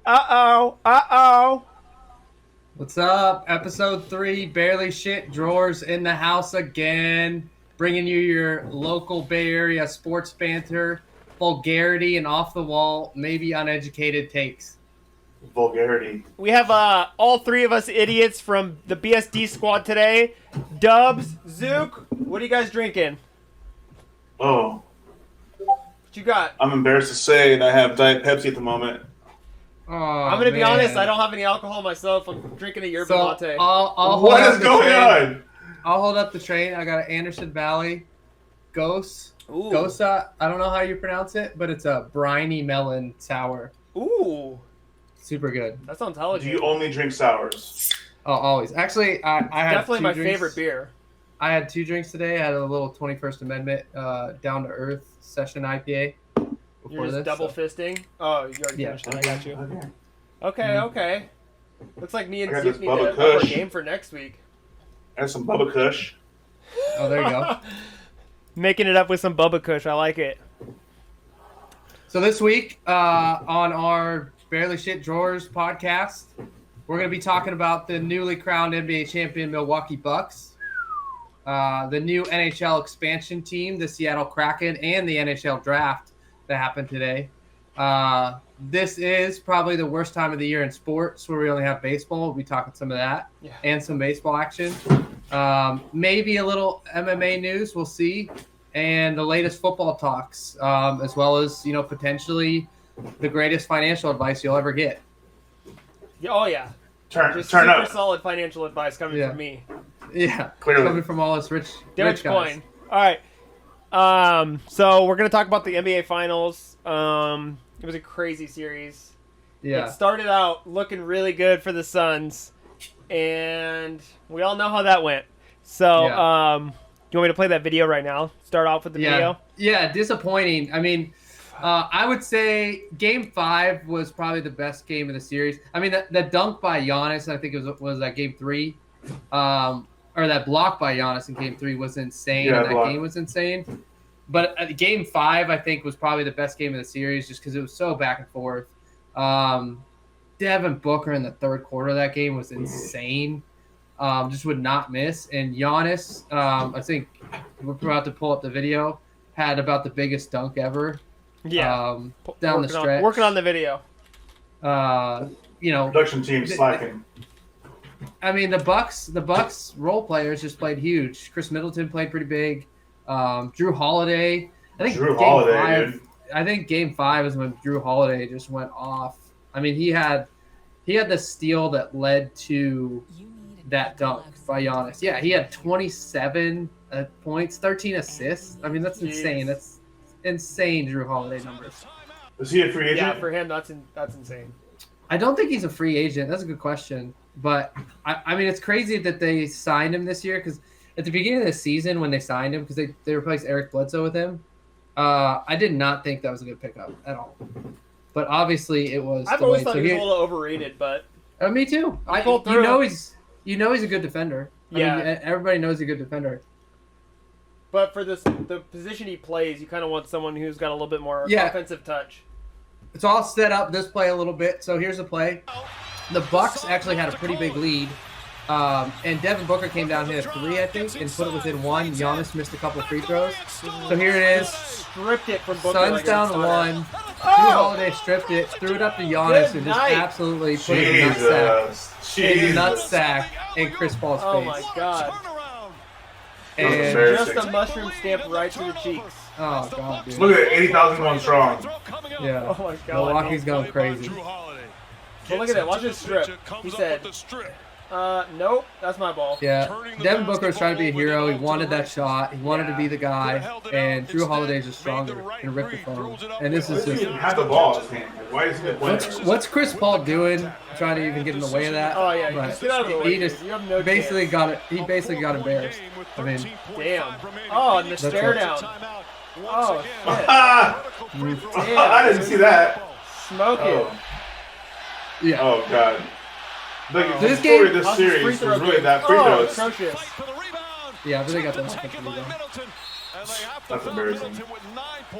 Uh-oh. What's up? Episode 3, Barely Shit Drawers in the house again. Bringing you your local Bay Area sports banter, vulgarity, and off-the-wall, maybe uneducated takes. Vulgarity. We have all three of us idiots from the BSD squad today. Dubz, Zook, what are you guys drinking? Oh, What you got? I'm embarrassed to say that I have Diet Pepsi at the moment. Oh, I'm going to be honest, I don't have any alcohol myself. I'm drinking a yerba latte. I'll What hold is up the going train. on? I'll hold up the train. I got an Anderson Valley Ghost. Ooh. Gosa. I don't know how you pronounce it, but it's a briny melon sour. Ooh, Super good. that sounds Do intelligent. you only drink sours? Oh, always. Actually, I had Definitely two my drinks. favorite beer. I had 2 drinks today. I had a little 21st Amendment down to earth session IPA. You're just double fisting? Oh, you already Yeah. finished it. I got you. Okay. Okay. Looks like me and I got Zook this need to Bubba up our Kush. game for next week. And some Bubba Kush. Oh, there you go. Making it up with some Bubba Kush. I like it. So this week on our Barely Shit Drawers podcast, we're going to be talking about the newly crowned NBA champion Milwaukee Bucks, the new NHL expansion team, the Seattle Kraken, and the NHL Draft that happened today. This is probably the worst time of the year in sports where we only have baseball. We'll be talking some of that and some baseball action. Maybe a little MMA news. We'll see. And the latest football talks, as well as, potentially the greatest financial advice you'll ever get. Oh, yeah. Turn Just super up. solid financial advice coming Yeah. from me. Yeah, Clearly. coming from all us rich guys. Dogecoin. All right. So we're going to talk about the NBA Finals. It was a crazy series. Yeah. It started out looking really good for the Suns, and we all know how that went. So, you want me to play that video right now? Start off with the video? Yeah, disappointing. I mean, I would say Game 5 was probably the best game of the series. I mean, the dunk by Giannis, I think it was that Game 3, or that block by Giannis in Game 3 was insane. Yeah, and that game was insane. But Game 5, I think, was probably the best game of the series just because it was so back and forth. Devin Booker in the third quarter of that game was insane. Just would not miss. And Giannis, I think we're about to pull up the video, had about the biggest dunk ever. Yeah. Down the stretch. Working on the video. Production team slacking. I mean, the Bucks role players just played huge. Chris Middleton played pretty big. Drew Holiday. I think Game 5 is when Drew Holiday just went off. I mean, he had the steal that led to that dunk by Giannis. Yeah, he had 27 points, 13 assists. I mean, that's insane. That's insane, Drew Holiday numbers. Is he a free agent? Yeah, for him, that's insane. I don't think he's a free agent. That's a good question. But, I mean, it's crazy that they signed him this year because at the beginning of the season when they signed him, because they replaced Eric Bledsoe with him, I did not think that was a good pickup at all. But obviously it was. I've always thought he was a little overrated, but me too. You know he's a good defender. Yeah. I mean, everybody knows he's a good defender. But for the position he plays, you kind of want someone who's got a little bit more offensive touch. It's all set up this play a little bit. So here's the play. The Bucks actually had a pretty big lead. And Devin Booker came down, hit a 3, I think, and put it within 1. Giannis missed a couple free throws. So here it is. Stripped it from Booker. Suns down 1. Drew Holiday stripped it, threw it up to Giannis, and just absolutely put it in the nutsack in Chris Paul's face. Oh my god. And just a mushroom stamp right to the cheeks. Oh god, dude. Look at it, 80,001 strong. Yeah. Oh my god. Milwaukee's going crazy. Well, look at that. Watch this strip. He said, nope, that's my ball. Yeah. Devin Booker was trying to be a hero. He wanted that shot. He wanted to be the guy. And Drew Holiday's just stronger and ripped the phone. And this is just. Have the ball in his hand. Why is he What's Chris Paul doing? Trying to even get in the way of that? Oh yeah, just get out of the way. He just you have no basically chance. got it. He basically got embarrassed. I mean, damn. Oh, and the stare down. Oh shit. Damn. I didn't see that. Smoke it. Yeah. Oh god. This The game- story of this series was really that free Oh, throws. atrocious. Yeah, but they got the offensive rebound. That's embarrassing.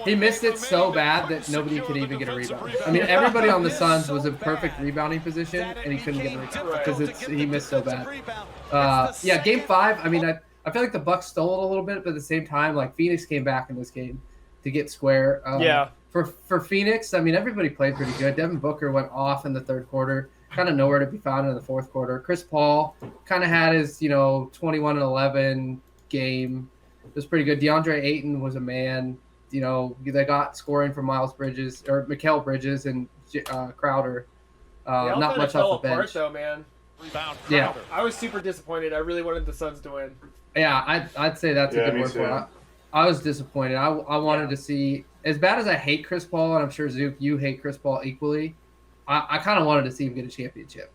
He missed it so bad that nobody could even get a rebound. I mean, everybody on the Suns was in perfect rebounding position, and he couldn't get a rebound because he missed so bad. Yeah, Game 5. I mean, I feel like the Bucks stole it a little bit, but at the same time, like Phoenix came back in this game to get square. Yeah. For Phoenix, I mean, everybody played pretty good. Devin Booker went off in the third quarter, kind of nowhere to be found in the fourth quarter. Chris Paul kind of had his 21-11 game. It was pretty good. DeAndre Ayton was a man. They got scoring from Mikal Bridges and Crowder. Not much off the bench. Though, man. Yeah, I was super disappointed. I really wanted the Suns to win. Yeah, I'd say that's a good word for it. I was disappointed. I wanted to see, as bad as I hate Chris Paul, and I'm sure Zook, you hate Chris Paul equally. I kind of wanted to see him get a championship.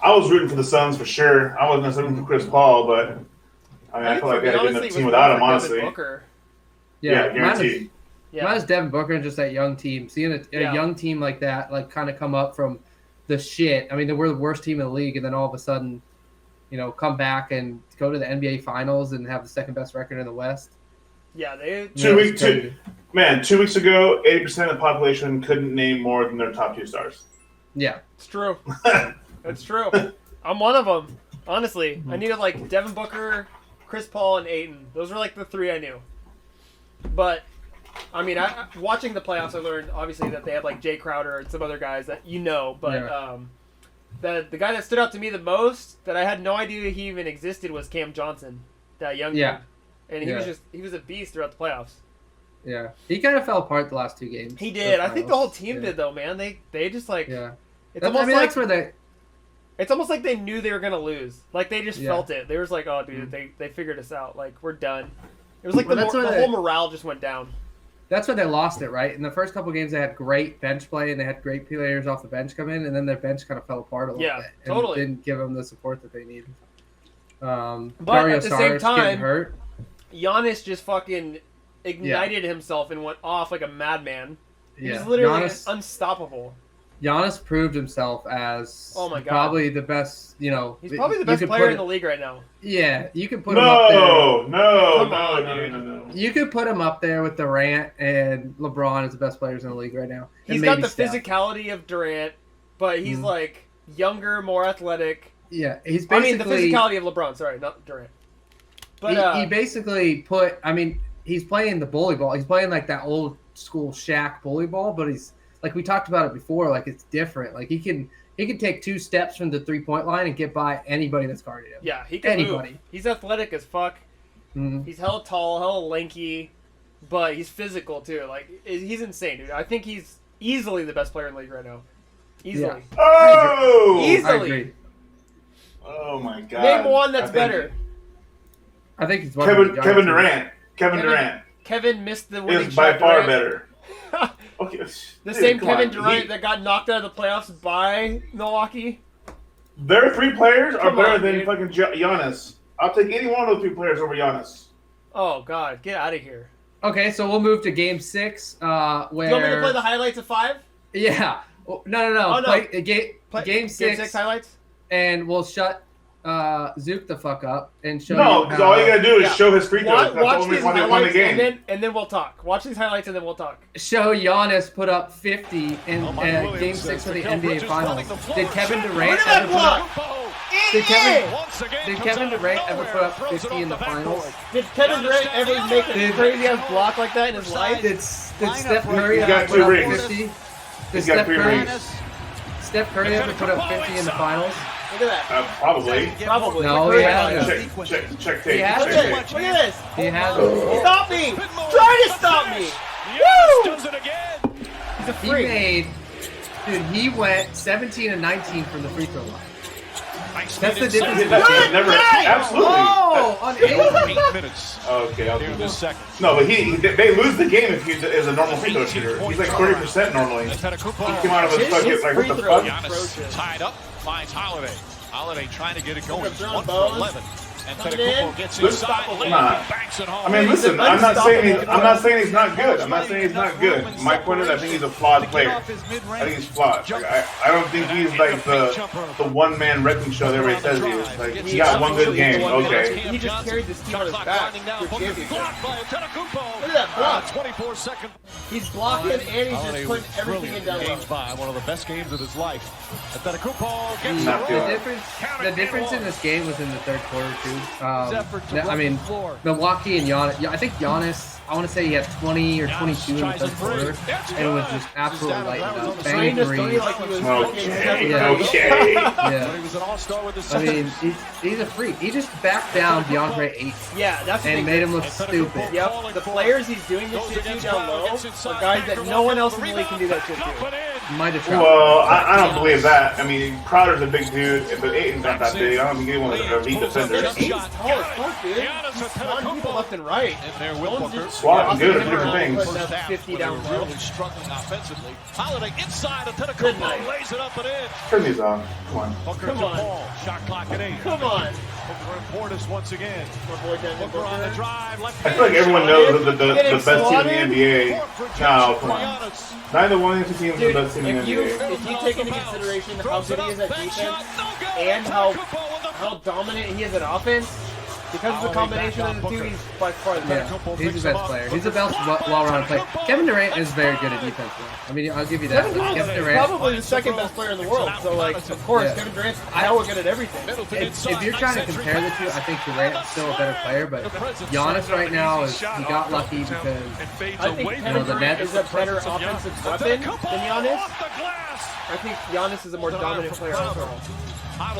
I was rooting for the Suns for sure. I wasn't rooting for Chris Paul, but I feel like they had a good enough team without him, honestly. Yeah, guaranteed. Mine is Devin Booker and just that young team. Seeing a young team like that, like kind of come up from the shit. I mean, they were the worst team in the league, and then all of a sudden, come back and go to the NBA Finals and have the second best record in the West. Yeah, they. 2 weeks ago, 80% of the population couldn't name more than their top 2 stars. Yeah, it's true. It's true. I'm one of them. Honestly, I needed like Devin Booker, Chris Paul, and Ayton. Those were like the 3 I knew. But I mean, watching the playoffs, I learned obviously that they had like Jay Crowder and some other guys that but the guy that stood out to me the most that I had no idea he even existed was Cam Johnson, that young dude. And he was a beast throughout the playoffs. Yeah, he kind of fell apart the last 2 games. He did. I think the whole team did though, man. They just like It's almost that's where they. It's almost like they knew they were gonna lose. Like they just felt it. They were just like, "Oh, dude, they figured us out. Like we're done." It was like the whole morale just went down. That's when they lost it, right? In the first couple games, they had great bench play and they had great players off the bench come in, and then their bench kind of fell apart a little bit. And totally. Didn't give them the support that they needed. But Dario at the same time, hurt. Giannis just fucking ignited himself and went off like a madman. He was literally unstoppable. Giannis proved himself as probably the best, He's probably the best player in the league right now. Yeah, you can put him up there. No. You could put him up there with Durant and LeBron as the best players in the league right now. He's got the physicality of Durant, but he's like younger, more athletic. Yeah, he's basically... the physicality of LeBron, sorry, not Durant. But he basically he's playing the bully ball. He's playing like that old school Shaq bully ball, but he's... Like we talked about it before, like it's different. Like he can take 2 steps from the 3-point line and get by anybody that's guarding him. Yeah, he can move. He's athletic as fuck. Mm-hmm. He's hella tall, hella lanky, but he's physical too. Like he's insane, dude. I think he's easily the best player in the league right now. Easily. Yeah. Oh, easily. I agree. Oh my god. Name one that's better. I think it's Kevin Durant. Kevin Durant. Kevin missed the winning is by shot. Far better. Okay. Same Kevin Durant that got knocked out of the playoffs by Milwaukee. Their 3 players are better than fucking Giannis. I'll take any one of those 3 players over Giannis. Oh God, get out of here. Okay, so we'll move to Game 6. Where do you want me to play the highlights of 5? Yeah. No. Oh, no. Play Game 6. Game 6 highlights. And we'll shut Zook the fuck up and show. No, because all you gotta do is show his free throws. Watch these highlights and then we'll talk. Watch these highlights and then we'll talk. Show Giannis put up 50 in Game 6 of the NBA Finals. Did Kevin Durant ever put up? Did Kevin Durant ever put up 50 in the finals? Did Kevin Durant ever make a crazy ass block like that in his life? Did Steph Curry ever put up 50? Did Steph Curry ever put up 50 in the finals? Look at that. Probably. No, he hasn't. Check tape. He hasn't. Look at this. He hasn't. Stop me! Try to stop me! Woo! Does it again. He's a freak. He went 17 and 19 from the free throw line. That's the difference. Absolutely. Oh, on 8 minutes. Okay, I'll do this second. No, but they lose the game if he is a normal free throw shooter. He's like 30% normally. He came out of his bucket like, what the fuck? Giannis tied up, finds Holiday. Holiday trying to get it going. 1 for 11. And Coming Tetakumpo in. gets Good inside stop. lane Nah. and banks it home. I mean, listen. I'm not saying he's not good. I'm not saying he's not good. Roman My point is, I think he's a flawed player. I think he's flawed. Like, I don't think he's like the one man wrecking show that everybody says he is. Like, he got one good game. Okay. He just carried this team on his back for championship. Look at that block. 24-second. He's blocking and he's just putting everything in down low. Games by one of the best games of his life. Tetakumpo gets Not the good. The difference in this game was in the third quarter too. effort to I mean, run the floor. Milwaukee and Giannis. Yeah, I think Giannis. I want to say he had 20 or 22 in the Tries a third quarter, three. It's and it was good. just absolutely lighting up. Trying Banging to three threes. like he was Okay. Yeah. Okay. But Yeah. he was an all-star with the I mean, he's a freak. He just backed down DeAndre Ayton Yeah, that's the and thing. made him look stupid. Yep, the players he's doing this shit to down low are guys that no one else in the league can do that shit to. Might have tried. Well, I don't believe that. I mean, Crowder's a big dude, but Aiton's not that big. I don't think anyone's an elite defender. He's tall as fuck, dude. He's slotting people left and right. And there Will Booker. Swat and good are different things. Putting up 50 down They were low. really struggling offensively. Holiday inside of Good Tetakumpo, night. lays it up and in. Turn these on. Come on. Booker Come to on. Paul. Shot clock at 8. Come on. Booker and Portis once again. My boy Devin Booker on the Booker. drive. Left I feel like everyone knows that the best team in the NBA. No, come on. Giannis. Neither one of these teams is the Dude, best team in the if you NBA. take into consideration how good he is at defense and how dominant he is at offense, because of the combination of the two, he's by far the best. Yeah, he's the best player. He's the best well-rounded player. Kevin Durant is very good at defense. Though. I mean, I'll give you that. Kevin Durant's Kevin Durant. probably the second best player in the world. So, like, of course, Yeah. Kevin Durant's hella good at everything. If you're trying to compare the two, I think Durant's still a better player, but Giannis right now is he got lucky because I think Kevin the Durant net- is a better offensive weapon than Giannis. I think Giannis is a more dominant player overall.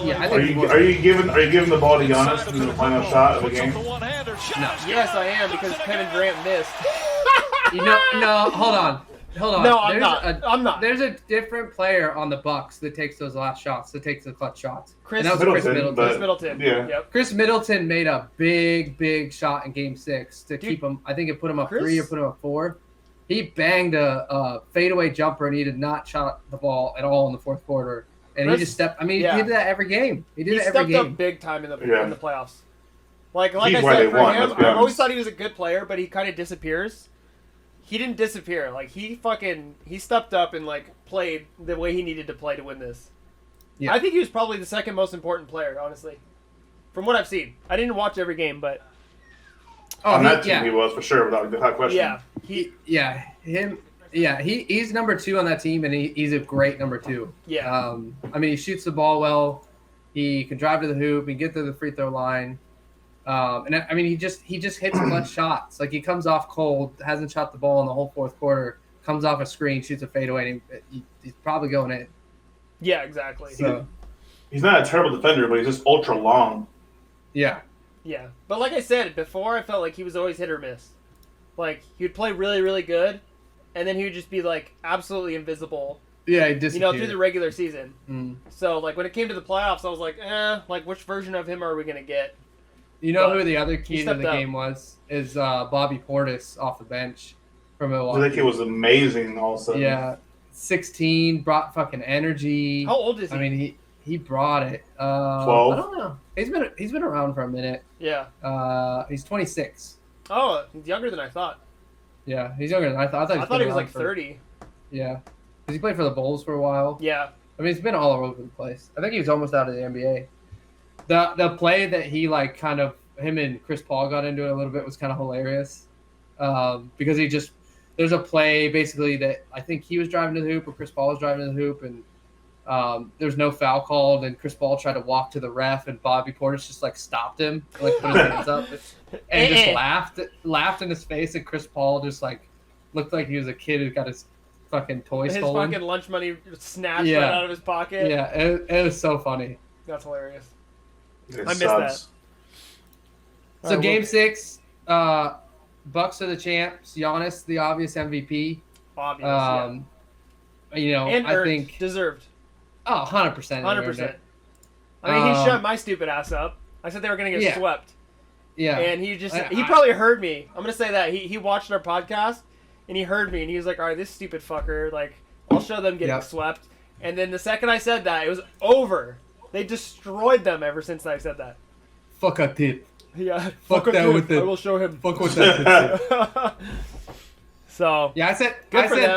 Yeah, I Are think you giving the ball to Giannis in the final shot of the game? Yes, I am, because Kevin Durant missed. no, hold on. No, I'm not. I'm not. There's a different player on the Bucks that takes those last shots, that takes the clutch shots. Chris And that was Chris Middleton, Middleton. Chris Middleton. Yeah. Yep. Chris Middleton made a big shot in Game 6 to keep him. I think it put him up Chris- 3 or put him up 4. He banged a fadeaway jumper and he did not shot the ball at all in the fourth quarter. And Chris- he just stepped. I mean, yeah. he did that every game. He did He it every stepped up game. big time in the Yeah. playoffs. Like He's I why said, they for won, him, let's be I've always honest. thought he was a good player, but he kind of disappears. He didn't disappear. Like he stepped up and like played the way he needed to play to win this. Yeah. I think he was probably the second most important player, honestly, from what I've seen. I didn't watch every game, but On that yeah. team, he was for sure, without question. yeah, He's number 2 on that team, and he's a great number 2. yeah. I mean, he shoots the ball well. He can drive to the hoop. He can get to the free throw line. And I mean, he just hits clutch shots. Like he comes off cold, hasn't shot the ball in the whole fourth quarter. Comes off a screen, shoots a fadeaway, and he's probably going in. Yeah, exactly. So He's not a terrible defender, but he's just ultra long. yeah, Yeah, but like I said before, I felt like he was always hit or miss. Like he would play really, really good, and then he would just be like absolutely invisible. yeah, he disappeared. Through the regular season. Mm. So like when it came to the playoffs, I was like, like which version of him are we gonna get? You know But who the other he key to stepped the up. game was? Is Bobby Portis off the bench from I Milwaukee. think it was amazing all of a sudden. Yeah, 16, brought fucking energy. How old is he? I mean, he brought it. 12? I don't know. He's been around for a minute. yeah. He's 26. Oh, he's younger than I thought. Yeah, he's younger than I thought. I thought he was around like for- 30. Yeah, because he played for the Bulls for a while. Yeah. I mean, he's been all over the place. I think he was almost out of the NBA. The play that he like kind of him and Chris Paul got into it a little bit was kind of hilarious because there's a play basically that I think he was driving to the hoop or Chris Paul was driving to the hoop and there's no foul called and Chris Paul tried to walk to the ref and Bobby Portis just like stopped him, like put his hands up and just laughed in his face and Chris Paul just like looked like he was a kid who got his fucking toy His stolen. fucking lunch money snatched Yeah. right out of his pocket. Yeah, it was so funny. That's hilarious. It I missed sucks. that. So Alright, game 6, Bucks are the champs. Giannis, the obvious MVP. Obvious. You know, And I earned, think 100%. 100%. I mean, he shut my stupid ass up. I said they were gonna get Yeah. swept, Yeah, and he probably heard me. I'm gonna say that he watched our podcast, and he heard me, and he was like, "All right, this stupid fucker, like, I'll show them getting Yep. swept." And then the second I said that, it was over. They destroyed them ever since I said that. fuck a tip. Yeah, Fuck that with it. I will show him. Fuck with that tip. So yeah, I said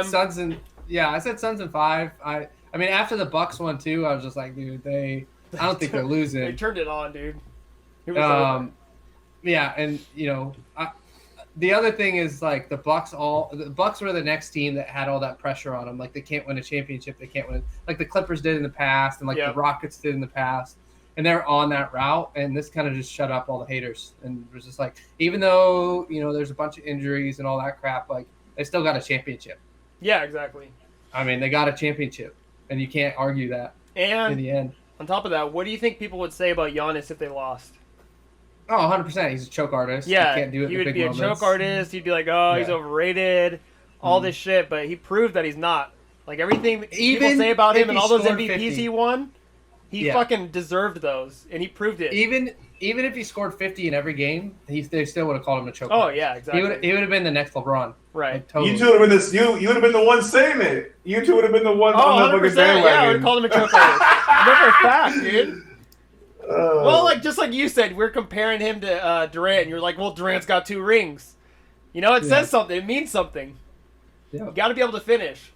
Suns and I said Suns in 5. I mean after the Bucks one too, I was just like, dude, I don't think they're losing. They turned it on, dude. It was yeah, and the other thing is like the Bucks were the next team that had all that pressure on them. Like they can't win a championship, they can't win like the Clippers did in the past, and like the Rockets did in the past, and they're on that route. And this kind of just shut up all the haters, and it was just like, even though there's a bunch of injuries and all that crap, like they still got a championship. Yeah, exactly. I mean, they got a championship, and you can't argue that. And in the end, on top of that, what do you think people would say about Giannis if they lost? Oh, 100%. He's a choke artist. Yeah, he can't do it. He in would big be moments. a choke artist. He'd be like, he's overrated, all this shit. But he proved that he's not. Like everything people say about him and all those MVPs 50. he won, he fucking deserved those, and he proved it. Even if he scored 50 in every game, they still would have called him a choke Oh artist. yeah, exactly. He would have been the next LeBron. Right. Like, totally. You two would have been this. You would have been the one saying it. You two would have been the one on the 100%. fucking bandwagon. Yeah, I would have called him a choke artist. I know for a fact, dude. Well, like just like you said, we're comparing him to Durant, and you're like, well, Durant's got 2 rings. It says something. It means something. Yeah. You got to be able to finish.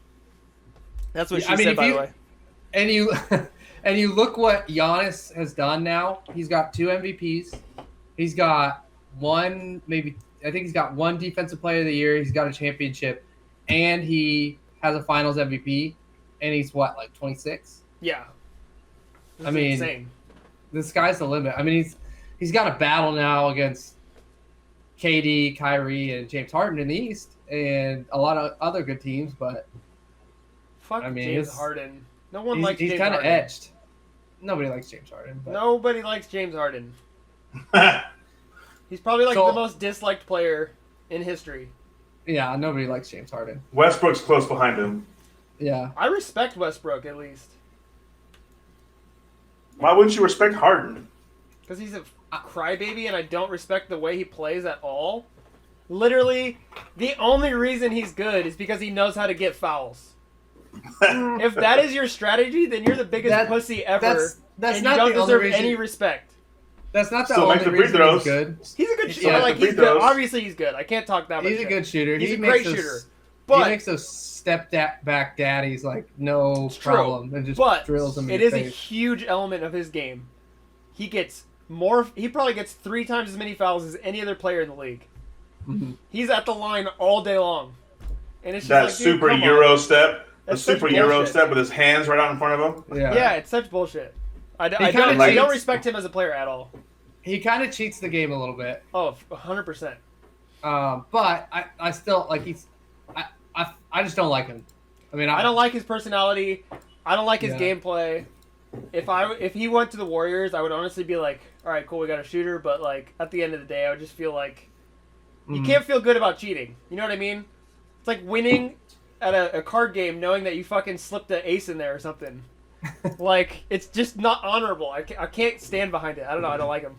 That's what she said, by the way. And you look what Giannis has done now. He's got 2 MVPs. He's got one Defensive Player of the Year. He's got a championship, and he has a Finals MVP. And he's what, like 26? Yeah. I mean, insane. The sky's the limit. I mean, he's got a battle now against KD, Kyrie, and James Harden in the East, and a lot of other good teams. But fuck, James Harden. No one likes James Harden. He's kind of etched. Nobody likes James Harden. But... Nobody likes James Harden. He's probably the most disliked player in history. Yeah, nobody likes James Harden. Westbrook's close behind him. Yeah. I respect Westbrook at least. Why wouldn't you respect Harden? Because he's a crybaby, and I don't respect the way he plays at all. Literally, the only reason he's good is because he knows how to get fouls. If that is your strategy, then you're the biggest pussy ever, that's and not you don't the only deserve reason. any respect. That's not the Still only make the free reason throws. he's good. He's a good shooter. Yeah, Like free he's good. throws. Obviously, he's good. I can't talk that much. He's a good shooter. He's he a makes great those, shooter. He But makes those back daddies like no true. problem and just But drills them in it your is a face. huge element of his game. He gets more. He probably gets 3 times as many fouls as any other player in the league. Mhm. He's at the line all day long, and it's just That like, dude, super come Euro on. step. The That's such super Euro bullshit. step with his hands right out in front of him. Yeah, it's such bullshit. I kinda don't cheats. respect him as a player at all. He kind of cheats the game a little bit. Oh, 100%. But I still like I just don't like him. I mean, I don't like his personality. I don't like his gameplay. If he went to the Warriors, I would honestly be like, all right, cool, we got a shooter. But like at the end of the day, I would just feel like you can't feel good about cheating. You know what I mean? It's like winning at a card game knowing that you fucking slipped an ace in there or something. Like it's just not honorable. I can't stand behind it. I don't know. I don't like him.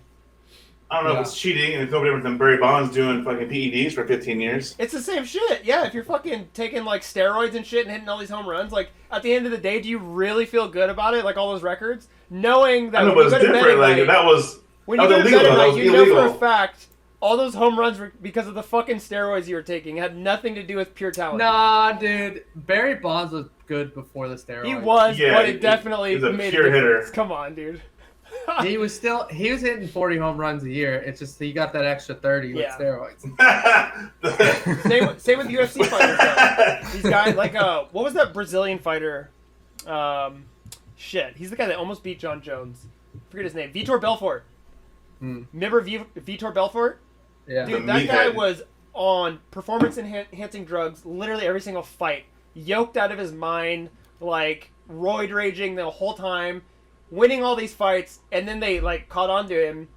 I don't know if it's cheating, and it's no different than Barry Bonds doing fucking PEDs for 15 years. It's the same shit. Yeah, if you're fucking taking like steroids and shit and hitting all these home runs, like at the end of the day, do you really feel good about it? Like all those records, knowing that I know, but it's different. Like that was when you illegal. go to bed at That night, was you know illegal. for a fact all those home runs were because of the fucking steroids you were taking. It had nothing to do with pure talent. Nah, dude. Barry Bonds was good before the steroids. He was, Yeah, but it definitely he's a made pure a difference. hitter. Come on, dude. He was hitting 40 home runs a year. It's just he got that extra 30 with steroids. Same with UFC fighters. Though. These guys, like, what was that Brazilian fighter? He's the guy that almost beat John Jones. I forget his name. Vitor Belfort. Remember Vitor Belfort? Yeah. Dude, that guy was on performance-enhancing drugs literally every single fight. Yoked out of his mind, like, roid raging the whole time. Winning all these fights, and then they like caught on to him,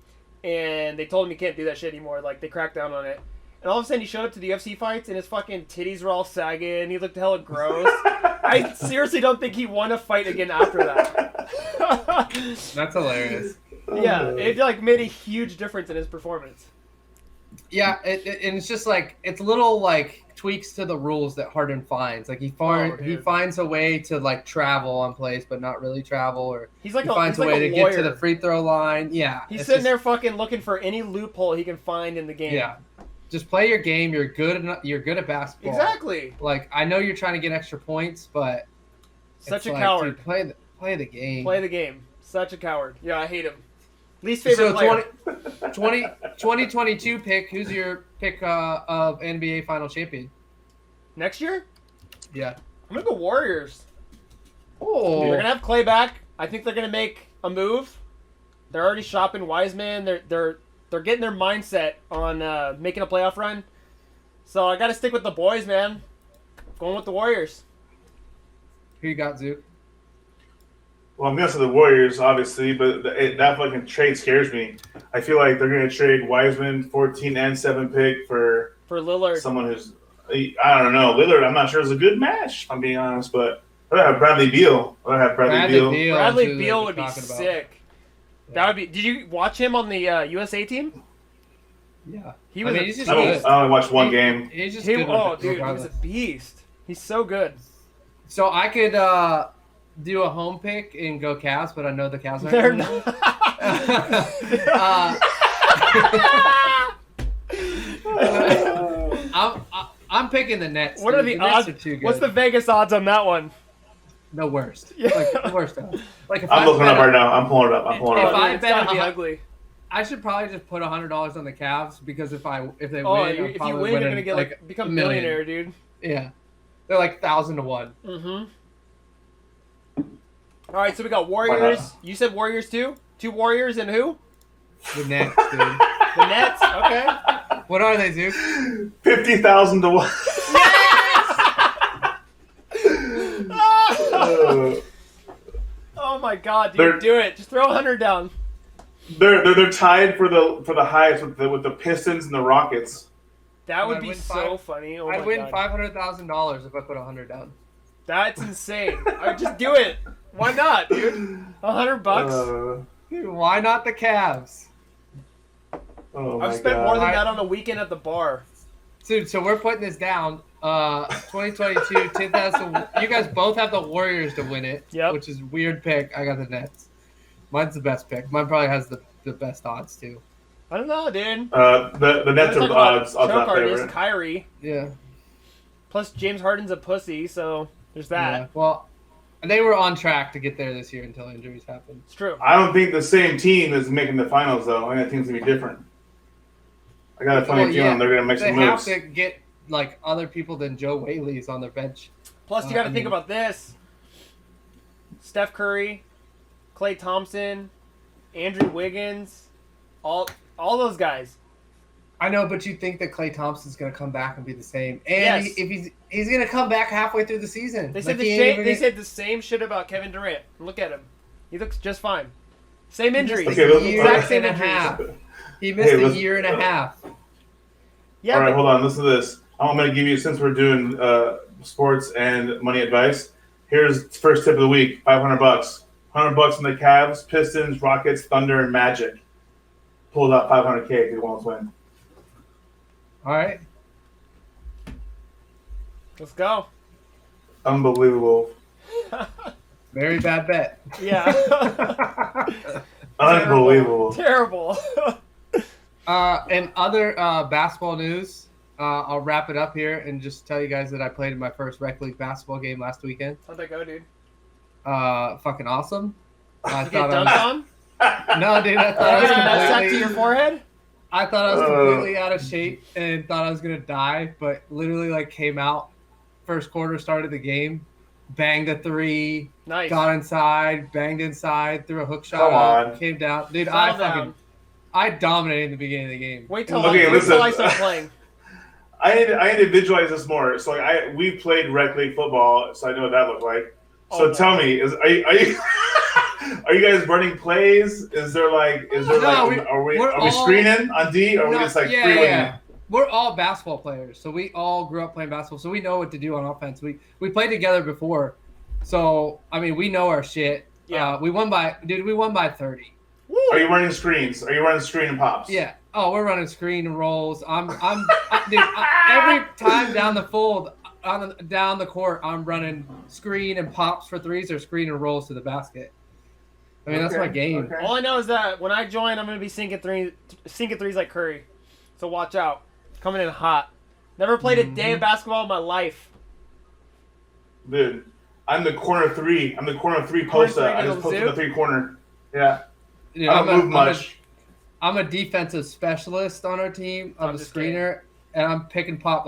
and they told him he can't do that shit anymore. Like they cracked down on it, and all of a sudden he showed up to the UFC fights, and his fucking titties were all sagging. He looked hella gross. I seriously don't think he won a fight again after that. That's hilarious. Yeah, it like made a huge difference in his performance. Yeah, and it's just like it's little like tweaks to the rules that Harden finds. Like he finds a way to like travel on plays, but not really travel, or he finds a way to get to the free throw line. Yeah, he's sitting there fucking looking for any loophole he can find in the game. Yeah, just play your game. You're good at basketball. Exactly. Like I know you're trying to get extra points, but such a coward. Dude, play the game. Play the game. Such a coward. Yeah, I hate him. Least favorite player. 2022 pick. Who's your pick of NBA Final Champion? Next year? Yeah. I'm going to go Warriors. Oh. They're going to have Clay back. I think they're going to make a move. They're already shopping Wiseman. They're getting their mindset on making a playoff run. So I got to stick with the boys, man. Going with the Warriors. Who you got, Zook? Well, I'm going to say the Warriors, obviously, but that fucking trade scares me. I feel like they're going to trade Wiseman, 14 and 7 pick for Lillard. Someone who's, I don't know, Lillard. I'm not sure is a good match, if I'm being honest, but I'd have Bradley Beal. Bradley Beal would be sick. Yeah. That would be. Did you watch him on the USA team? Yeah, he was. He's just good. I only watched one game. He's just good. Oh, dude, he was a beast. He's so good. So I could do a home pick and go Cavs, but I know the Cavs aren't. They're not. I'm picking the Nets. What are the odds? What's the Vegas odds on that one? The worst. Like the worst odds. Like if I'm looking up right now. I'm pulling it up. If I bet ugly. I should probably just put $100 on the Cavs because if they win, if you win, you're gonna get become a millionaire, dude. Yeah, they're like 1,000 to 1. Mm-hmm. All right, so we got Warriors. You said Warriors too? 2 Warriors and who? The Nets, dude. The Nets. Okay. What are they, Zook? 50,000 to 1. Oh my God, dude! Do it. Just throw 100 down. They're tied for the highest with the Pistons and the Rockets. That would be so funny. Oh I'd win $500,000 if I put 100 down. That's insane. Just do it. Why not, dude? $100. Dude, why not the Cavs? I've spent more than that on the weekend at the bar. Dude, so we're putting this down. 2022, 10,000. You guys both have the Warriors to win it, which is a weird pick. I got the Nets. Mine's the best pick. Mine probably has the best odds too. I don't know, dude. The Nets are the odds. Choke artist Kyrie. Yeah. Plus James Harden's a pussy, so there's that. Yeah. Well, they were on track to get there this year until injuries happened. It's true. I don't think the same team is making the finals though. I think that team's gonna be different. I got a funny feeling they're gonna make some moves. They have to get like other people than Joe Whaley's on their bench. Plus, you got to think about this: Steph Curry, Klay Thompson, Andrew Wiggins, all those guys. I know, but you think that Klay Thompson's going to come back and be the same? And if he's going to come back halfway through the season. They said they said the same shit about Kevin Durant. Look at him; he looks just fine. Same injuries. Exact same injuries. He missed a year and a half. Yeah. All right, hold on. Listen to this. I'm going to give you, since we're doing sports and money advice, here's the first tip of the week, $500. $100 on the Cavs, Pistons, Rockets, Thunder, and Magic. Pulled out $500K if you want to win. All right. Let's go. Unbelievable. Very bad bet. Yeah. Unbelievable. Terrible. And other basketball news, I'll wrap it up here and just tell you guys that I played in my first rec league basketball game last weekend. How'd that go, dude? Fucking awesome. Did you get dunked on? No, dude. I thought I was completely to your forehead. I thought I was completely out of shape and thought I was gonna die, but literally came out first quarter, started the game, banged a 3, nice. Got inside, banged inside, threw a hook shot up, came down. Dude, I dominated the beginning of the game. Wait till I start playing. I need to visualize this more. So we played rec league football, so I know what that looked like. So tell me, are you guys running plays? Are we screening on D, or are we just free-winging? Yeah. We're all basketball players, so we all grew up playing basketball, so we know what to do on offense. We played together before, so I mean we know our shit. Yeah, we won by 30. Woo. Are you running screens? Are you running screen and pops? Yeah, Oh, we're running screen and rolls. Dude, every time down down the court, I'm running screen and pops for threes or screen and rolls to the basket. I mean, that's my game. Okay. All I know is that when I join, I'm going to be sinking threes like Curry. So watch out. Coming in hot. Never played a day of basketball in my life. Dude, I'm the corner three. I'm the corner three post up. I just post in the 3 corner. Yeah. Dude, I don't move much. I'm a defensive specialist on our team. I'm a screener, and I'm pick and pop.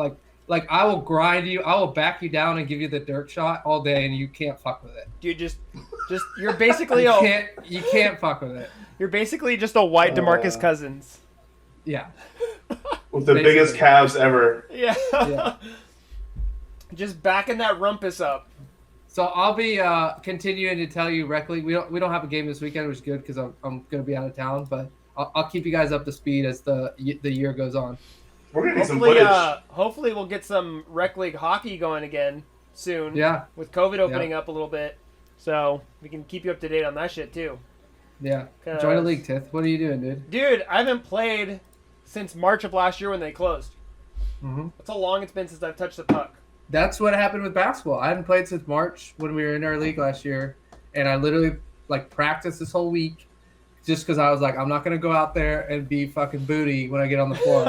Like I will grind you. I will back you down and give you the dirt shot all day, and you can't fuck with it. Dude, just you're basically you can't fuck with it. You're basically just a white DeMarcus Cousins. Yeah. With the biggest calves ever. Yeah. Just backing that rumpus up. So I'll be continuing to tell you, Rec League, we don't have a game this weekend, which is good because I'm going to be out of town, but I'll keep you guys up to speed as the year goes on. We're going to need some footage. Hopefully we'll get some Rec League hockey going again soon. Yeah. With COVID opening up a little bit. So we can keep you up to date on that shit too. Yeah. Join the league, Tith. What are you doing, dude? Dude, I haven't played since March of last year when they closed. Mm-hmm. That's how long it's been since I've touched the puck. That's what happened with basketball. I hadn't played since March when we were in our league last year, and I literally practiced this whole week just because I was like, I'm not gonna go out there and be fucking booty when I get on the floor.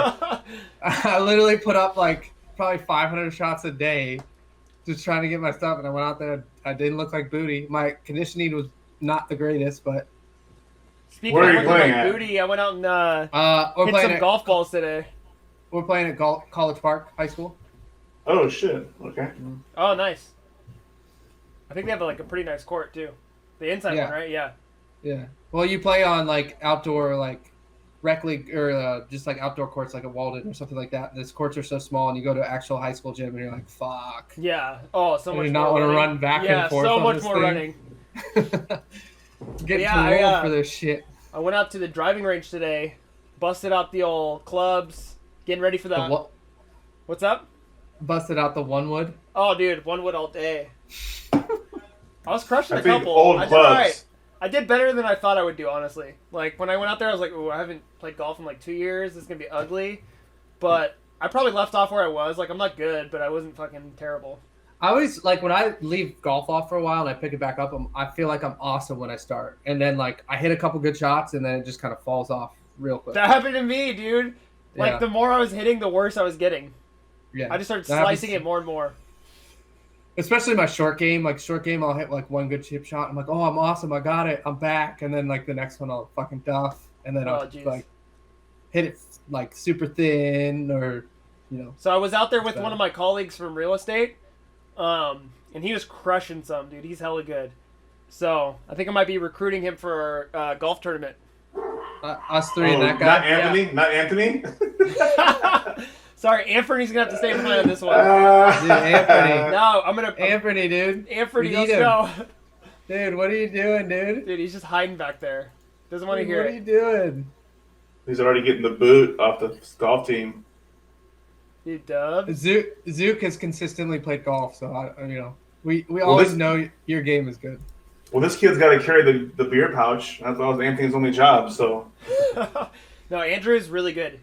I literally put up probably 500 shots a day, just trying to get my stuff, and I went out there. I didn't look like booty. My conditioning was not the greatest, but. Speaking of looking like booty, I went out and hit some golf balls today. We're playing at College Park High School. Oh, shit. Okay. Oh, nice. I think they have a pretty nice court, too. The inside one, right? Yeah. Yeah. Well, you play on, outdoor, rec league or just, outdoor courts like a Walden or something like that. These courts are so small, and you go to an actual high school gym, and you're like, fuck. Yeah. Oh, so much more you not want to run back and forth so on much this more thing. running. Getting too old for this shit. I went out to the driving range today, busted out the old clubs, getting ready for that. What's up? Busted out the one wood. Oh, dude, one wood all day. I was crushing a couple. Old I did clubs. all right. I did better than I thought I would do, honestly. When I went out there, I was like, ooh, I haven't played golf in 2 years. This is going to be ugly. But I probably left off where I was. I'm not good, but I wasn't fucking terrible. I always, when I leave golf off for a while and I pick it back up, I feel like I'm awesome when I start. And then, I hit a couple good shots, and then it just kind of falls off real quick. That happened to me, dude. The more I was hitting, the worse I was getting. Yeah. I just started slicing it more and more. Especially my short game. Short game, I'll hit, one good chip shot. I'm like, oh, I'm awesome. I got it. I'm back. And then, the next one, I'll fucking duff. And then I'll, hit it, super thin or, So I was out there with one of my colleagues from real estate. And he was crushing some, dude. He's hella good. So I think I might be recruiting him for a golf tournament. Us three and that guy. Not Anthony? Sorry, Anthony's going to have to stay behind on this one. Dude, Anthony. No, I'm going to... Anthony, dude. Anthony, let's go. Dude, what are you doing, dude? Dude, he's just hiding back there. Doesn't want to hear it. What are you doing? He's already getting the boot off the golf team. Dude, Dubz. Zook has consistently played golf, so, we always know your game is good. Well, this kid's got to carry the beer pouch. That was Anthony's only job, so... No, Andrew is really good.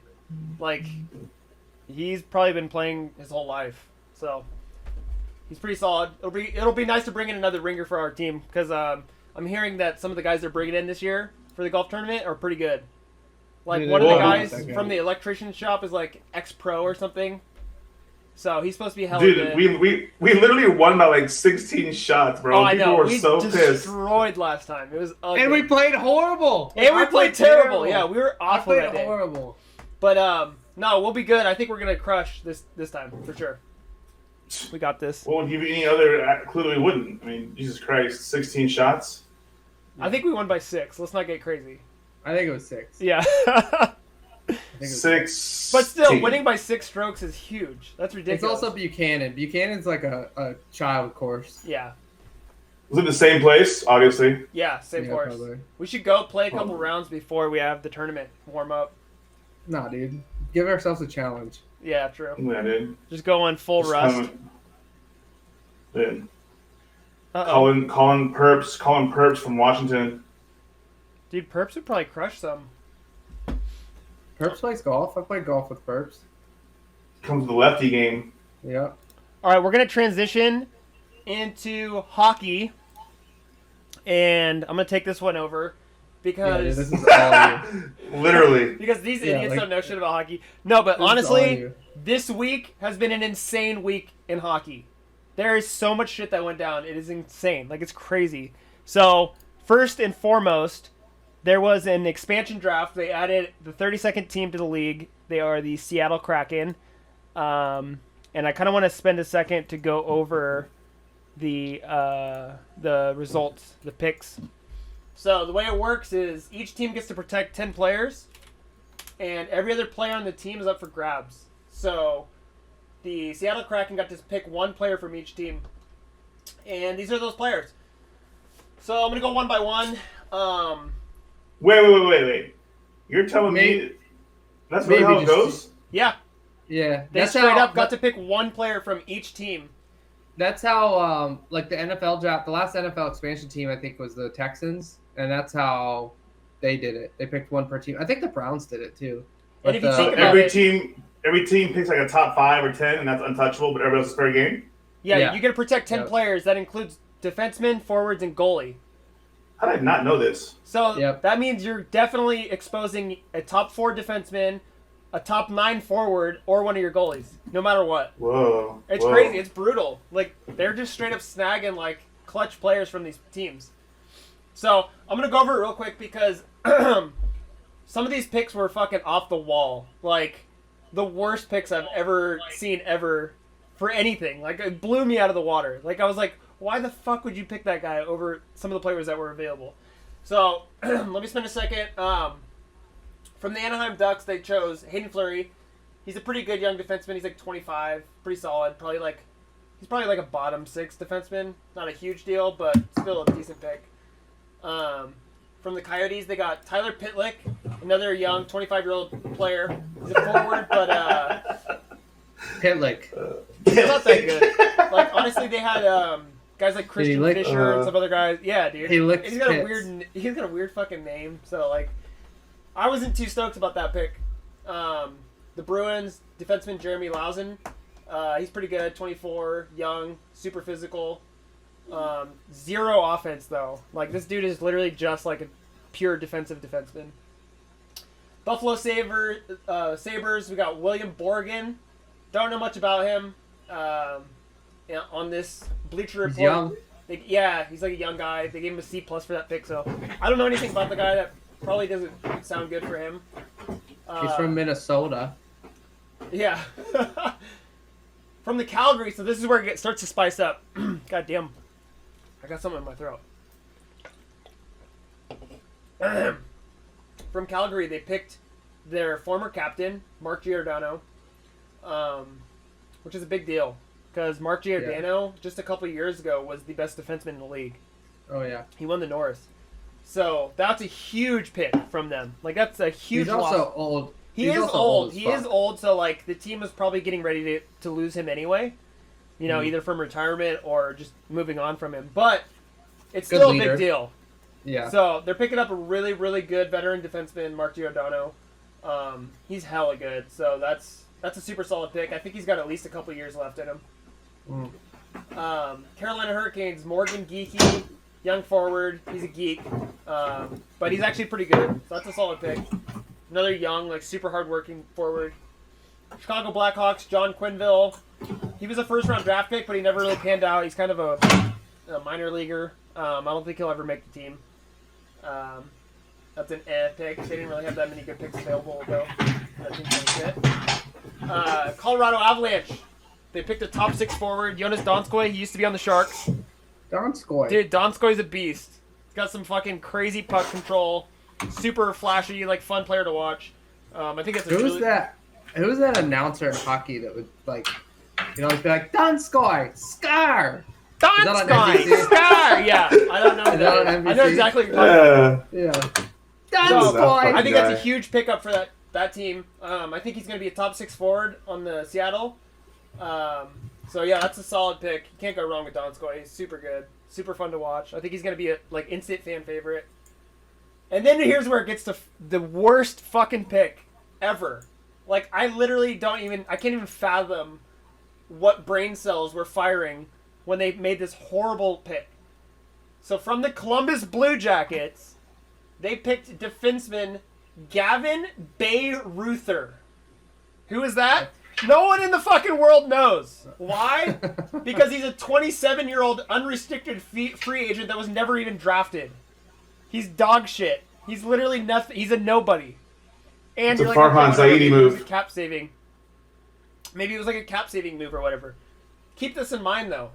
He's probably been playing his whole life, so he's pretty solid. It'll be nice to bring in another ringer for our team because I'm hearing that some of the guys they're bringing in this year for the golf tournament are pretty good. One of the guys from the electrician shop is ex-pro or something. So he's supposed to be hella good. Dude, we literally won by 16 shots, bro. Oh, I know. People were We so pissed. destroyed last time. It was ugly. And we played horrible. And we played terrible. Yeah, we were awful I that played day. horrible. But no, we'll be good. I think we're gonna crush this time for sure. We got this. What would give you any other clue we wouldn't? I mean, Jesus Christ, 16 shots? I think we won by 6. Let's not get crazy. I think it was 6. Yeah. 6. But still, winning by 6 strokes is huge. That's ridiculous. It's also Buchanan. Buchanan's a child course. Yeah. Was it the same place, obviously? Yeah, same course. Probably. We should go play a couple rounds before we have the tournament warm up. Nah, dude. Give ourselves a challenge. Yeah, true. Yeah, dude. Just go on full rust. Dude. Colin Perps from Washington. Dude, Perps would probably crush some. Perps plays golf. I played golf with Perps. Comes with the lefty game. Yeah. All right, we're going to transition into hockey. And I'm going to take this one over because... this is all you. Literally. Because these idiots don't know shit about hockey. No, but honestly, this week has been an insane week in hockey. There is so much shit that went down. It is insane. Like, it's crazy. So, first and foremost, there was an expansion draft. They added the 32nd team to the league. They are the Seattle Kraken. And I kind of want to spend a second to go over the results, the picks. So the way it works is each team gets to protect 10 players, and every other player on the team is up for grabs. So the Seattle Kraken got to pick one player from each team, and these are those players. So I'm going to go one by one. Wait. You're telling me that's really how it goes? Yeah. Yeah. They straight up got to pick one player from each team. That's how, like, the NFL draft, the last NFL expansion team, I think, was the Texans, and that's how they did it. They picked one per team. I think the Browns did it, too. And if you think about every team picks like a top 5 or 10, and that's untouchable, but everybody else is fair game? Yeah, you get to protect 10 players. That includes defensemen, forwards, and goalie. How did I not know this? So that means you're definitely exposing a top 4 defenseman, a top 9 forward, or one of your goalies, no matter what. Whoa. It's crazy. It's brutal. Like, they're just straight up snagging, like, clutch players from these teams. So, I'm going to go over it real quick because some of these picks were fucking off the wall. Like, the worst picks I've ever seen ever for anything. Like, it blew me out of the water. Like, I was like, why the fuck would you pick that guy over some of the players that were available? So, let me spend a second. From the Anaheim Ducks, they chose Hayden Flurry. He's a pretty good young defenseman. He's like 25, pretty solid. He's probably like a bottom 6 defenseman. Not a huge deal, but still a decent pick. From the Coyotes, they got Tyler Pitlik, another young 25-year-old player. He's a forward, but Pitlik. He's not that good. Like, honestly, they had guys like Christian Fisher and some other guys. Yeah, dude. He's got a weird fucking name. So like, I wasn't too stoked about that pick. The Bruins defenseman Jeremy Lausen. He's pretty good. 24, young, super physical. Zero offense though. Like, this dude is literally just like a pure defensive defenseman. Buffalo Sabres. We got William Borgen. Don't know much about him. On this Bleacher Report. He's young. He's like a young guy. They gave him a C+ for that pick, so I don't know anything about the guy. That probably doesn't sound good for him. He's from Minnesota. Yeah. From the Calgary, so this is where it starts to spice up. God damn. I got something in my throat. From Calgary, they picked their former captain, Mark Giordano, which is a big deal. Because Mark Giordano, just a couple of years ago, was the best defenseman in the league. Oh, yeah. He won the Norris. So, that's a huge pick from them. Like, that's a huge loss. He's also old. He is old, so, like, the team is probably getting ready to lose him anyway. You know, either from retirement or just moving on from him. But it's still a big deal. Yeah. So, they're picking up a really, really good veteran defenseman, Mark Giordano. He's hella good. So, that's a super solid pick. I think he's got at least a couple years left in him. Carolina Hurricanes, Morgan Geekie, young forward. He's a geek, but he's actually pretty good. So that's a solid pick. Another young, like, super hardworking forward. Chicago Blackhawks, John Quinville. He was a first-round draft pick, but he never really panned out. He's kind of a minor leaguer. I don't think he'll ever make the team. That's an pick. They didn't really have that many good picks available, though. That team's really good. Colorado Avalanche. They picked a top 6 forward, Jonas Donskoy. He used to be on the Sharks. Donskoy. Dude, Donskoy's a beast. He's got some fucking crazy puck control. Super flashy, like, fun player to watch. I think it's Who's that announcer in hockey that would, like, he'd always be like, Donskoy, Scar! Donskoy, Scar! Yeah, I don't know. I know exactly what you're talking about. Yeah. Donskoy! I think that's a huge pickup for that team. I think he's going to be a top 6 forward on the Seattle. So yeah, that's a solid pick. You can't go wrong with Donskoy. He's super good, super fun to watch. I think he's gonna be a instant fan favorite. And then here's where it gets to the worst fucking pick ever. Like, I literally I can't even fathom what brain cells were firing when they made this horrible pick. So from the Columbus Blue Jackets, they picked defenseman Gavin Bayreuther. Who is that? No one in the fucking world knows. Why? Because he's a 27-year-old unrestricted free agent that was never even drafted. He's dog shit. He's literally nothing. He's a nobody. And it's a Farhan Zaidi move. Cap saving. Maybe it was like a cap saving move or whatever. Keep this in mind though.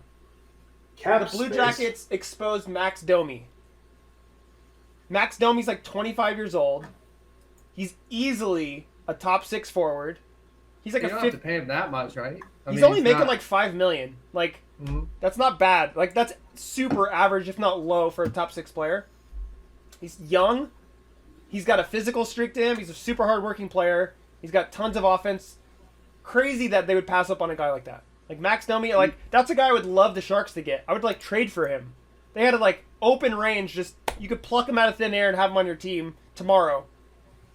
The Blue Jackets exposed Max Domi. Max Domi's like 25 years old. He's easily a top 6 forward. He's like you don't have to pay him that much, right? He's only making like $5 million. Like, that's not bad. Like, that's super average, if not low, for a top 6 player. He's young. He's got a physical streak to him. He's a super hardworking player. He's got tons of offense. Crazy that they would pass up on a guy like that. Like, Max Domi, like, that's a guy I would love the Sharks to get. I would, like, trade for him. They had a, like, open range. Just, you could pluck him out of thin air and have him on your team tomorrow.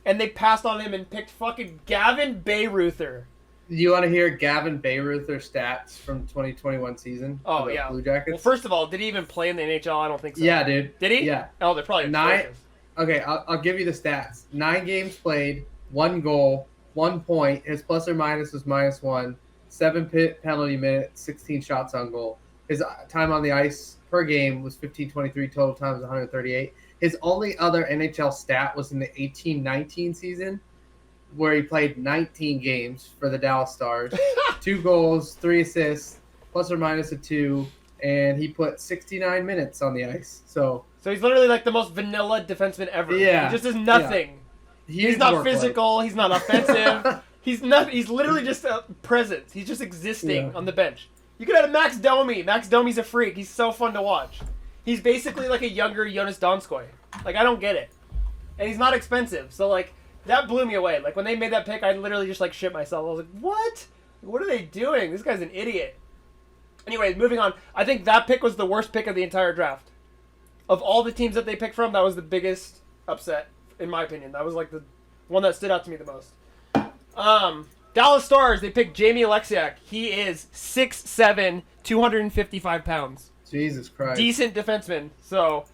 And they passed on him and picked fucking Gavin Bayreuther. You want to hear Gavin Bayreuther stats from 2021 season? Oh, yeah. Blue Jackets? Well, first of all, did he even play in the NHL? I don't think so. Yeah, dude. Did he? Yeah. Oh, they're probably 9. Okay, I'll give you the stats. 9 games played, 1 goal, 1 point. His plus or minus was -1. 7 penalty minutes, 16 shots on goal. His time on the ice per game was 15:23. Total time was 138. His only other NHL stat was in the 18-19 season, where he played 19 games for the Dallas Stars. 2 goals, 3 assists, plus or minus a 2, and he put 69 minutes on the ice. So he's literally like the most vanilla defenseman ever. Yeah. He just is nothing. Yeah. He's not physical. He's not offensive. He's literally just a presence. He's just existing on the bench. You could have Max Domi. Max Domi's a freak. He's so fun to watch. He's basically like a younger Jonas Donskoy. Like, I don't get it. And he's not expensive. So, like, that blew me away. Like, when they made that pick, I literally just, like, shit myself. I was like, what? What are they doing? This guy's an idiot. Anyways, moving on. I think that pick was the worst pick of the entire draft. Of all the teams that they picked from, that was the biggest upset, in my opinion. That was, like, the one that stood out to me the most. Dallas Stars, they picked Jamie Alexiak. He is 6'7", 255 pounds. Jesus Christ. Decent defenseman. So,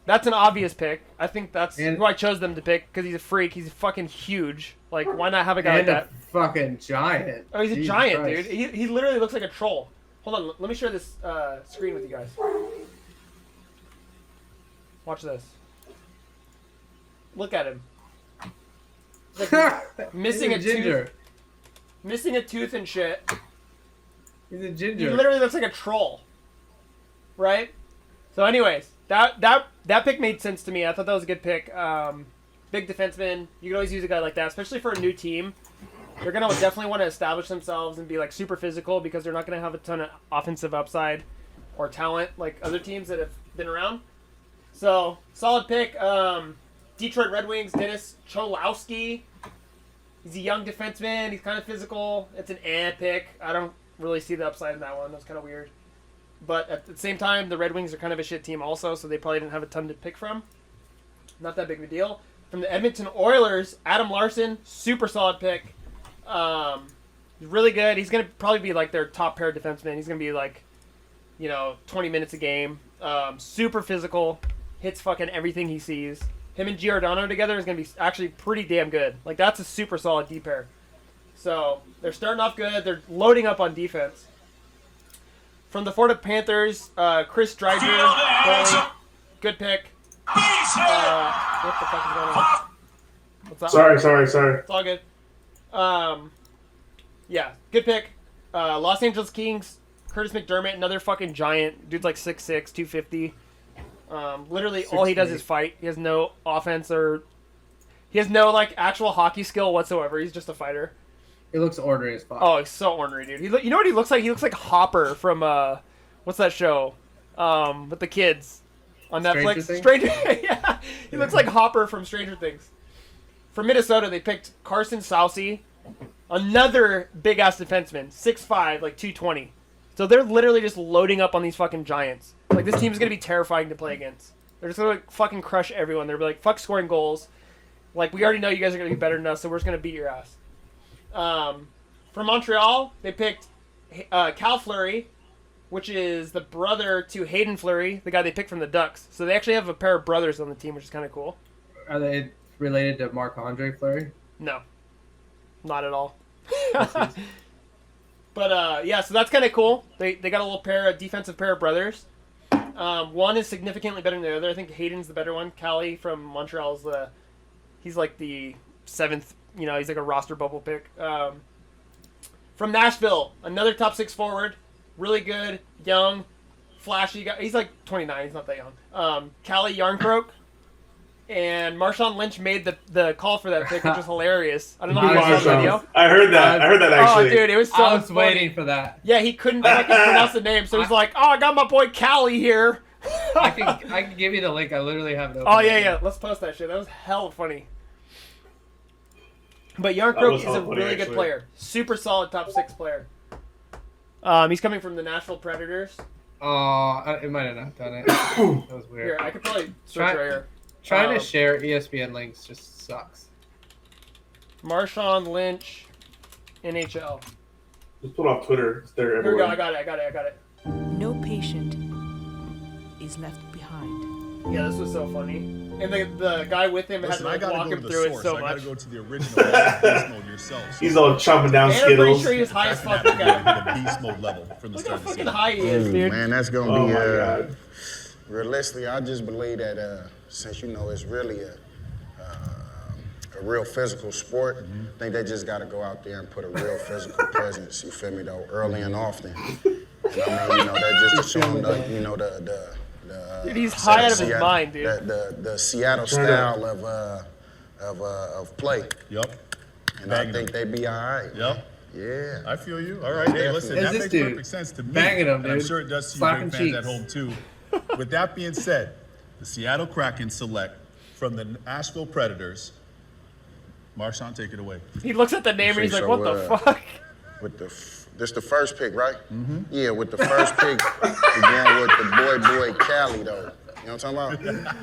that's an obvious pick. I think that's who I chose them to pick because he's a freak. He's fucking huge. Like, why not have a guy like that? A fucking giant. Oh, he's Jesus a giant, Christ. dude. He literally looks like a troll. Hold on. Let me share this screen with you guys. Watch this. Look at him. Like, missing a ginger. tooth. Missing a tooth and shit. He's a He ginger. literally looks like a troll. Right? So anyways, that pick made sense to me. I thought that was a good pick. Big defenseman. You can always use a guy like that, especially for a new team. They're going to definitely want to establish themselves and be like super physical because they're not going to have a ton of offensive upside or talent like other teams that have been around. So, solid pick. Detroit Red Wings, Dennis Cholowski. He's a young defenseman. He's kind of physical. It's an pick. I don't really see the upside in that one. That's kind of weird. But at the same time, the Red Wings are kind of a shit team also, so they probably didn't have a ton to pick from. Not that big of a deal. From the Edmonton Oilers, Adam Larson, super solid pick. He's really good. He's going to probably be like their top pair defenseman. He's going to be like, 20 minutes a game. Super physical. Hits fucking everything he sees. Him and Giordano together is going to be actually pretty damn good. Like, that's a super solid D pair. So, they're starting off good. They're loading up on defense. From the Florida Panthers, Chris Dreiger. Good pick. What the fuck is going on? What's up? Sorry. It's all good. Yeah, good pick. Los Angeles Kings, Curtis McDermott, another fucking giant. Dude's like 6'6", 250. Literally, all he does is fight. He has no offense or... He has no, like, actual hockey skill whatsoever. He's just a fighter. He looks ornery as fuck. Oh, he's so ornery, dude. You know what he looks like? He looks like Hopper from, what's that show? With the kids on Netflix. Stranger Things? Yeah. He looks like Hopper from Stranger Things. For Minnesota, they picked Carson Soucy, another big-ass defenseman, 6'5", like 220. So they're literally just loading up on these fucking giants. Like, this team is going to be terrifying to play against. They're just going to fucking crush everyone. They're like, fuck scoring goals. Like, we already know you guys are going to be better than us, so we're just going to beat your ass. From Montreal, they picked Cal Flurry, which is the brother to Hayden Flurry, the guy they picked from the Ducks. So they actually have a pair of brothers on the team, which is kind of cool. Are they related to Marc-Andre Fleury? No. Not at all. But, yeah, so that's kind of cool. They got a defensive pair of brothers. One is significantly better than the other. I think Hayden's the better one. Callie from Montreal is he's like the 7th, he's like a roster bubble pick. From Nashville, another top 6 forward. Really good, young, flashy guy. He's like 29. He's not that young. Callie Yarncroke. And Marshawn Lynch made the call for that pick, which was hilarious. I don't know if you saw the video. I heard that actually. Oh, dude, it was so I was funny. waiting for that. Yeah, he couldn't pronounce the name, so he's like, "Oh, I got my boy Callie here." I can give you the link. I literally have it open. Oh yeah. Let's post that shit. That was hell funny. But Yarncroke is a really good player. Super solid top 6 player. He's coming from the Nashville Predators. It might have not done it. That was weird. Here, I could probably search right here. Trying to share ESPN links just sucks. Marshawn Lynch, NHL. Just put it off Twitter. It's there Here we go. everywhere. I got it. No patient is left behind. Yeah, this was so funny. And the guy with him had to walk him through it so I much. gotta go to the original beast mode yourself. He's all chomping down And I'm pretty Skittles. sure he was high as fuck. The Look at beast mode level from the Look how start of the fucking season. high he is, dude. Man, that's gonna Oh be my God. realistically. I just believe that since it's really a real physical sport, I think they just got to go out there and put a real physical presence. You feel me though, early and often. And I mean, that just to show them the Dude, he's high out of his mind, dude. The Seattle style of play. Yep. And I think they be all right. Yep. Yeah. I feel you. All right. Hey, listen, Is that this makes dude perfect sense to me. banging him, and I'm dude. sure it does to you Slapping Kraken fans cheeks. at home too. With that being said, the Seattle Kraken select from the Nashville Predators. Marshawn, take it away. He looks at the name and he's like, So, what the fuck? With this the first pick, right? Mm-hmm. Yeah, with the first pick, again with the boy Cali though. You know what I'm talking about?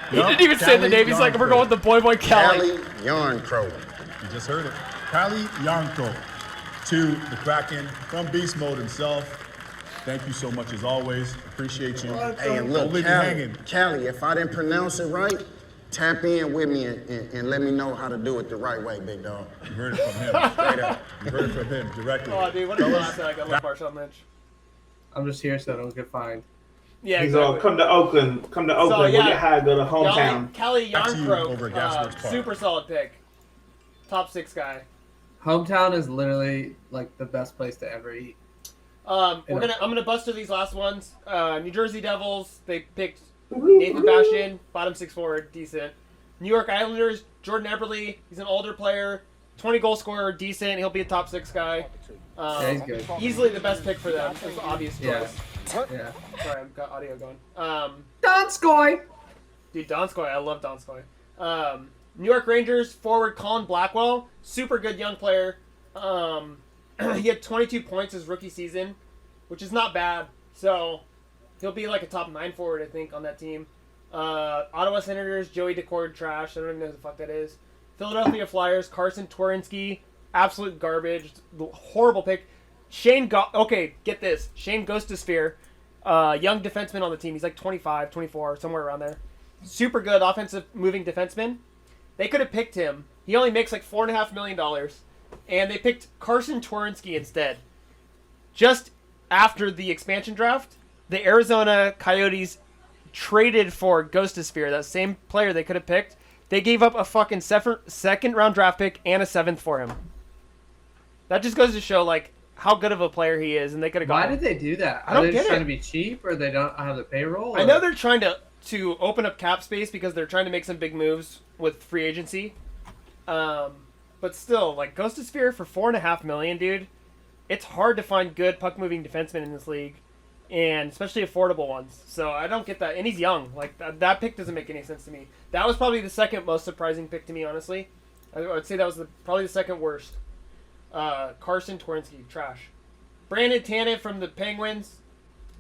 He didn't even say the name. He's like, we're going with the boy Cali. Cali Yarncrow. You just heard it. Kali Yarncroke to the Kraken from Beast Mode himself. Thank you so much as always. Appreciate you. Hey, and Don't look, leave me hanging. Cali, if I didn't pronounce it right, tap in with me and let me know how to do it the right way, big dog. You heard it from him. Straight up. You heard it from him directly. Oh, dude, what a classic. I love Marshawn Lynch. I'm just here so I don't get fined. Yeah, He's exactly. all, come to Oakland. Come to Oakland. yeah. We'll get high, go to hometown. Cali Back to you over Yarncroke, at Gasworks Park. super solid pick. Top 6 guy. Hometown is literally like the best place to ever eat. I'm gonna bust through these last ones. New Jersey Devils, they picked Nathan Bastian, bottom 6 forward, decent. New York Islanders, Jordan Eberle, he's an older player, 20 goal scorer, decent. He'll be a top 6 guy. Yeah, he's good. Easily the best pick for them. It's obvious choice. Yeah. Sorry, I've got audio going. Donskoy! Dude, Donskoy, I love Donskoy. New York Rangers forward Colin Blackwell, super good young player. He had 22 points his rookie season, which is not bad. So he'll be like a top 9 forward, I think, on that team. Ottawa Senators, Joey Decord, trash. I don't even know who the fuck that is. Philadelphia Flyers, Carson Twarynski, absolute garbage, horrible pick. Get this. Shane Gostisbehere, young defenseman on the team. He's like 25, 24, somewhere around there. Super good offensive moving defenseman. They could have picked him. He only makes like $4.5 million. And they picked Carson Twarynski instead. Just after the expansion draft, the Arizona Coyotes traded for Gostisbehere, that same player they could have picked. They gave up a fucking second round draft pick and a 7th for him. That just goes to show like how good of a player he is, and they could have Why gone. did they do that? I don't Are they get just trying it. to be cheap, or they don't have the payroll? I know they're trying to open up cap space because they're trying to make some big moves with free agency. But still, like Gostisbehere for $4.5 million, dude. It's hard to find good puck moving defensemen in this league, and especially affordable ones. So I don't get that. And he's young. Like that pick doesn't make any sense to me. That was probably the second most surprising pick to me, honestly. I would say that was probably the second worst. Carson Twarynski, trash. Brandon Tanet from the Penguins,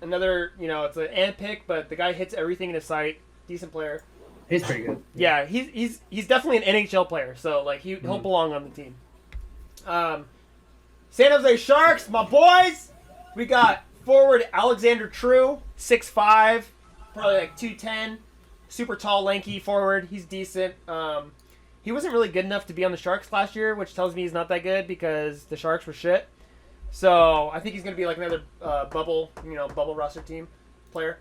another, it's an ant pick, but the guy hits everything in his sight. Decent player. He's pretty good. Yeah, he's definitely an NHL player, so like he'll belong on the team. San Jose Sharks, my boys. We got forward Alexander True, 6'5", probably like 210, super tall, lanky forward. He's decent. He wasn't really good enough to be on the Sharks last year, which tells me he's not that good because the Sharks were shit. So I think he's gonna be like another bubble roster team player.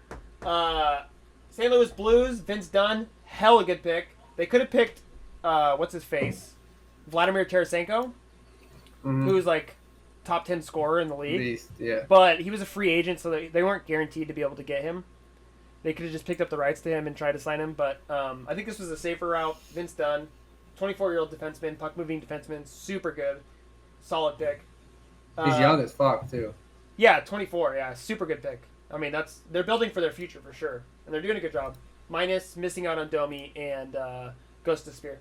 St. Louis Blues, Vince Dunn, hella good pick. They could have picked what's his face, Vladimir Tarasenko, who's like top 10 scorer in the league. Beast, yeah. But he was a free agent, so they weren't guaranteed to be able to get him. They could have just picked up the rights to him and tried to sign him. But I think this was a safer route. Vince Dunn, 24-year-old defenseman, puck-moving defenseman, super good, solid pick. He's young as fuck too. Yeah, 24. Yeah, super good pick. I mean, they're building for their future for sure, and they're doing a good job. Minus missing out on Domi and Ghost of Spear.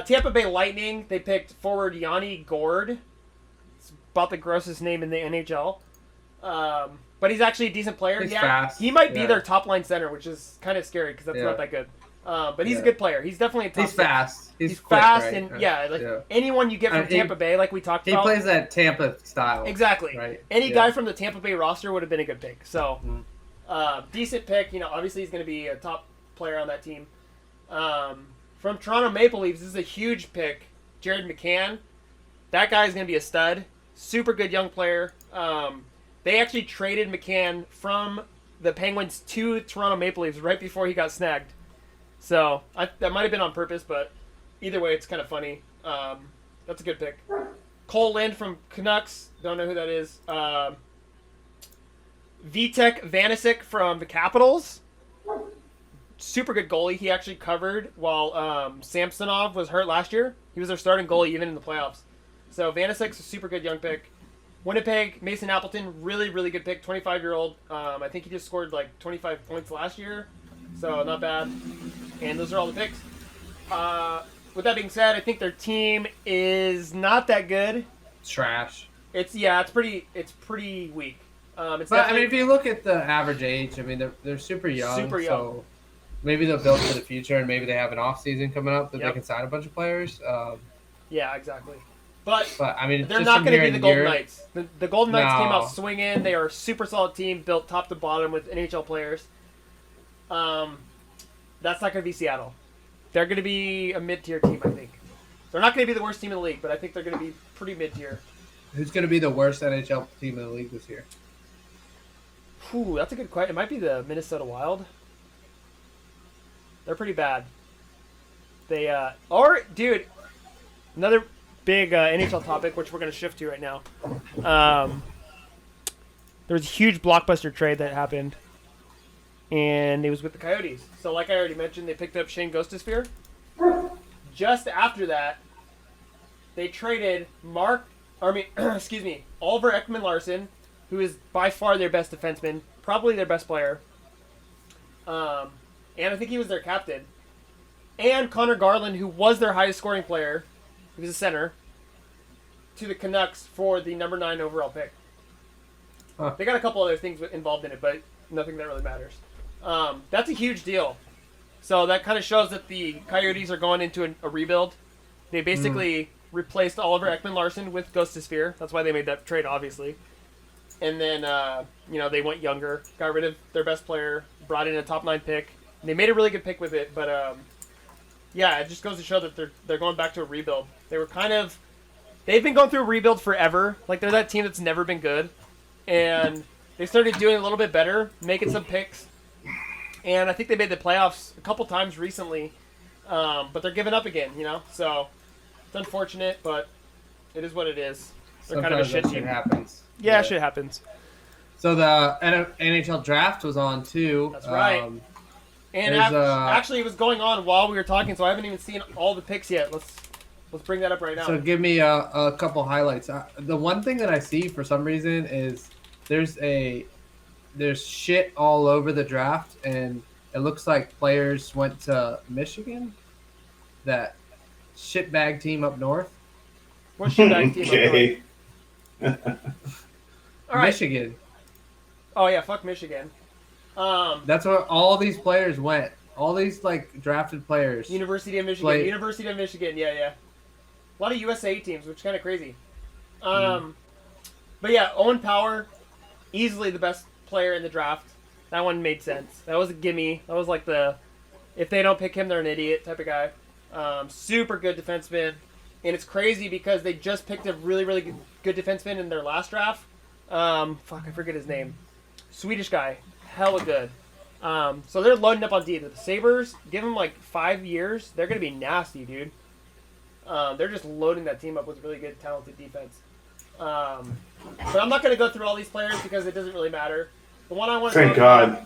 Tampa Bay Lightning, they picked forward Yanni Gourde. It's about the grossest name in the NHL. But he's actually a decent player. He's fast. He might be their top line center, which is kind of scary because that's not that good. But he's a good player. He's definitely a top. He's fast. He's quick, fast, right? and anyone you get from Tampa Bay, like we talked about. He plays that Tampa style. Exactly. Right. Any guy from the Tampa Bay roster would have been a good pick. So, decent pick. Obviously he's going to be a top player on that team. From Toronto Maple Leafs, this is a huge pick. Jared McCann. That guy is going to be a stud. Super good young player. They actually traded McCann from the Penguins to Toronto Maple Leafs right before he got snagged. So, that might have been on purpose, but either way, it's kind of funny. That's a good pick. Cole Lind from Canucks. Don't know who that is. Vitek Vanacek from the Capitals. Super good goalie. He actually covered while Samsonov was hurt last year. He was their starting goalie even in the playoffs. So Vanacek's a super good young pick. Winnipeg, Mason Appleton, really, really good pick. 25-year-old. I think he just scored like 25 points last year. So not bad. And those are all the picks. With that being said, I think their team is not that good. Trash. It's pretty weak. But I mean, if you look at the average age, I mean, they're super young. So maybe they'll build for the future, and maybe they have an off season coming up that they can sign a bunch of players. Yeah, exactly. But I mean, they're not going to be the Golden Knights. The Golden Knights came out swinging. They are a super solid team, built top to bottom with NHL players. That's not going to be Seattle. They're going to be a mid-tier team, I think. They're not going to be the worst team in the league, but I think they're going to be pretty mid-tier. Who's going to be the worst NHL team in the league this year? Ooh, that's a good question. It might be the Minnesota Wild. They're pretty bad. Dude, another big NHL topic, which we're going to shift to right now. There was a huge blockbuster trade that happened, and it was with the Coyotes. So, like I already mentioned, they picked up Shane Gostisbehere. Just after that, they traded Oliver Ekman Larson, who is by far their best defenseman, probably their best player. And I think he was their captain. And Connor Garland, who was their highest scoring player, he was a center, to the Canucks for the number 9 overall pick. Huh. They got a couple other things involved in it, but nothing that really matters. That's a huge deal. So that kind of shows that the Coyotes are going into a rebuild. They basically replaced Oliver Ekman Larson with Gostisbehere. That's why they made that trade, obviously. And then, they went younger, got rid of their best player, brought in a top 9 pick. And they made a really good pick with it, but it just goes to show that they're going back to a rebuild. They've been going through a rebuild forever. Like, they're that team that's never been good. And they started doing a little bit better, making some picks. And I think they made the playoffs a couple times recently. But they're giving up again, So, it's unfortunate, but it is what it is. They're kind of a shit team. Shit happens. Yeah, shit happens. So the NHL Draft was on, too. That's right. And actually, it was going on while we were talking, so I haven't even seen all the picks yet. Let's bring that up right now. So give me a couple highlights. The one thing that I see for some reason is there's shit all over the draft, and it looks like players went to Michigan, that shitbag team up north. What shitbag team up north? All right. Michigan. Oh yeah, fuck Michigan. That's where all these players went. All these like drafted players. University of Michigan. Play- University of Michigan. Yeah. A lot of USA teams, which is kind of crazy. But yeah, Owen Power, easily the best player in the draft. That one made sense. That was a gimme. That was like if they don't pick him, they're an idiot type of guy. Super good defenseman. And it's crazy because they just picked a really, really good defenseman in their last draft. I forget his name. Swedish guy. Hella good. So they're loading up on D. The Sabres, give them like 5 years, they're going to be nasty, dude. They're just loading that team up with really good, talented defense. But I'm not going to go through all these players because it doesn't really matter. The one I want Thank God.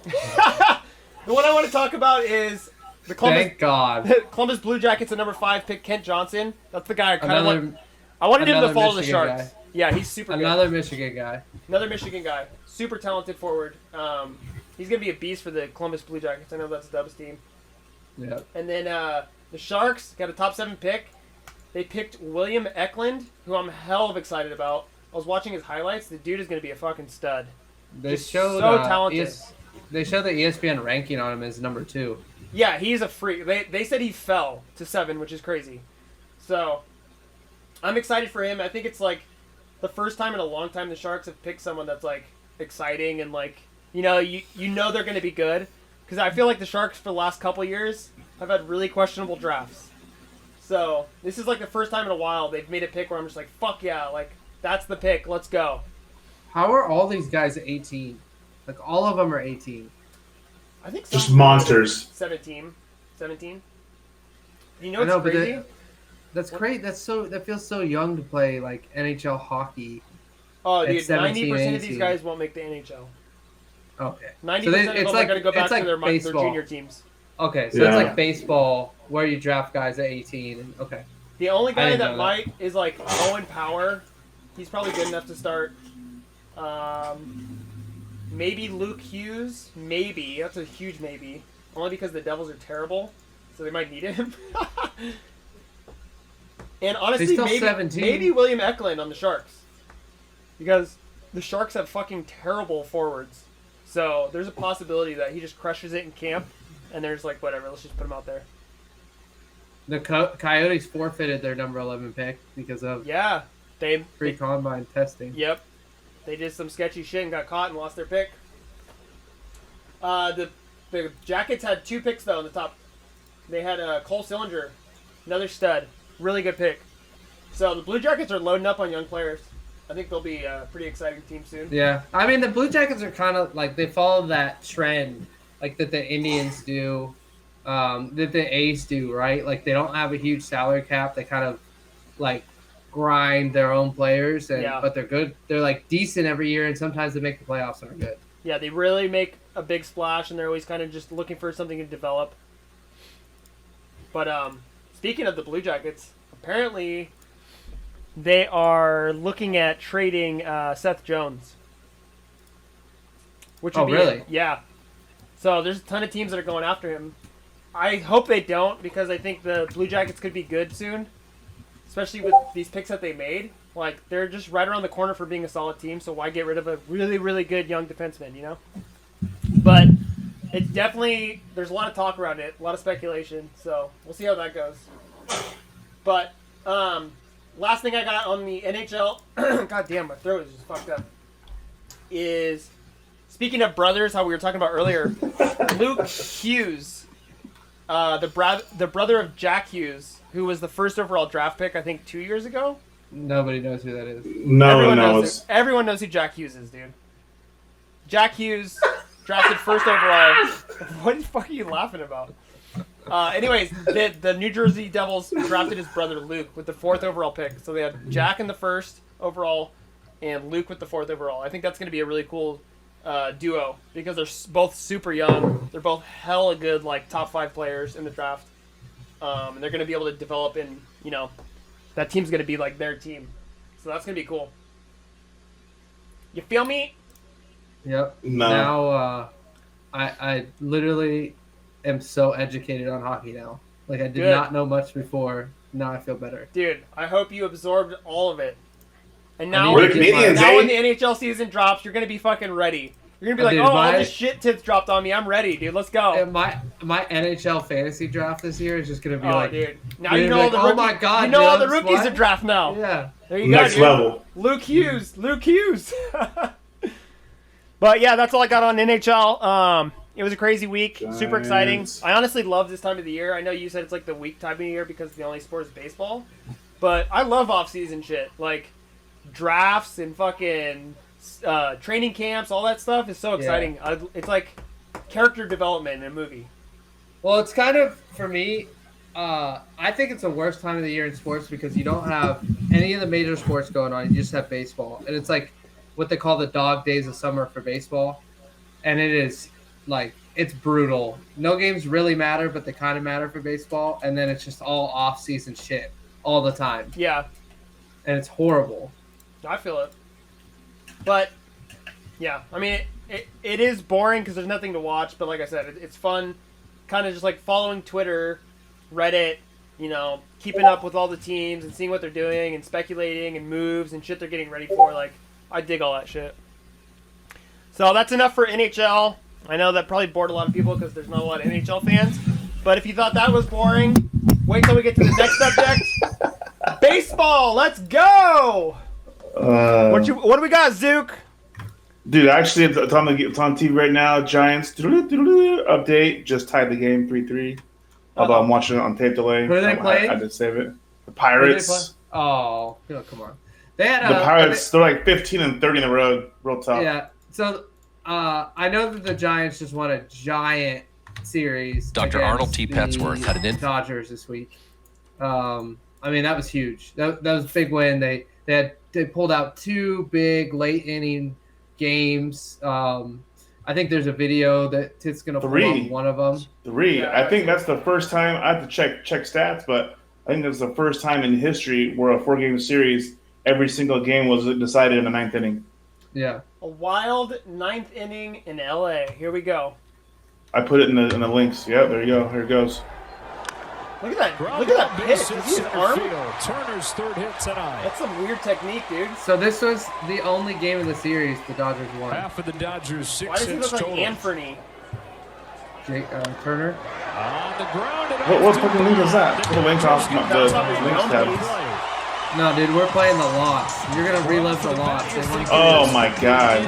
The one I want to talk about is the Columbus. Thank God. Columbus Blue Jackets, at number 5 pick, Kent Johnson. That's the guy I kind of Another, want. I wanted him to another follow the Michigan Sharks. guy. Yeah, he's super good. Another Michigan guy. Another Michigan guy. Super talented forward. He's going to be a beast for the Columbus Blue Jackets. I know that's Dubz team. Yeah. And then the Sharks got a top 7 pick. They picked William Eklund, who I'm hell of excited about. I was watching his highlights. The dude is going to be a fucking stud. They He's showed so talented. They showed the ESPN ranking on him as number 2. Yeah, he's a freak. They said he fell to 7, which is crazy. So, I'm excited for him. I think it's like the first time in a long time the Sharks have picked someone that's like exciting and like, you know they're going to be good. Because I feel like the Sharks for the last couple years have had really questionable drafts. So, this is like the first time in a while they've made a pick where I'm just like, fuck yeah, like, that's the pick. Let's go. How are all these guys 18? Like, all of them are 18. I think Just some- monsters. 17. You know I know, what's but crazy? that's great. That feels so young to play, like, NHL hockey. Oh, at dude, 17, 90% of these 18. guys won't make the NHL. Okay. 90% So they- of it's them like- are going to go back it's like to their baseball. junior teams. Okay, so Yeah. it's like baseball where you draft guys at 18. And, okay. The only I guy didn't that know that. might is like Owen Power. He's probably good enough to start. Maybe Luke Hughes. Maybe. That's a huge maybe. Only because the Devils are terrible, so they might need him. And honestly, still maybe 17. William Eklund on the Sharks. Because the Sharks have fucking terrible forwards. So there's a possibility that he just crushes it in camp, and they're just like, whatever, let's just put him out there. The Coyotes forfeited their number 11 pick because of Yeah, they pre-combine testing. Yep. They did some sketchy shit and got caught and lost their pick. The Jackets had 2 picks, though, in the top. They had Cole Sillinger, another stud. Really good pick. So the Blue Jackets are loading up on young players. I think they'll be a pretty exciting team soon. Yeah. I mean, the Blue Jackets are kind of like, they follow that trend, like that the Indians do, that the A's do, right? Like, they don't have a huge salary cap. They kind of, like, grind their own players, but they're good. They're, like, decent every year, and sometimes they make the playoffs and are good. Yeah, they really make a big splash, and they're always kind of just looking for something to develop. But speaking of the Blue Jackets, apparently they are looking at trading Seth Jones. Which would really? Yeah. So there's a ton of teams that are going after him. I hope they don't, because I think the Blue Jackets could be good soon. Especially with these picks that they made. Like, they're just right around the corner for being a solid team, so why get rid of a really, really good young defenseman, you know? But it definitely, there's a lot of talk around it, a lot of speculation, so we'll see how that goes. But, last thing I got on the NHL, god damn, my throat is just fucked up, is, speaking of brothers, how we were talking about earlier, Luke Hughes, the brother of Jack Hughes, who was the first overall draft pick, I think, 2 years ago. Nobody knows who that is. No one knows. Everyone knows who Jack Hughes is, dude. Jack Hughes, drafted first overall. What the fuck are you laughing about? Anyways, the New Jersey Devils drafted his brother Luke with the 4th overall pick. So they had Jack in the 1st overall and Luke with the 4th overall. I think that's going to be a really cool duo because they're both super young. They're both hella good, like, top 5 players in the draft. And they're going to be able to develop in, you know, that team's going to be like their team. So that's going to be cool. You feel me? Yep. No. Now, I literally am so educated on hockey now. Like, I did Good. not know much before. Now I feel better. Dude, I hope you absorbed all of it. And now, We're the Canadians, now eh? when the NHL season drops, you're going to be fucking ready. You're gonna be like, Dude, oh, all my- this shit tits dropped on me. I'm ready, dude. Let's go. My NHL fantasy draft this year is just gonna be like, dude. Now you're you know gonna all be the like, rookies. oh my god, you know all the Dubz, rookies what? to draft now. Yeah. There you go. Next dude. level. Luke Hughes. But yeah, that's all I got on NHL. It was a crazy week. Super exciting. Giants. I honestly love this time of the year. I know you said it's like the weak time of the year because the only sport is baseball. But I love off-season shit. Like drafts and fucking training camps, all that stuff is so exciting. It's like character development in a movie. Well, it's kind of, for me, I think it's the worst time of the year in sports because you don't have any of the major sports going on. You just have baseball. And it's like what they call the dog days of summer for baseball. And it is, like, it's brutal. No games really matter, but they kind of matter for baseball. And then it's just all off-season shit all the time. Yeah. And it's horrible. I feel it. But, yeah. I mean, it is boring because there's nothing to watch. But like I said, it's fun. Kind of just like following Twitter, Reddit, you know, keeping up with all the teams and seeing what they're doing and speculating and moves and shit they're getting ready for. Like, I dig all that shit. So that's enough for NHL. I know that probably bored a lot of people because there's not a lot of NHL fans. But if you thought that was boring, wait till we get to the next subject. Baseball, let's go! What do we got, Zook? Dude, actually, it's on TV right now. Giants update just tied the game 3-3. Although I'm watching it on tape delay. Who are they playing? I did save it. The Who Pirates. did they play? Oh, come on. They had The Pirates. They're like 15-30 in a row. Real tough. Yeah. So I know that the Giants just won a giant series. Dr. against Arnold T. the Petsworth had an Dodgers this week. I mean, that was huge. That was a big win. They pulled out 2 big late inning games. I think there's a video that Tit's gonna pull up one of them. 3. I think that's the first time. I have to check stats, but I think that's the first time in history where a 4-game series, every single game was decided in the 9th inning. Yeah. A wild 9th inning in LA. Here we go. I put it in the links. Yeah, there you go. Here it goes. Look at that! Look at that pitch! Is he his arm? Turner's third hit tonight. That's some weird technique, dude. So this was the only game of the series the Dodgers won. Half of the Dodgers' 6 Why does he hits look like total. Anthony? Turner. On the ground. What fucking link is that? Put the link off the links tab. No, dude, we're playing the loss. You're gonna relive the loss. Oh my god.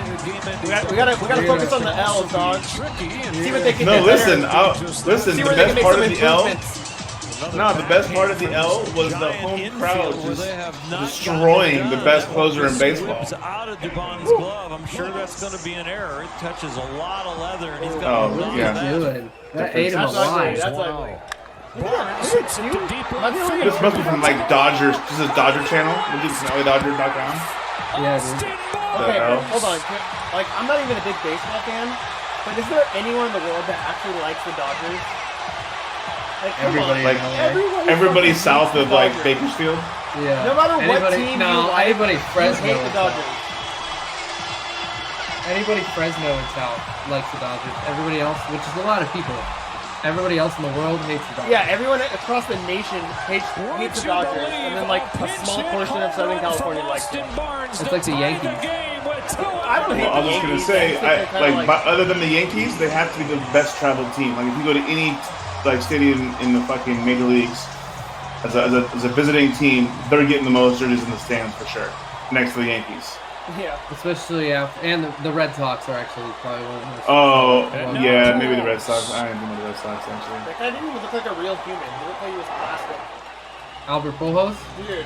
We gotta focus on the L, dog. See what they can No, get listen. better. Listen. See The where they can best make part some of the L. improvements. No, the best part of the L was the home crowd just destroying the best closer in baseball. It's out of Dubon's glove. I'm sure that's going to be an error. It touches a lot of leather, and he's got Oh, yeah. That ate him That's ugly. alive. That's ugly. This must be from like Dodgers. This is Dodger channel. This is SnellyDodger.com. Yeah, dude. Okay, hell? hold on. Like, I'm not even a big baseball fan, but is there anyone in the world that actually likes the Dodgers? Like, come Everybody on. Like everybody south of like Bakersfield. Yeah. No matter what team you like, anybody Fresno. you hate the Dodgers. Anybody Fresno and South likes the Dodgers. Everybody else, which is a lot of people, everybody else in the world hates the Dodgers. Yeah, everyone across the nation hates the Dodgers, and then like a small portion of Southern California likes them. It's like the Yankees. I don't hate I the was just gonna Yankees. say, I just think they're kinda other than the Yankees, they have to be the best traveled team. Like if you go to any like stadium in the fucking major leagues as a visiting team, they're getting the most jerseys in the stands for sure, next to the Yankees. Yeah. Especially after, and the Red Sox are actually probably one of the most. Oh yeah, maybe the Red Sox. I didn't know the Red Sox actually. That guy didn't even look like a real human. He looked like he was plastic. Albert Pujols? Weird.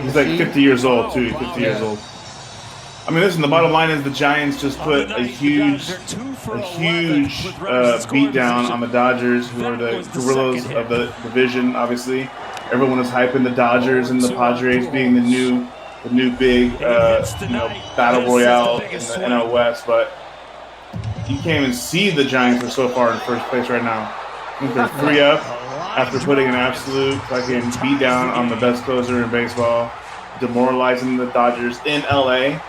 He's like 50 years old too. 50 years old. I mean, listen. The bottom line is the Giants just put a huge beat down on the Dodgers, who are the gorillas of the division. Obviously, everyone is hyping the Dodgers and the Padres being the new big battle royale in the NL West. But you can't even see the Giants are so far in first place right now. I think they're 3 up after putting an absolute fucking beat down on the best closer in baseball, demoralizing the Dodgers in LA.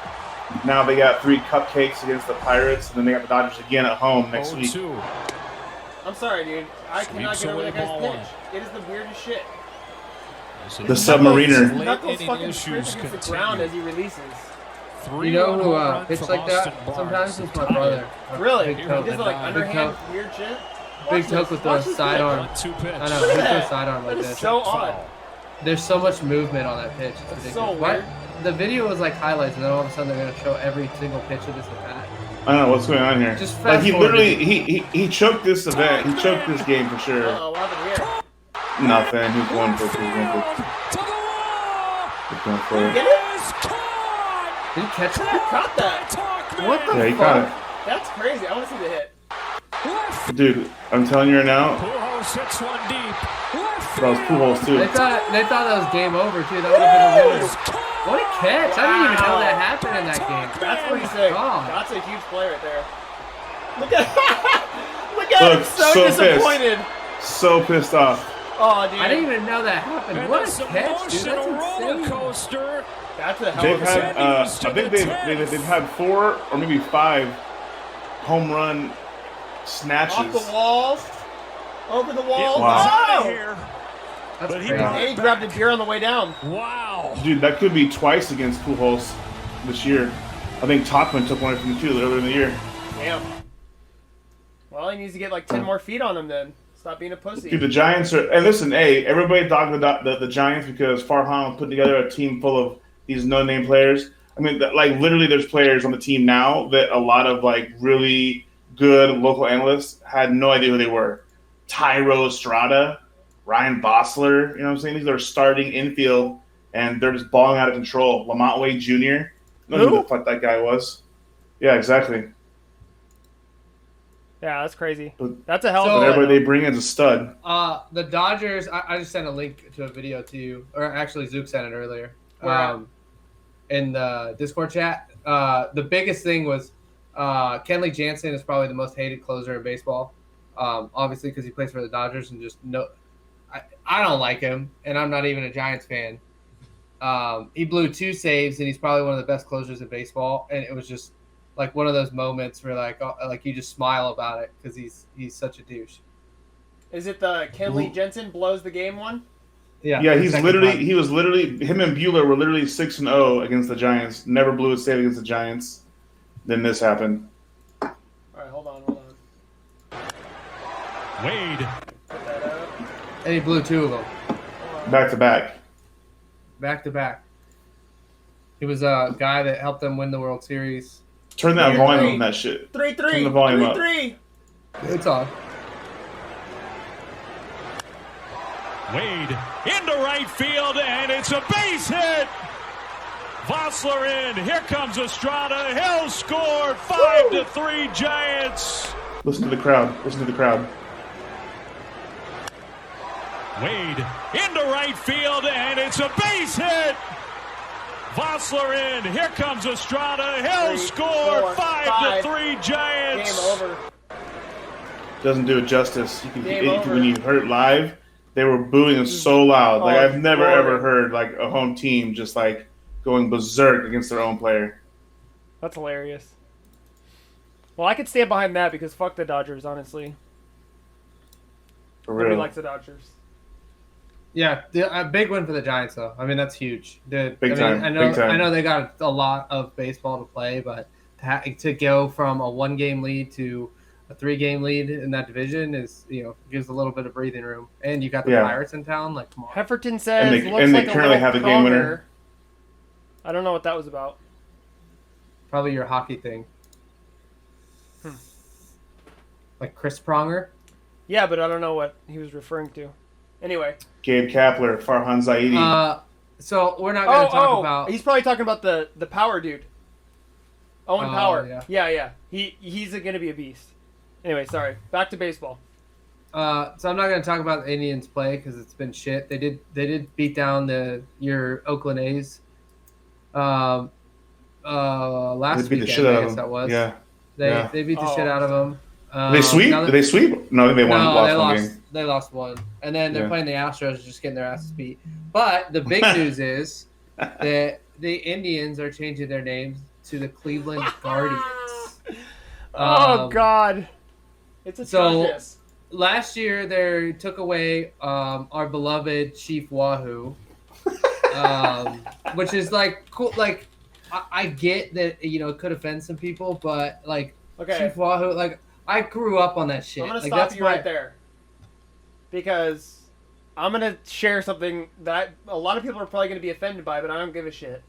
Now they got 3 cupcakes against the Pirates, and then they got the Dodgers again at home next week. I'm sorry, dude. I cannot get over that guy's pitch. It is the weirdest shit. The Submariner. Knuckles fucking scrape against the ground as he releases. You know who pitched like that? Sometimes it's my brother. Really? Big He toe. does like underhand toe. weird shit? Big toe with the sidearm. I know, he throws sidearm like That is this. so odd. There's so much movement on that pitch. It's That's ridiculous. so Why- weird. The video was like highlights, and then all of a sudden they're gonna show every single pitch of this event. I don't know what's going on here. Just Like fast he forward. literally he choked this event. He choked this game for sure. Uh-oh, what happened here? Nothing. He's going for it. He's going for it. He's going for it. Get it? Did he catch Who that? caught that? What the Yeah, he fuck? caught it. That's crazy. I want to see the hit. Dude, I'm telling you right now, Pujols hits one deep. that was Pujols too. They thought that was game over too. That would have been a winner. What a catch! I didn't even know that happened in that game. That's pretty Oh my sick. God. That's a huge play right there. Look at Look at him, Look, so so disappointed. So pissed off. Oh, dude. I didn't even know that happened. What a catch, dude! That's roller insane. coaster. That's a hell They've of a had, catch. I think they've had 4 or maybe 5 home run snatches. Off the wall. Over the wall. Wow. Oh! Here. That's But he crazy. And he grabbed a beer on the way down. Wow. Dude, that could be twice against Pujols this year. I think Topman took one from the field earlier in the year. Damn. Well, he needs to get like 10 more feet on him then. Stop being a pussy. Dude, the Giants are, and listen, hey, everybody dogged the Giants because Farhan put together a team full of these no-name players. I mean, like literally, there's players on the team now that a lot of like really good local analysts had no idea who they were. Tyro Estrada, Ryan Bossler, you know what I'm saying? These are starting infield, and they're just balling out of control. Lamont Wade Jr. I don't know who the fuck that guy was. Yeah, exactly. Yeah, that's crazy. But- That's a hell So- of But a everybody they bring is a stud. The Dodgers. I just sent a link to a video to you, or actually Zook sent it earlier. Where at? In the Discord chat. The biggest thing was Kenley Jansen is probably the most hated closer in baseball. Obviously because he plays for the Dodgers and just I don't like him, and I'm not even a Giants fan. He blew 2 saves, and he's probably one of the best closers in baseball. And it was just like one of those moments where like you just smile about it because he's such a douche. Is it the Kenley Jensen blows the game one? Yeah, the he's second literally time. he was literally him and Bueller were literally 6-0 against the Giants. Never blew a save against the Giants. Then this happened. All right, hold on. Wade. Put that up. And he blew 2 of them Back to back. back to back. He was a guy that helped them win the World Series. Turn that You're volume right. on that shit. 3-3. Turn the volume up. 3-3. It's on. Wade into right field, and it's a base hit. Vossler in. Here comes Estrada. He'll score. 5-3 Giants. Listen to the crowd. Listen to the crowd. Wade into right field, and it's a base hit. Vossler in. Here comes Estrada. He'll 3, score. 4, 5-3 Giants. Game over. Doesn't do it justice. You can Game over. when you heard it live, they were booing it so loud. Like Oh, I've never boring. ever heard like a home team just like going berserk against their own player. That's hilarious. Well, I could stand behind that because fuck the Dodgers, honestly. For Nobody real. likes the Dodgers. Yeah, a big win for the Giants, though. I mean, that's huge. Big time, I know, big time. I know they got a lot of baseball to play, but to go from a 1-game lead to a 3-game lead in that division is, gives a little bit of breathing room. And you got the Yeah. Pirates in town. Like, come on. Hefferton says, And they- looks and they like a currently little have the game winner. pronger. I don't know what that was about. Probably your hockey thing. Like Chris Pronger. Yeah, but I don't know what he was referring to. Anyway. Gabe Kapler, Farhan Zaidi. So we're not going to talk about. He's probably talking about the Power dude. Owen Oh, Power. yeah. Yeah. He's going to be a beast. Anyway, sorry. Back to baseball. So I'm not going to talk about the Indians play because it's been shit. They did beat down your Oakland A's. Last They beat the weekend, shit out I of guess them. that was. Yeah. They beat the shit out of them. Did they sweep? now Did they sweep? No, they won. No, Lost they one lost. game. They lost one, and then they're Yeah. playing the Astros, just getting their asses beat. But the big news is that the Indians are changing their names to the Cleveland Guardians. Oh, God. It's so- atrocious. Last year, they took away our beloved Chief Wahoo, which is like cool. Like I get that it could offend some people, but like Okay. Chief Wahoo, like I grew up on that shit. I'm gonna like, stop that's you right there because I'm gonna share something that a lot of people are probably gonna be offended by, but I don't give a shit.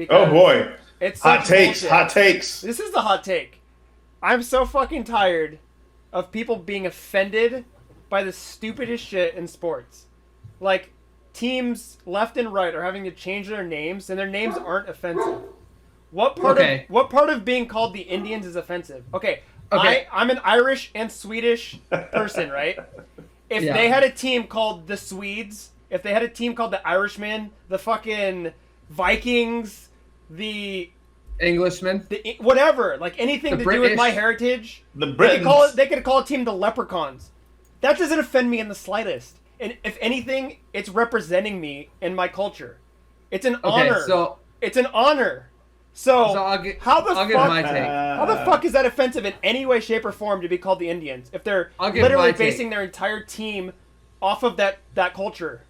Oh boy, it's hot takes, bullshit. hot takes. This is the hot take. I'm so fucking tired of people being offended by the stupidest shit in sports. Like, teams left and right are having to change their names, and their names aren't offensive. What part of being called the Indians is offensive? Okay. I'm an Irish and Swedish person, right? If they had a team called the Swedes, if they had a team called the Irishmen, the fucking Vikings, the Englishmen, whatever, like anything to do with my heritage, the Britons. They could call a team the Leprechauns. That doesn't offend me in the slightest. And if anything, it's representing me and my culture. It's an honor. It's an honor. So I'll give my take. How the fuck is that offensive in any way, shape, or form to be called the Indians if they're literally basing their entire team off of that culture?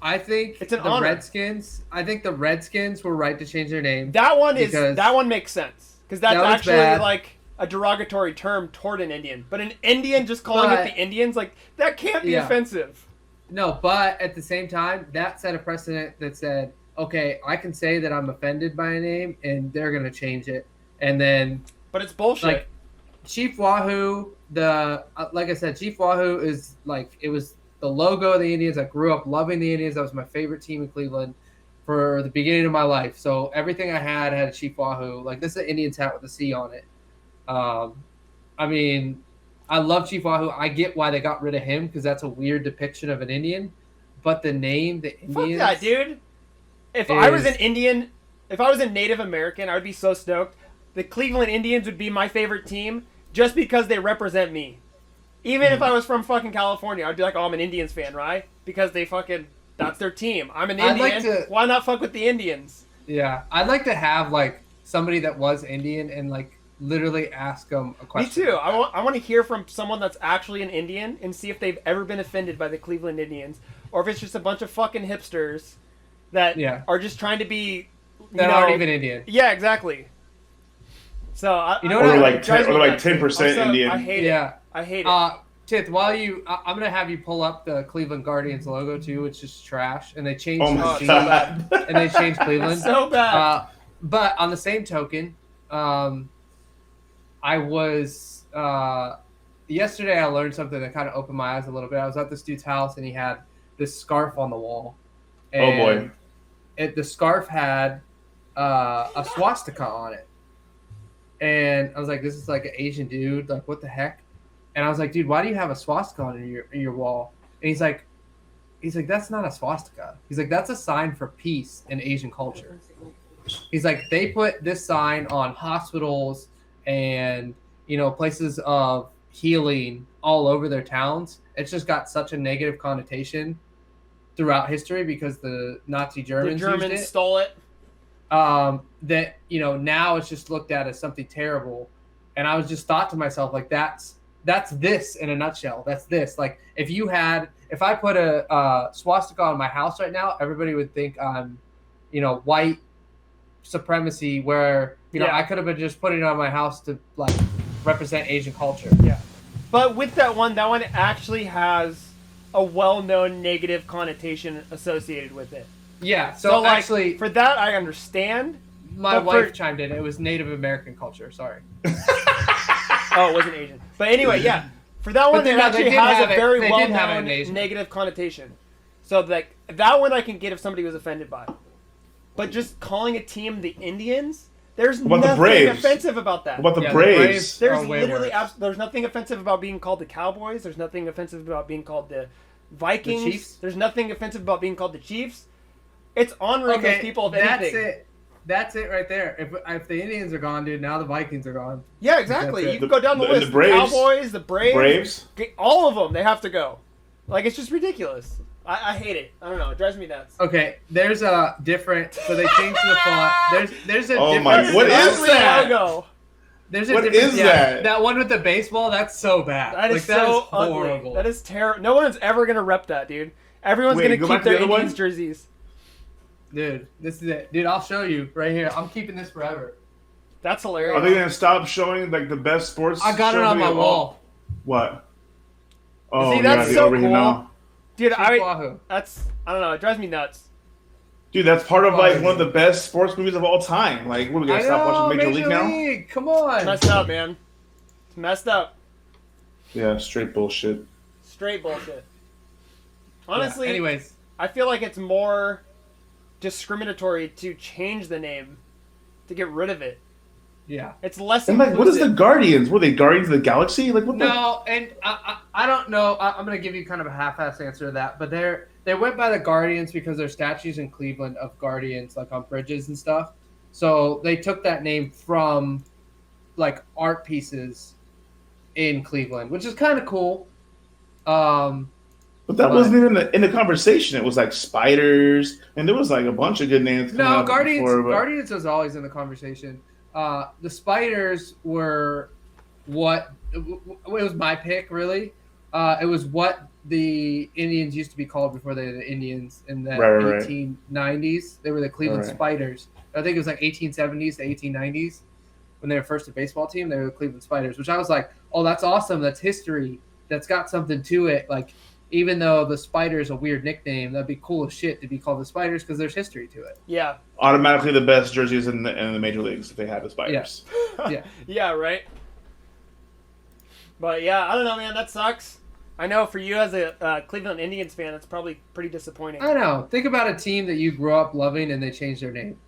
I think it's an honor. Redskins. I think the Redskins were right to change their name. That one makes sense because that's actually bad. like a derogatory term toward an Indian. But an Indian just calling it the Indians, like that can't be offensive. No, but at the same time, that set a precedent that said, okay, I can say that I'm offended by a name, and they're gonna change it, and then. But it's bullshit. Like, Chief Wahoo, like I said, Chief Wahoo is like it was the logo of the Indians. I grew up loving the Indians. That was my favorite team in Cleveland for the beginning of my life. So everything I had a Chief Wahoo. Like this is an Indians hat with a C on it. I mean, I love Chief Wahoo. I get why they got rid of him because that's a weird depiction of an Indian. But the name, the Indians. Fuck that, dude. If I was an Indian, if I was a Native American, I would be so stoked. The Cleveland Indians would be my favorite team just because they represent me. Even if I was from fucking California, I'd be like, oh, I'm an Indians fan, right? Because that's their team. I'm an Indian. Why not fuck with the Indians? Yeah. I'd like to have, like, somebody that was Indian and, like, literally ask them a question. Me too. I want to hear from someone that's actually an Indian and see if they've ever been offended by the Cleveland Indians or if it's just a bunch of fucking hipsters that are just trying to be aren't even Indian. Yeah, exactly. So or like 10% Indian. I hate it. I hate it. Tith, I'm gonna have you pull up the Cleveland Guardians logo too, which is trash, and they changed and they changed Cleveland. It's so bad. But on the same token, I was yesterday. I learned something that kind of opened my eyes a little bit. I was at this dude's house, and he had this scarf on the wall. And the scarf had a swastika on it. And I was like, this is like an Asian dude. Like, what the heck? And I was like, dude, why do you have a swastika on your wall? And he's like, that's not a swastika. He's like, that's a sign for peace in Asian culture. He's like, they put this sign on hospitals and, places of healing all over their towns. It's just got such a negative connotation throughout history because the Nazi Germans used it. Stole it. That now it's just looked at as something terrible, and I was just thought to myself like that's this in a nutshell. That's this. Like if I put a swastika on my house right now, everybody would think I'm white supremacy, where I could have been just putting it on my house to like represent Asian culture. Yeah, but with that one actually has a well-known negative connotation associated with it. Yeah, so actually... For that, I understand. My wife chimed in. It was Native American culture. Sorry. Oh, it wasn't Asian. But anyway, yeah. For that one, it actually has a very well-known negative connotation. So that one I can get if somebody was offended by. But just calling a team the Indians, there's nothing offensive about that. What about the Braves? There's literally there's nothing offensive about being called the Cowboys. There's nothing offensive about being called the Vikings. The Chiefs? There's nothing offensive about being called the Chiefs. It's honoring those people of anything. That's it right there. If the Indians are gone, dude, now the Vikings are gone. Yeah, exactly. You can go down the list. The Braves, Cowboys, the Braves. All of them, they have to go. Like, it's just ridiculous. I hate it. I don't know. It drives me nuts. Okay, there's a different... So they changed the font. There's a different... What is that? Logo. What is that? That one with the baseball, that's so bad. That is so horrible. That is terrible. No one's ever going to rep that, dude. Everyone's going to keep their Indians jerseys. Dude, this is it. Dude, I'll show you right here. I'm keeping this forever. That's hilarious. Are they gonna stop showing like the best sports? I got it on my wall. What? Oh, See, that's yeah, so over here cool. now. Dude, Wahoo. I don't know. It drives me nuts. Dude, that's part of like one of the best sports movies of all time. Like, what are we gonna stop watching Major League now? Come on. It's messed up, man. It's messed up. Yeah, straight bullshit. Straight bullshit. Honestly, Yeah, anyways, I feel like it's more discriminatory to change the name to get rid of it. yeah. It's less And like, what is the inclusive. Guardians? Were they Guardians of the Galaxy? Like, what the? No, and I don't know. I'm going to give you kind of a half-ass answer to that. But they went by the Guardians because there's statues in Cleveland of Guardians, like on bridges and stuff. So they took that name from like art pieces in Cleveland, which is kind of cool. But that wasn't even in the conversation. It was like spiders, and there was like a bunch of good names. coming No, up Guardians. before, but- Guardians was always in the conversation. The spiders were what it was my pick, really. It was what the Indians used to be called before they were the Indians in the Right. 1890s. They were the Cleveland Right. Spiders. I think it was like 1870s to 1890s when they were first a baseball team. They were the Cleveland Spiders, which I was like, oh, that's awesome. That's history. That's got something to it. Like, even though the Spider is a weird nickname, that'd be cool as shit to be called the Spiders because there's history to it. Yeah. Automatically the best jerseys in the major leagues if they have the spiders. Yeah. Yeah, right. But yeah, I don't know, man. That sucks. I know for you as a Cleveland Indians fan, it's probably pretty disappointing. I know. Think about a team that you grew up loving and they changed their name.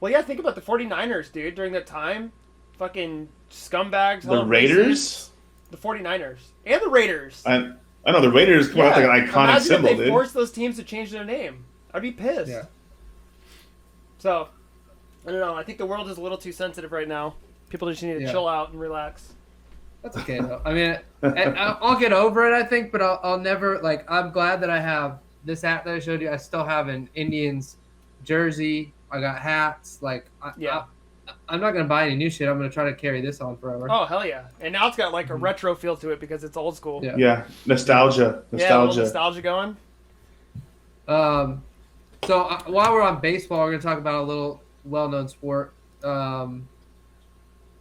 Well, yeah, think about the 49ers, dude. During that time, fucking scumbags. The Raiders? The 49ers. And the Raiders. I know the Raiders come out like an iconic imagine symbol, if they dude. forced those teams to change their name. I'd be pissed. Yeah. So, I don't know. I think the world is a little too sensitive right now. People just need to chill out and relax. That's okay, though. I mean, I'll get over it, I think, but I'll never, like, I'm glad that I have this hat that I showed you. I still have an Indians jersey. I got hats. Like, I'm not going to buy any new shit. I'm going to try to carry this on forever. Oh, hell yeah. And now it's got, like, a retro feel to it because it's old school. Yeah. Nostalgia. Yeah, a little nostalgia going. So while we're on baseball, we're going to talk about a little well-known sport.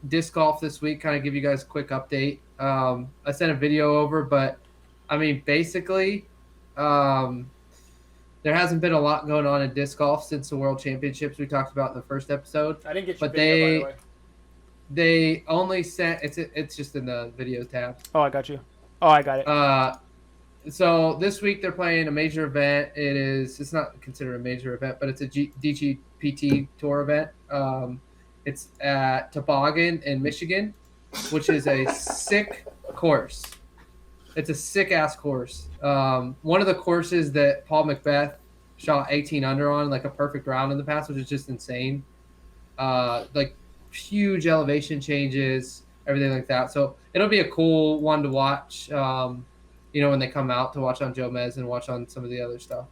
Disc golf this week, kind of give you guys a quick update. I sent a video over, but I mean, basically, there hasn't been a lot going on in disc golf since the World Championships we talked about in the first episode. I didn't get your but video, by the way. they only sent it's just in the video tab. Oh, I got you. Oh, I got it. So this week they're playing a major event. It's not considered a major event, but it's a DGPT tour event. It's at Toboggan in Michigan, which is a sick course. It's a sick-ass course. One of the courses that Paul Macbeth shot 18 under on, like a perfect round in the past, which is just insane. Like huge elevation changes, everything like that. So it'll be a cool one to watch, when they come out to watch on Joe Mez and watch on some of the other stuff.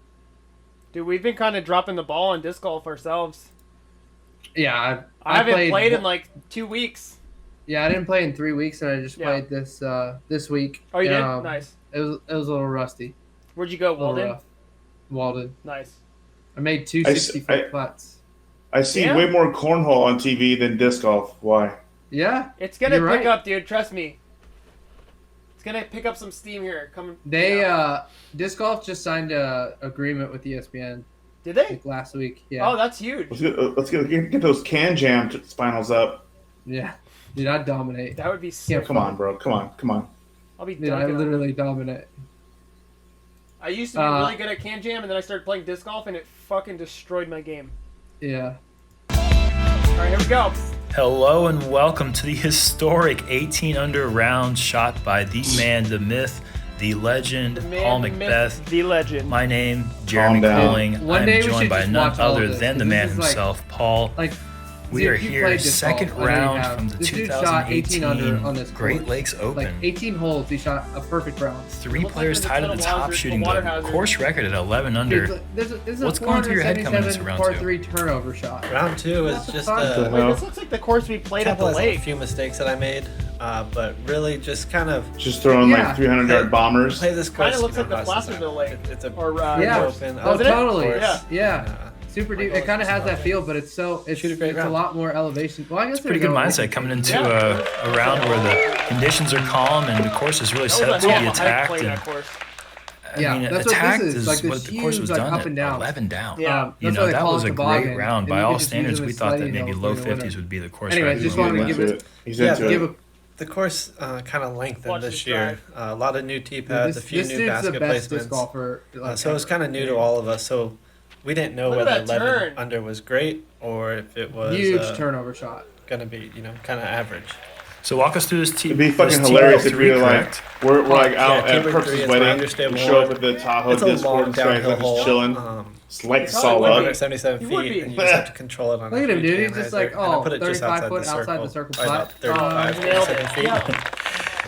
Dude, we've been kind of dropping the ball on disc golf ourselves. Yeah, I haven't played in like 2 weeks. Yeah, I didn't play in 3 weeks, and I just played this week. Oh, you did? Nice. It was a little rusty. Where'd you go, Walden? Walden. Nice. I made 2 60-foot putts. I see way more cornhole on TV than disc golf. Why? Yeah. It's going to pick up, dude. Trust me. It's going to pick up some steam here. Disc golf just signed an agreement with ESPN. Did they? Like last week. Yeah. Oh, that's huge. Let's get those can jam finals up. Yeah. Dude, I'd dominate. That would be sick. Yeah, come on, bro. Come on. I'll be Dude, I literally dominate. I used to be really good at can jam, and then I started playing disc golf, and it fucking destroyed my game. Yeah. All right, here we go. Hello and welcome to the historic 18 under round shot by the man, the myth, the legend, Paul Macbeth. The legend. My name, Jeremy Colling. I'm joined by none other than the man himself, Paul. We are here, second round from the 2018 Great Lakes Open. Like 18 holes, he shot a perfect round. 3 players tied at the top, shooting the course record at 11 under. Dude, What's going through your head coming into round 2? Par 3 turnover shot. Round 2 is just Wait, this looks like the course we played at the lake. A few mistakes that I made, but really just kind of throwing like 300-yard bombers. Play this course. Kind of looks like the Placerville Lake. It's a open. Oh, totally. course. Yeah. super deep. It kind of has that feel, but it's a lot more elevation. Well, I guess it's a pretty good mindset coming into a round where the conditions are calm and the course is really set up to be attacked. I mean, that's attacked what this is. Like what the course was done up and down. 11 down. Yeah. That was a great round. By all standards, we thought that maybe low 50s would be the course. Anyway, just wanted to give it. The course kind of lengthened this year. A lot of new tee pads, a few new basket placements. Golfer, so it was kind of new to all of us. So we didn't know whether 11 under was great or if it was huge turnover shot. Going to be, kind of average. So walk us through this team. It'd be fucking hilarious if we were like, we're like out at Purpse's wedding. We show up at the Tahoe Discord and guys like just chilling. It's like solid. 177 feet, and you just have to control it on. Look at him, dude. He's just like, 35 foot outside the circle. About 35 feet.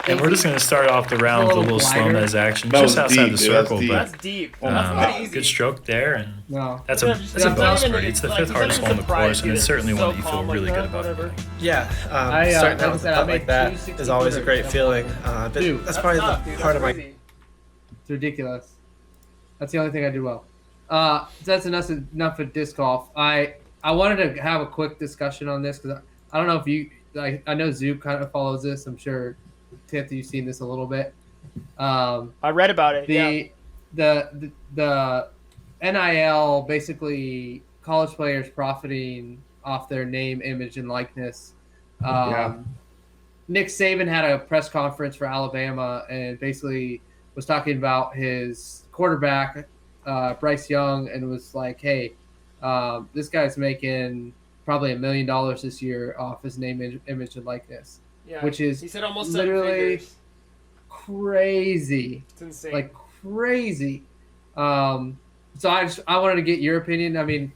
And we're just going to start off the round with a little slow-mez action, just outside the circle. That's deep. That's good stroke there, and that's a bonus birdie. It's the fifth hardest hole in the course, and it's certainly one that you feel really good about doing. Yeah, starting out with a putt like that is always a great feeling. That's probably the part of my. It's ridiculous. That's the only thing I do well. That's enough of disc golf. I wanted to have a quick discussion on this because I don't know if you. I know Zoop kind of follows this. I'm sure. Tiff, you've seen this a little bit. I read about it. The NIL, basically college players profiting off their name, image, and likeness. Nick Saban had a press conference for Alabama and basically was talking about his quarterback, Bryce Young, and was like, hey, this guy's making probably $1 million this year off his name, image, and likeness. Yeah, which is he said almost literally crazy. It's insane. Like crazy. So I wanted to get your opinion. I mean,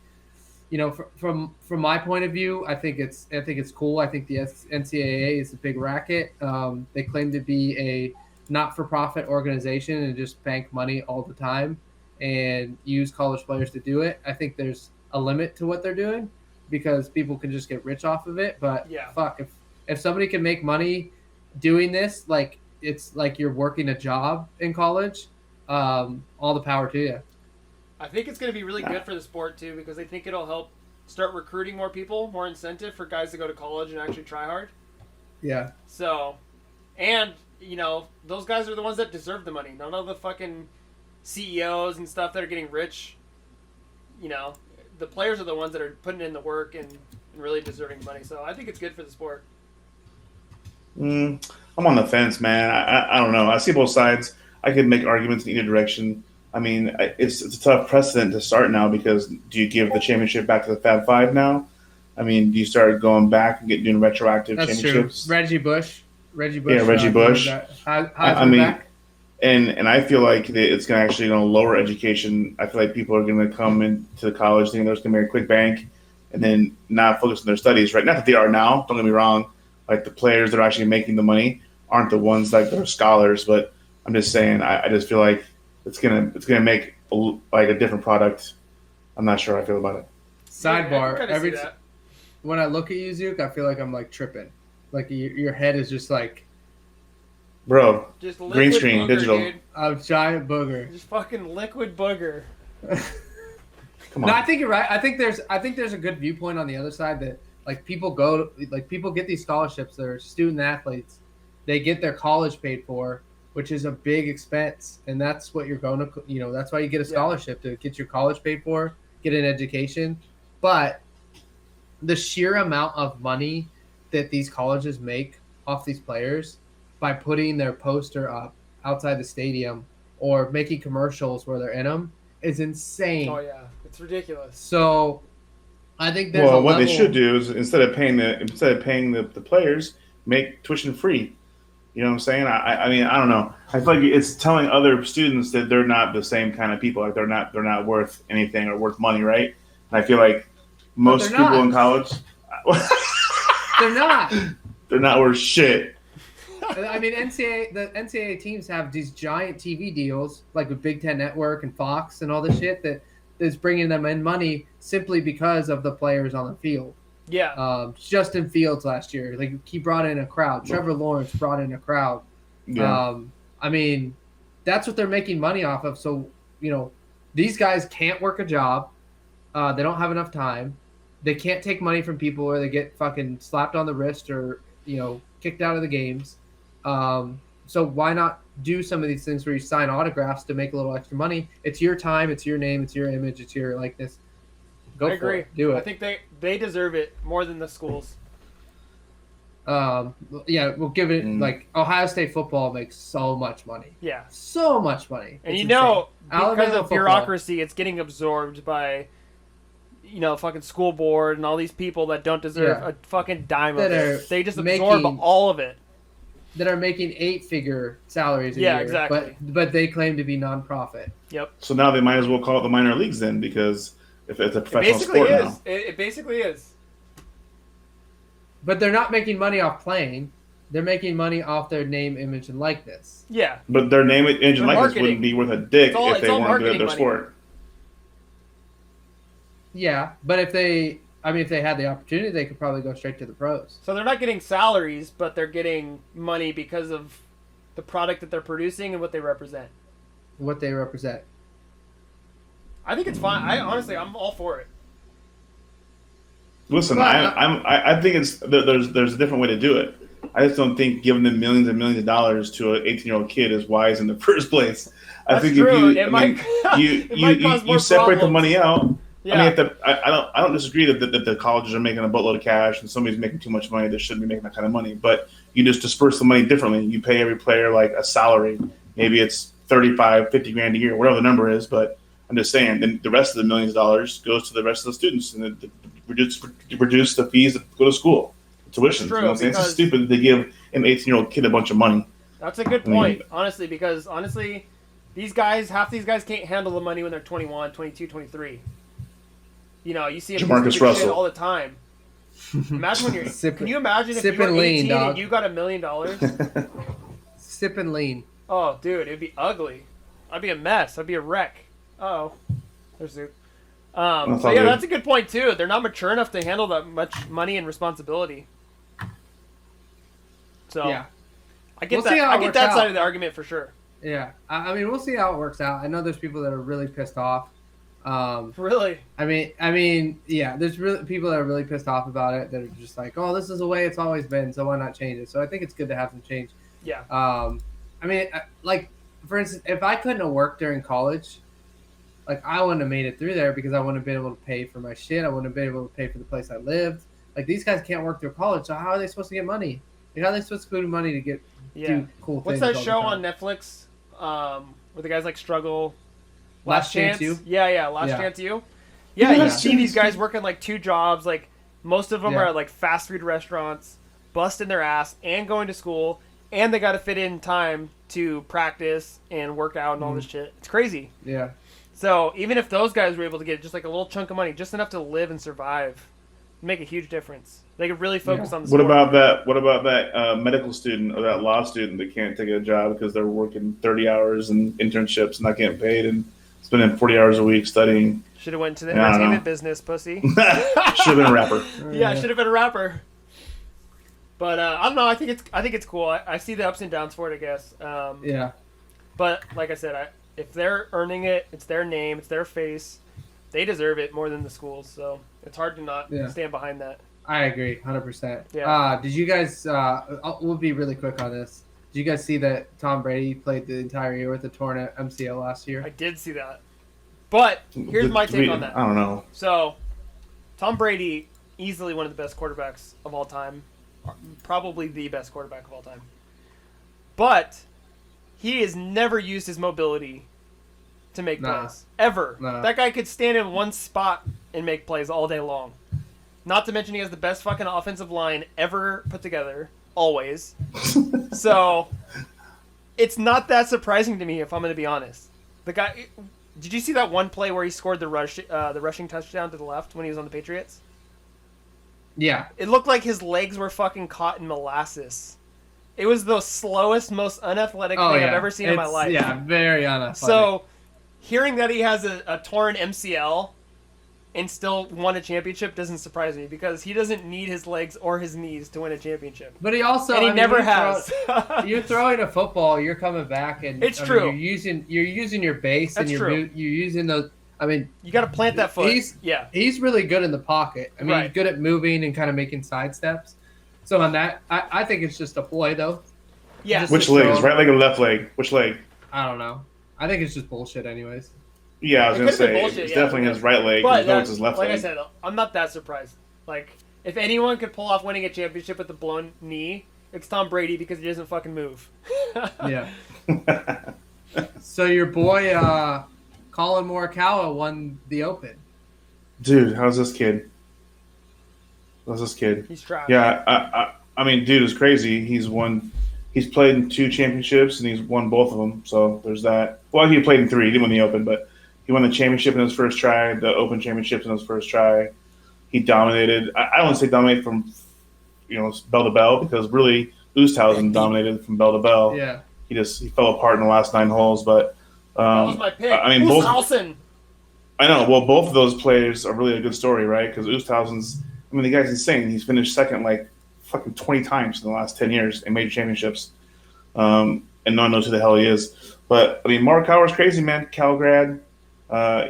from my point of view, I think it's cool. I think the NCAA is a big racket. They claim to be a not-for-profit organization and just bank money all the time and use college players to do it. I think there's a limit to what they're doing because people can just get rich off of it. But if somebody can make money doing this, like it's like you're working a job in college, all the power to you. I think it's going to be really good for the sport too because I think it'll help start recruiting more people, more incentive for guys to go to college and actually try hard. Yeah. So, and those guys are the ones that deserve the money. None of the fucking CEOs and stuff that are getting rich. The players are the ones that are putting in the work and really deserving money. So I think it's good for the sport. I'm on the fence, man. I don't know. I see both sides. I could make arguments in either direction. I mean, it's a tough precedent to start now because do you give the championship back to the Fab Five now? I mean, do you start going back and doing retroactive championships? True. Reggie Bush. Yeah, Reggie Bush. I mean, back. And I feel like it's going to lower education. I feel like people are going to come into college thinking there's going to be a quick bank and then not focus on their studies, right? Not that they are now. Don't get me wrong. Like the players that are actually making the money aren't the ones like that are scholars, but I'm just saying I just feel like it's gonna make like a different product. I'm not sure how I feel about it. Sidebar: when I look at you, Zook, I feel like I'm like tripping. Like your head is just like, bro, just green screen, booger, digital. Dude. A giant booger. Just fucking liquid booger. Come on. No, I think you're right. I think there's a good viewpoint on the other side that. Like people get these scholarships. They're student athletes. They get their college paid for, which is a big expense, and that's what you're going to. That's why you get a scholarship to get your college paid for, get an education. But the sheer amount of money that these colleges make off these players by putting their poster up outside the stadium or making commercials where they're in them is insane. Oh yeah, it's ridiculous. So. I think there's what they should do is instead of paying the players, make tuition free. You know what I'm saying? I mean, I don't know. I feel like it's telling other students that they're not the same kind of people. Like they're not worth anything or worth money, right? And I feel like most people in college, they're not. They're not worth shit. I mean, the NCAA teams have these giant TV deals, like with Big Ten Network and Fox and all this shit that is bringing them in money simply because of the players on the field. Yeah. Justin Fields last year, like he brought in a crowd. Trevor Lawrence brought in a crowd. Yeah. I mean, that's what they're making money off of. So, these guys can't work a job. They don't have enough time. They can't take money from people or they get fucking slapped on the wrist or, kicked out of the games. So why not do some of these things where you sign autographs to make a little extra money? It's your time, it's your name, it's your image, it's your likeness. Go I for agree. it. Do it. I think they deserve it more than the schools. We'll give it like Ohio State football makes so much money. Yeah. So much money. And it's because Alabama of bureaucracy, it's getting absorbed by fucking school board and all these people that don't deserve a fucking dime of it. They just absorb all of it. That are making 8-figure salaries a year. Exactly. But they claim to be nonprofit. Yep. So now they might as well call it the minor leagues then, because if it's a professional sport now. It basically is. But they're not making money off playing. They're making money off their name, image, and likeness. Yeah. But their name, image, and likeness wouldn't be worth a dick if they weren't good at their sport. Yeah, but if they had the opportunity, they could probably go straight to the pros. So they're not getting salaries, but they're getting money because of the product that they're producing and what they represent. I think it's fine. I'm all for it. Listen, I think there's a different way to do it. I just don't think giving them millions and millions of dollars to an 18-year-old kid is wise in the first place. I think true. if you separate the money out. Yeah. I don't disagree that the colleges are making a boatload of cash and somebody's making too much money that shouldn't be making that kind of money. But you just disperse the money differently. You pay every player like a salary. Maybe it's $35, $50 a year, whatever the number is. But I'm just saying, then the rest of the millions of dollars goes to the rest of the students and reduce the fees that go to school, tuition. True, It's just stupid to give an 18-year-old kid a bunch of money. That's a good point, honestly, because half these guys can't handle the money when they're 21, 22, 23. You see them shit all the time. Imagine when you're. Can you imagine if you were 18 and you got $1 million? Sip and lean. Oh, dude, it'd be ugly. I'd be a mess. I'd be a wreck. Uh-oh. There's Zook. That's a good point, too. They're not mature enough to handle that much money and responsibility. So, yeah. I get that side of the argument for sure. Yeah. We'll see how it works out. I know there's people that are really pissed off. Really? Yeah, there's really people that are really pissed off about it that are just like, oh, this is the way it's always been, so why not change it? So I think it's good to have some change. Yeah. For instance, if I couldn't have worked during college, I wouldn't have made it through there because I wouldn't have been able to pay for my shit. I wouldn't have been able to pay for the place I lived. These guys can't work through college, so how are they supposed to get money? How are they supposed to go to money to do cool things? What's that show on Netflix where the guys struggle? Last Chance You? Yeah, Last Chance You. Yeah, you see these guys working 2 jobs. Most of them are at fast food restaurants, busting their ass and going to school, and they got to fit in time to practice and work out and all this shit. It's crazy. Yeah. So even if those guys were able to get just a little chunk of money, just enough to live and survive, it'd make a huge difference. They could really focus on the sport. What about that medical student or that law student that can't take a job because they're working 30 hours and internships and not getting paid and spending 40 hours a week studying? Should have went to the entertainment business, pussy. Should have been a rapper. Yeah, should have been a rapper. But I don't know. I think it's cool. I see the ups and downs for it, I guess. Yeah. But like I said, if they're earning it, it's their name, it's their face. They deserve it more than the schools. So it's hard to not stand behind that. I agree, 100%. Yeah. Did you guys? We'll be really quick on this. Did you guys see that Tom Brady played the entire year with a torn MCL last year? I did see that. But here's my take on that. I don't know. So, Tom Brady, easily one of the best quarterbacks of all time. Probably the best quarterback of all time. But he has never used his mobility to make plays. Ever. That guy could stand in one spot and make plays all day long. Not to mention he has the best fucking offensive line ever put together. Always. So, it's not that surprising to me, if I'm going to be honest. The guy... Did you see that one play where he scored the rushing touchdown to the left when he was on the Patriots? Yeah. It looked like his legs were fucking caught in molasses. It was the slowest, most unathletic thing I've ever seen in my life. Yeah, very unathletic. So, hearing that he has a torn MCL and still won a championship doesn't surprise me because he doesn't need his legs or his knees to win a championship. But he also... And he never has. You're throwing a football, you're coming back, and it's true. You're using your base, That's and you're using I mean, you got to plant that foot. He's really good in the pocket. I mean, he's good at moving and kind of making side steps. So on that, I think it's just a ploy, though. Yeah. Which leg? Is right leg or left leg? Which leg? I don't know. I think it's just bullshit, anyways. Yeah, I was gonna say it's definitely his right leg. But it's his left leg. Like I said, I'm not that surprised. Like, if anyone could pull off winning a championship with a blown knee, it's Tom Brady because he doesn't fucking move. Yeah. So your boy Colin Morikawa won the Open. Dude, how's this kid? He's trying. Yeah, I mean, dude is crazy. He's played in 2 championships and he's won both of them. So there's that. Well, he played in 3. He didn't win the Open, but he won the championship in his first try, the Open championships in his first try. He dominated. I don't want to say dominated from, bell to bell, because really Oosthuizen dominated from bell to bell. Yeah. He fell apart in the last 9 holes, but that was my pick. I mean, Oosthuizen. I know. Well, both of those players are really a good story, right? Because Oosthuizen's, I mean, the guy's insane. He's finished second like fucking 20 times in the last 10 years in major championships, and no one knows who the hell he is. But I mean, Morikawa's crazy, man. Cal grad.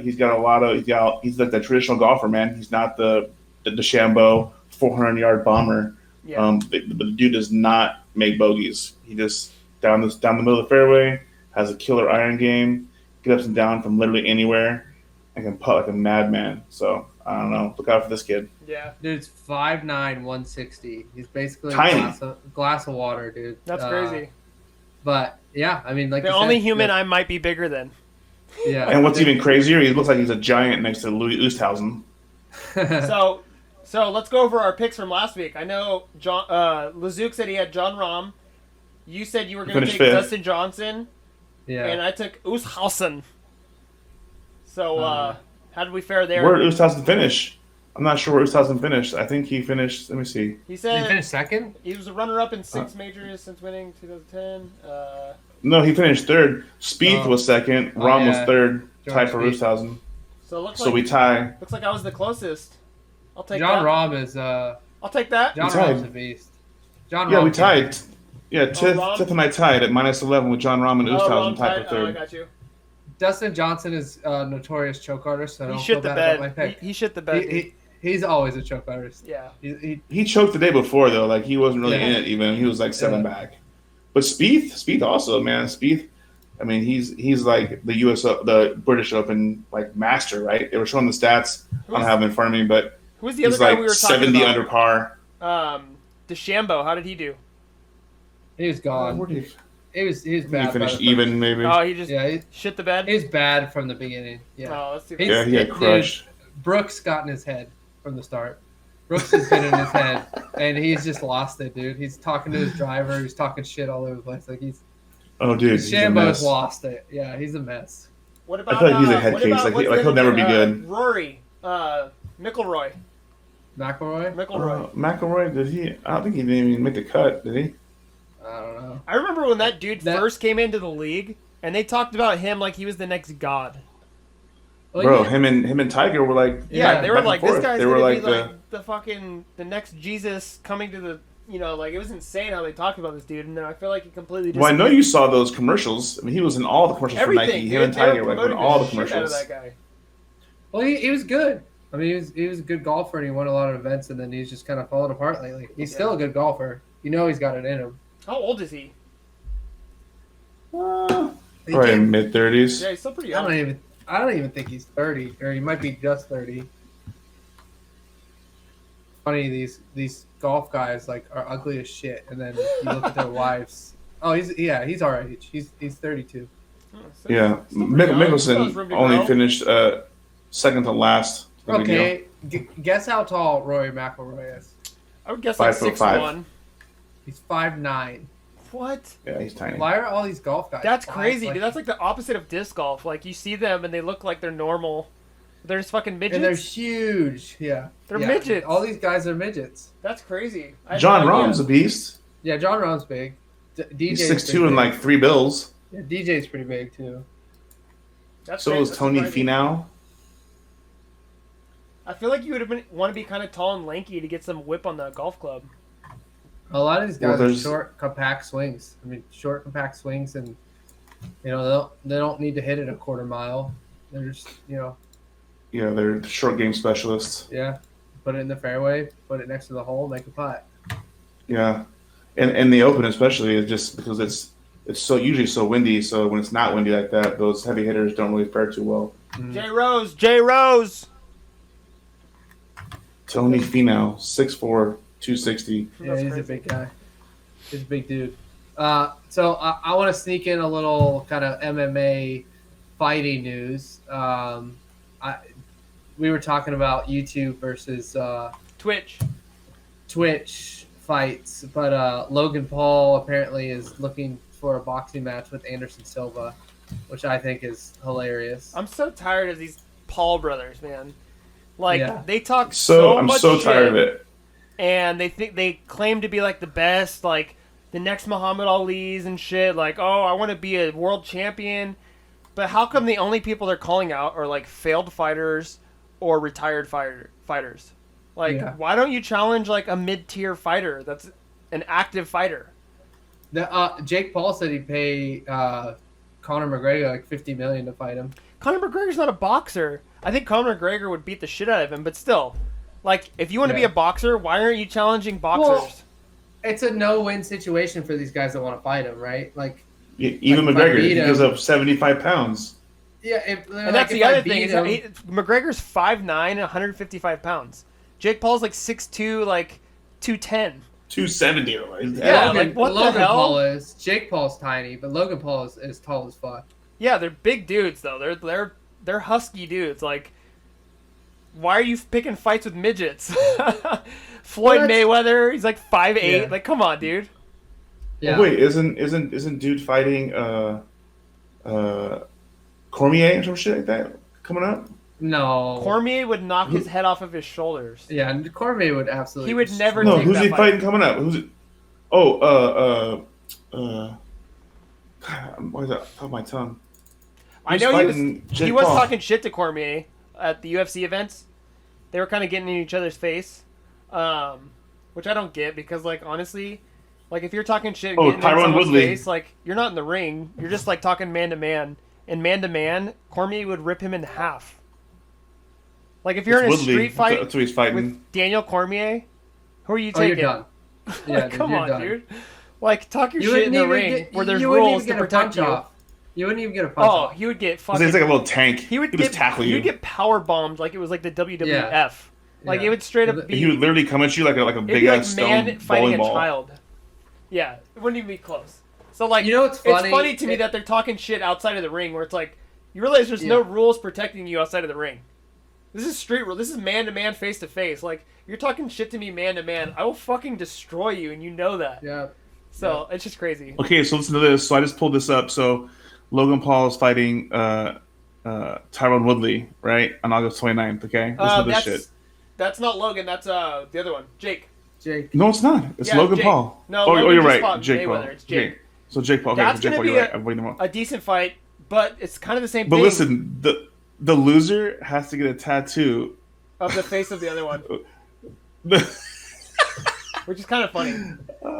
He's got a lot of. He's like the traditional golfer, man. He's not the DeChambeau 400-yard bomber. Yeah. But the dude does not make bogeys. He just down the middle of the fairway has a killer iron game. Get up and down from literally anywhere. And can putt like a madman. So I don't know. Look out for this kid. Yeah. Dude's 5'9", 160. He's basically tiny. a glass of water, dude. That's crazy. But yeah, I mean, like the only human I might be bigger than. Yeah. And what's even crazier, he looks like he's a giant next to Louis Oosthuizen. So let's go over our picks from last week. I know John Lazook said he had John Rahm. You said you were going to take 5th. Dustin Johnson. Yeah. And I took Oosthuizen. So how did we fare there? Where did Oosthuizen finish? I'm not sure where Oosthuizen finished. I think he finished. Let me see. He said he finished second. He was a runner-up in 6 majors since winning 2010. No, he finished 3rd. Spieth was 2nd. Rahm was 3rd. Tied for Oosthuizen. So we tie. Looks like I was the closest. I'll take John that. Rahm is. I'll take that. John Rahm's a beast. John Yeah, Rahm we tied. Yeah, Tiff and I tied at -11 with John Rahm and Oosthuizen tied for 3rd. I got you. Dustin Johnson is a notorious choke artist, so I don't He feel shit the bad about my bed. pick. He shit the bed. He's always a choke artist. Yeah. He choked the day before though. Like he wasn't really in it even. He was like 7 back. But Spieth also, man. Spieth. I mean, he's like the British Open like master, right? They were showing the stats. I don't have them in front of me, but who's the other guy like we were talking 70 about? under par. DeChambeau, how did he do? He was gone. He was bad. He finished even, maybe. Oh, he just shit the bed? He was bad from the beginning. Yeah. Oh, let's see. He had crushed. Brooks got in his head from the start. Brooks has been in his head, and he's just lost it, dude. He's talking to his driver. He's talking shit all over the place. Like oh, dude, DeChambeau's lost it. Yeah, he's a mess. What about? I feel like he's a head case. Like he'll never be good. Rory, McIlroy. McIlroy, did he? I don't think he didn't even make the cut, did he? I don't know. I remember when that dude first came into the league, and they talked about him like he was the next god. Well, bro, him and Tiger were like, they were like, this guy's gonna like be like the next Jesus coming to the, like it was insane how they talked about this dude, and then I feel like he completely. Well, I know you saw those commercials. I mean, he was in all the commercials for Nike. Him and Tiger were in all the commercials. Out of that guy. Well, he was good. I mean, he was a good golfer, and he won a lot of events, and then he's just kind of fallen apart lately. He's still a good golfer. He's got it in him. How old is he? Probably in mid-30s. Yeah, he's still pretty young. I don't even think he's 30, or he might be just 30. Funny, these golf guys like are ugly as shit, and then you look at their wives. Oh, he's our age. He's 32. Yeah, Mickelson only finished second to last. Okay, guess how tall Rory McIlroy is. I would guess like 6'1". He's 5'9". What? Yeah, he's tiny. Why are all these golf guys? That's crazy, dude. That's like the opposite of disc golf. Like you see them and they look like they're normal. They're just fucking midgets. And they're huge. Yeah. They're midgets. All these guys are midgets. That's crazy. John Rahm's a beast. Yeah, John Rahm's big. DJ's 6'2" and like 3 bills. Yeah, DJ's pretty big too. So is Tony Finau. I feel like you would want to be kind of tall and lanky to get some whip on the golf club. A lot of these guys are short, compact swings. I mean, short, compact swings, and they don't need to hit it a quarter mile. They're just Yeah, they're short game specialists. Yeah, put it in the fairway, put it next to the hole, make a putt. Yeah, and the Open especially is just because it's so usually so windy. So when it's not windy like that, those heavy hitters don't really fare too well. J Rose. Tony Finau, 6'4", 260. Yeah, he's a big guy. He's a big dude. So I want to sneak in a little kind of MMA fighting news. We were talking about YouTube versus Twitch fights, but Logan Paul apparently is looking for a boxing match with Anderson Silva, which I think is hilarious. I'm so tired of these Paul brothers, man. Like they talk I'm much so shit, tired of it. and they claim to be like the best, like the next Muhammad Ali's and shit. Like, oh, I want to be a world champion. But how come the only people they're calling out are like failed fighters or retired fighters? Like, why don't you challenge like a mid-tier fighter that's an active fighter? Jake Paul said he'd pay Conor McGregor like $50 million to fight him. Conor McGregor's not a boxer. I think Conor McGregor would beat the shit out of him, but still, like, if you want to be a boxer, why aren't you challenging boxers? Well, it's a no-win situation for these guys that want to fight him, right? Like, even McGregor, he goes up 75 pounds. Yeah, and that's the other thing. McGregor's 5'9", 155 pounds. Jake Paul's like 6'2", like 210. 270. Like what Logan the hell? Paul is. Jake Paul's tiny, but Logan Paul is tall as fuck. Yeah, they're big dudes though. They're husky dudes. Like, why are you picking fights with midgets? Floyd Mayweather, he's like 5'8". Like, come on, dude. Yeah. Oh, wait, isn't dude fighting Cormier or some shit like that coming up? No. Cormier would knock his head off of his shoulders. Yeah, and Cormier would absolutely. He would never. No, take who's that he fight. fighting coming up? Who's it? Oh, why is that off my tongue? I know he was talking shit to Cormier at the UFC events. They were kind of getting in each other's face, which I don't get because, like, honestly, like if you're talking shit, and getting in someone's face, like you're not in the ring. You're just like talking man to man, and man to man, Cormier would rip him in half. Like if you're in a street fight that's who he's fighting with Daniel Cormier, who are you taking? You're done. Yeah, come on, done. dude. Like talk your shit in the ring where there's rules to protect you. You wouldn't even get a punch off. He would get fucking. He's like a little tank. He would just tackle you. He would get power bombed like it was like the WWF. Yeah. Like it would straight up be. He would literally come at you like a big ass stone man fighting bowling ball. a child. Yeah, it wouldn't even be close. So like, you know what's funny? It's funny to me that they're talking shit outside of the ring, where it's like you realize there's no rules protecting you outside of the ring. This is street rule. This is man to man, face to face. Like you're talking shit to me man to man, I will fucking destroy you, and you know that. Yeah. So it's just crazy. Okay, so listen to this. So I just pulled this up. So Logan Paul is fighting Tyron Woodley, right, on August 29th. Okay, listen to this shit. That's not Logan. That's the other one, Jake. No, it's not. It's Logan Jake. Paul. No, Logan you're right. Jake Mayweather. Paul. It's Jake. Okay. So Jake Paul. Okay, That's Jake gonna Paul. be You're right. I'm waiting them up. a decent fight, but it's kind of the same But thing. listen, the loser has to get a tattoo of the face of the other one. Which is kind of funny.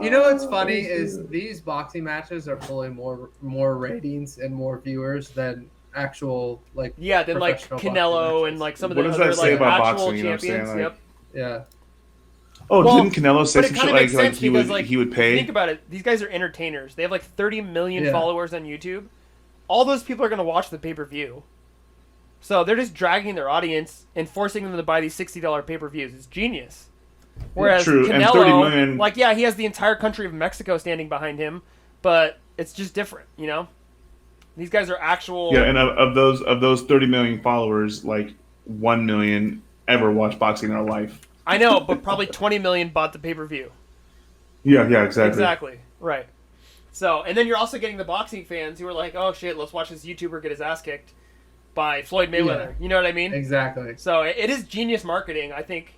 You know what's funny is these boxing matches are pulling more ratings and more viewers than actual like than like Canelo and like some of the other like actual champions. You know like, yep. Yeah. Oh, didn't Canelo say some shit like he would pay? Think about it. These guys are entertainers. They have like 30 million followers on YouTube. All those people are going to watch the pay-per-view. So they're just dragging their audience and forcing them to buy these $60 pay-per-views. It's genius. Whereas Canelo, like, he has the entire country of Mexico standing behind him, but it's just different, you know? These guys are actual... Yeah, and of those 30 million followers, like 1 million ever watched boxing in their life. I know, but probably 20 million bought the pay-per-view. Yeah, exactly. Exactly, right. So, and then you're also getting the boxing fans who are like, oh shit, let's watch this YouTuber get his ass kicked by Floyd Mayweather. Yeah. You know what I mean? Exactly. So it is genius marketing, I think.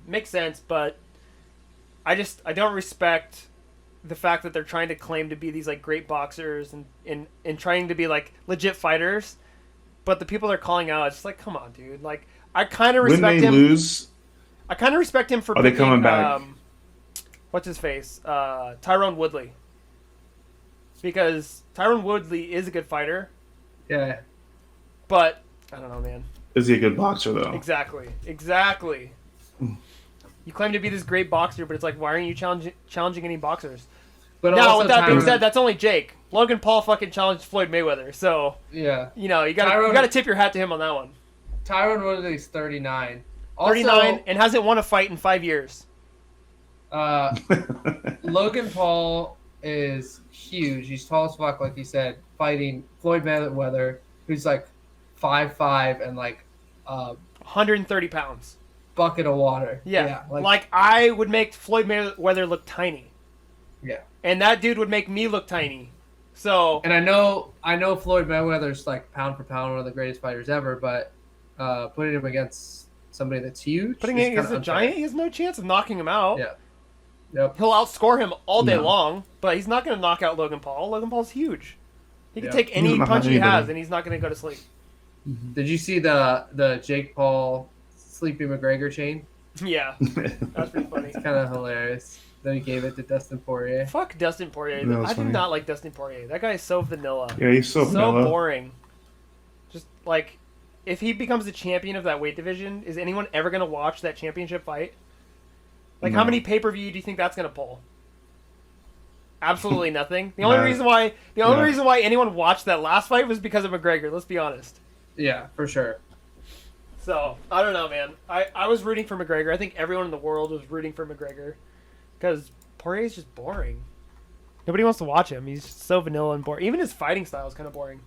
Makes sense, but I don't respect the fact that they're trying to claim to be these like great boxers and trying to be like legit fighters, but the people they're calling out, it's just like, come on, dude. Like, I kind of respect him. I kind of respect him for picking, coming back? What's his face? Tyron Woodley. Because Tyron Woodley is a good fighter. Yeah. But I don't know, man. Is he a good boxer though? Exactly. You claim to be this great boxer, but it's like, why aren't you challenging any boxers? But now, with that being said, that's only Jake. Logan Paul fucking challenged Floyd Mayweather, so yeah, you gotta tip your hat to him on that one. Tyron Woodley's 39. 39 and hasn't won a fight in 5 years. Logan Paul is huge. He's tall as fuck, like you said, fighting Floyd Mayweather, who's like 5'5" and like 130 pounds. Bucket of water. Yeah. Like I would make Floyd Mayweather look tiny. Yeah. And that dude would make me look tiny. So. And I know Floyd Mayweather's like pound for pound one of the greatest fighters ever, but putting him against somebody that's huge. Putting him against a giant, he has no chance of knocking him out. Yeah. Yep. He'll outscore him all day long, but he's not going to knock out Logan Paul. Logan Paul's huge. He can take any punch he has, and he's not going to go to sleep. Did you see the Jake Paul Sleepy McGregor chain? Yeah, that's pretty funny. It's kind of hilarious. Then he gave it to Dustin Poirier. Fuck Dustin Poirier. I do not like Dustin Poirier. That guy is so vanilla. Yeah, he's so vanilla. Boring. Just like, if he becomes the champion of that weight division, is anyone ever going to watch that championship fight? Like, how many pay-per-view do you think that's going to pull? Absolutely nothing. The only reason why anyone watched that last fight was because of McGregor. Let's be honest. Yeah, for sure. So I don't know, man. I was rooting for McGregor. I think everyone in the world was rooting for McGregor because Poirier's just boring. Nobody wants to watch him. He's so vanilla and boring. Even his fighting style is kind of boring.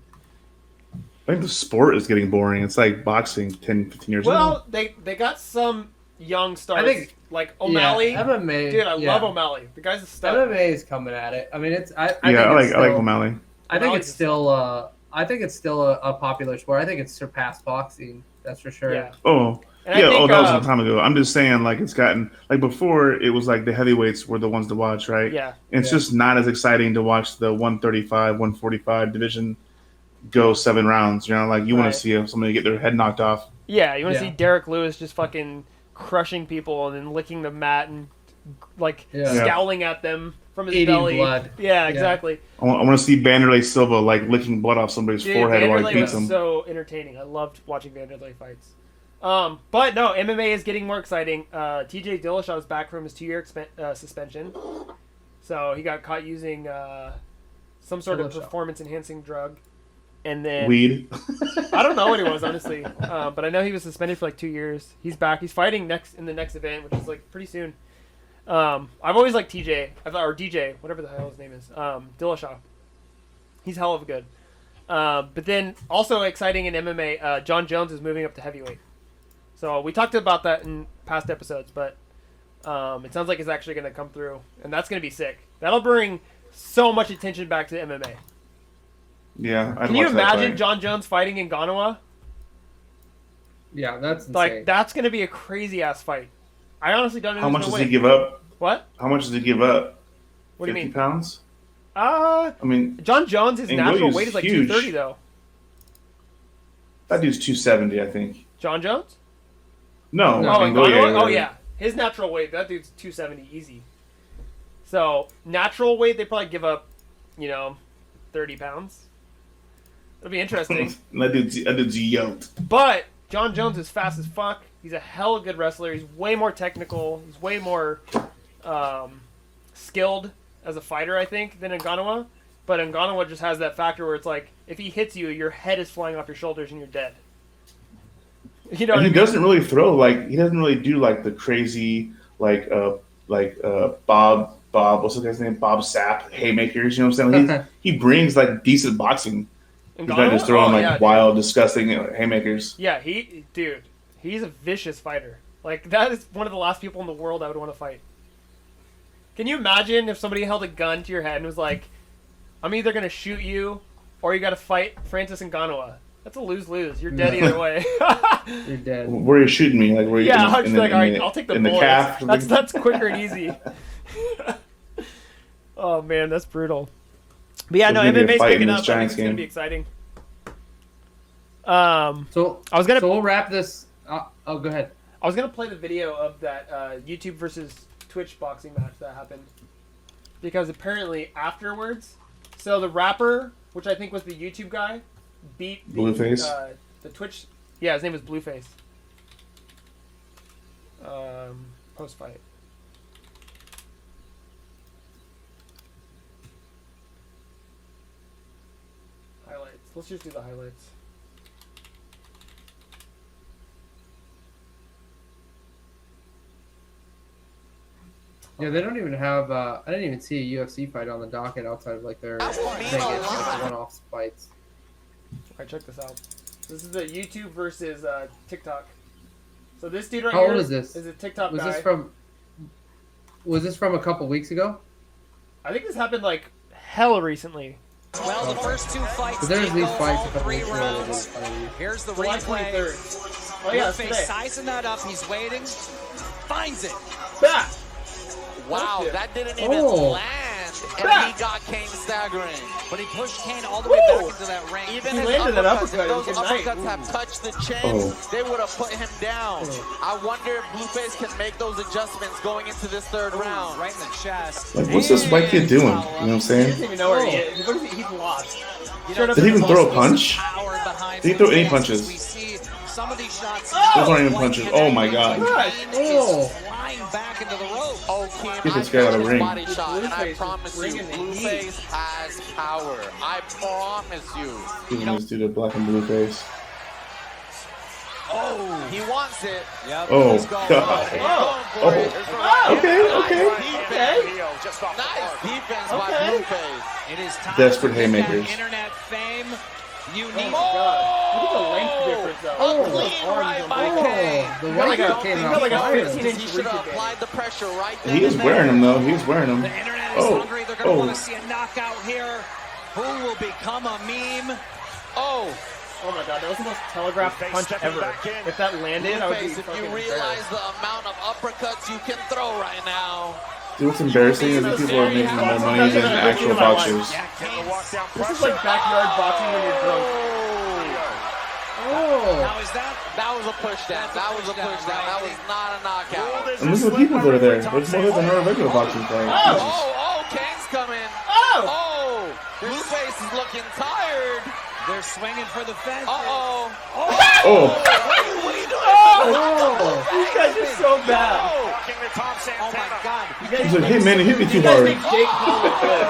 I think the sport is getting boring. It's like boxing 10, 15 years ago. Well, they got some young stars. I think, like O'Malley. Yeah, MMA. Dude, I love O'Malley. The guy's a stud. MMA is coming at it. I mean, I like O'Malley. I think it's still a popular sport. I think it's surpassed boxing. That's for sure. Yeah. Oh. And that think, was a long time ago. I'm just saying, like, it's gotten like before. It was like the heavyweights were the ones to watch, right? Yeah. It's just not as exciting to watch the 135, 145 division go 7 rounds. You know, like you want to see somebody get their head knocked off. Yeah, you want to see Derek Lewis just fucking crushing people and then licking the mat and like scowling at them from his belly. Blood. Yeah, exactly. I want to see Vanderlei Silva like licking blood off somebody's forehead while he beats him. So entertaining. I loved watching Vanderlei fights. But no, MMA is getting more exciting. TJ Dillashaw is back from his 2-year suspension. So he got caught using some sort of performance-enhancing drug. And then weed. I don't know what it was, honestly. But I know he was suspended for like 2 years. He's back. He's fighting in the next event, which is like pretty soon. I've always liked TJ, or DJ, whatever the hell his name is. Dillashaw. He's hell of good. But then also exciting in MMA, John Jones is moving up to heavyweight. So we talked about that in past episodes, but it sounds like it's actually going to come through, and that's going to be sick. That'll bring so much attention back to MMA. Yeah, Can you imagine John Jones fighting in Ghanawa? Yeah, that's insane. Like that's going to be a crazy ass fight. I honestly don't know. How much does he give up? What? How much does he give up? What do you mean? 50 pounds? I mean, John Jones, his natural weight is like 230 though. That dude's 270, I think. John Jones? No. Oh yeah, his natural weight. That dude's 270 easy. So natural weight, they probably give up, 30 pounds. It'll be interesting. that dude's yoked. But John Jones is fast as fuck. He's a hella good wrestler. He's way more technical. He's way more skilled as a fighter, I think, than Ngannou. But Ngannou just has that factor where it's like, if he hits you, your head is flying off your shoulders and you're dead. You know what I mean? He doesn't really throw he doesn't really do the crazy Bob what's the guy's name? Bob Sapp haymakers. You know what I'm saying? He brings decent boxing. He's not just throwing wild, disgusting haymakers. Yeah, he's a vicious fighter. That is one of the last people in the world I would want to fight. Can you imagine if somebody held a gun to your head and was like, I'm either going to shoot you or you got to fight Francis Ngannou? That's a lose-lose. You're dead either way. You're dead. Where are you shooting me? Where you? Yeah, I'm just all right, I'll take the bullets. Calf. That's quicker and easy. Oh man, that's brutal. But yeah, MMA's picking up. I think it's going to be exciting. So we'll wrap this. Go ahead. I was going to play the video of that YouTube versus Twitch boxing match that happened. Because apparently afterwards, so the rapper, which I think was the YouTube guy, beat Blueface. The Twitch Yeah, his name is Blueface. Post fight. Highlights. Let's just do the highlights. Yeah, they don't even have. I didn't even see a UFC fight on the docket outside of like their Vegas, like one-off fights. Alright, check this out. This is the YouTube versus TikTok. So this dude right How here old is this? is a TikTok was guy. Was this from a couple weeks ago? I think this happened like hella recently. Well, the first two fights. But there's these fights a couple 3 weeks rounds. ago. Here's the July replay. 23rd. Oh yeah, it's Blueface today. sizing that up. He's waiting. Finds it. Bah! Wow, that didn't even land, and he got Kane staggering. But he pushed Kane all the way back into that ring. Even He his landed that uppercuts, uppercut. if those Good night. uppercuts have touched the chin, they would have put him down. I wonder if Blueface can make those adjustments going into this third round. Right in the chest. Like, what's this white kid doing? You know what I'm He saying? doesn't even know where he is. He's lost. Did he even throw a punch? Did he throw any punches? We see some of these shots. Those aren't even punches. Oh my god. Flying back into the rope. Oh, Kim, Get this guy out of the ring. body shot, and I promise you, Blueface has power. I promise you. Giving this dude a black and blue face. Oh, he wants it. Yep. Oh, god. Okay. Nice defense by Blueface. It is time Desperate to get that haymakers. internet fame. You Oh need my god. Look at the length difference though. A clean right by Kane. The He got like white came out a fire. 15-inch He reach should have advantage. applied the pressure right there. He is wearing them though. He is wearing them. The internet is Oh. hungry. They're going to want Oh. to see a knockout here. Who will become a meme? Oh, Oh my god, that was the most telegraphed punch ever. If that landed, I would be Blueface, if fucking you realize the amount of uppercuts you can throw right now. Dude, what's embarrassing is that people are making more money than actual boxers. This is like backyard boxing when you're drunk. How is that? That was a push down. That was a push down. That was not a knockout. And look at the people that are there. There's more than a regular boxing fight. Oh, Kane's coming. Oh, Blueface is looking tired. They're swinging for the fence. Uh-oh. Oh. What are you doing? These guys are so bad. Oh my God. He's like, hey man, he hit me too hard. Jake Paul look good.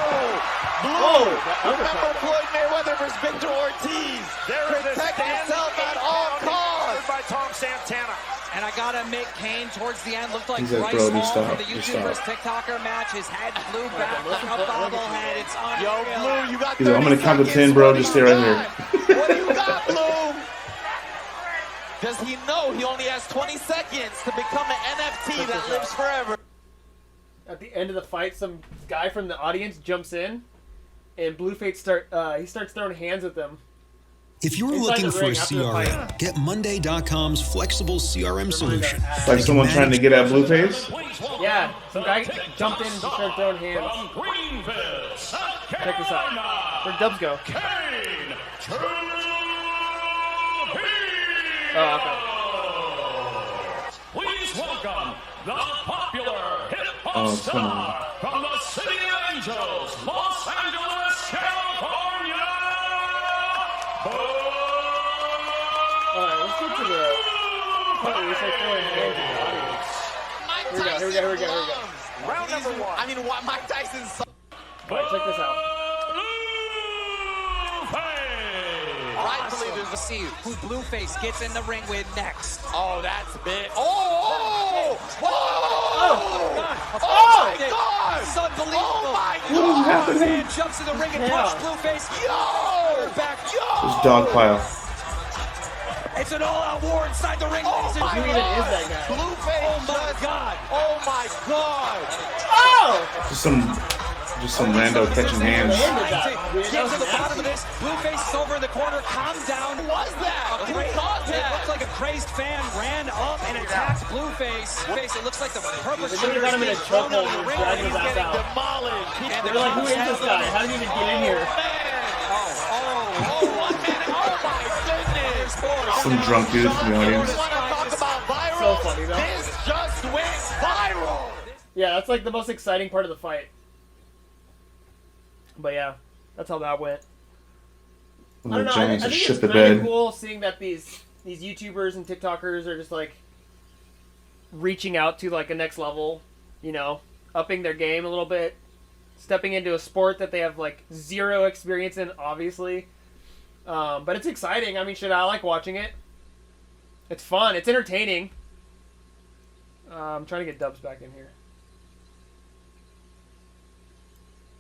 Remember Floyd Mayweather versus Victor Ortiz. Protect yourself at all costs. By Tom Santana. And I gotta admit, Kane towards the end looked like He's like, Bryce bro, Hall just stop, from the just YouTubers stop. TikToker match. His head flew back like a bobblehead. It's Yo, unreal. Blue, you got He's like, I'm 30 gonna count to seconds. 10, bro. What Just do stay you right here. got? What do you got, Blue? Does he know he only has 20 seconds to become an NFT that lives forever? At the end of the fight, some guy from the audience jumps in, and Blueface starts throwing hands at them. If you're Inside looking the for a ring after the CRM, fight. get Monday.com's flexible CRM solution. Like someone trying to get at Blueface? Yeah, some guy jumped in and started throwing hands. Check this out. Where'd Dubz go? Oh, okay. Please welcome the popular hip-hop Oh, come star from the City of Angels, Los Angeles, California. Alright, let's get to the part where we start throwing hands in the audience. Here we go. Round number one. I mean, Mike Tyson's so Alright, check this out. rightfully there's Let's see who Blueface gets in the ring with next. Oh, that's big. Oh my God! It's unbelievable. Oh my What is God! happening? Man jumps in the ring and punches Blueface. Yo! Back. There's dog pile. It's an all-out war inside the ring. Oh my Who even is that guy? Blueface! Oh my God! Oh my God! Just some rando catching hands. Get to the bottom of this. Blueface is over in the corner. Calm down. Who was that? Who caused It that? looks like a crazed fan ran up and attacked Blueface. It looks like the perpetrator got him in a is thrown out chokehold of the and ring. dragged his He's ass getting out. Demolished. And They're like, who is this guy? How did he even get in here? Oh, 1 minute. Oh my goodness. Some drunk dudes from the audience. You want to talk about viral? So funny, though. This just went viral. Yeah, that's like the most exciting part of the fight. But yeah, that's how that went. I The don't know. I Giants think just it's shit the kind of bed. cool seeing that these these YouTubers and TikTokers are just like reaching out to like a next level, you know, upping their game a little bit, stepping into a sport that they have like zero experience in, obviously. But it's exciting. I mean, shit, I like watching it. It's fun. It's entertaining. I'm trying to get Dubz back in here.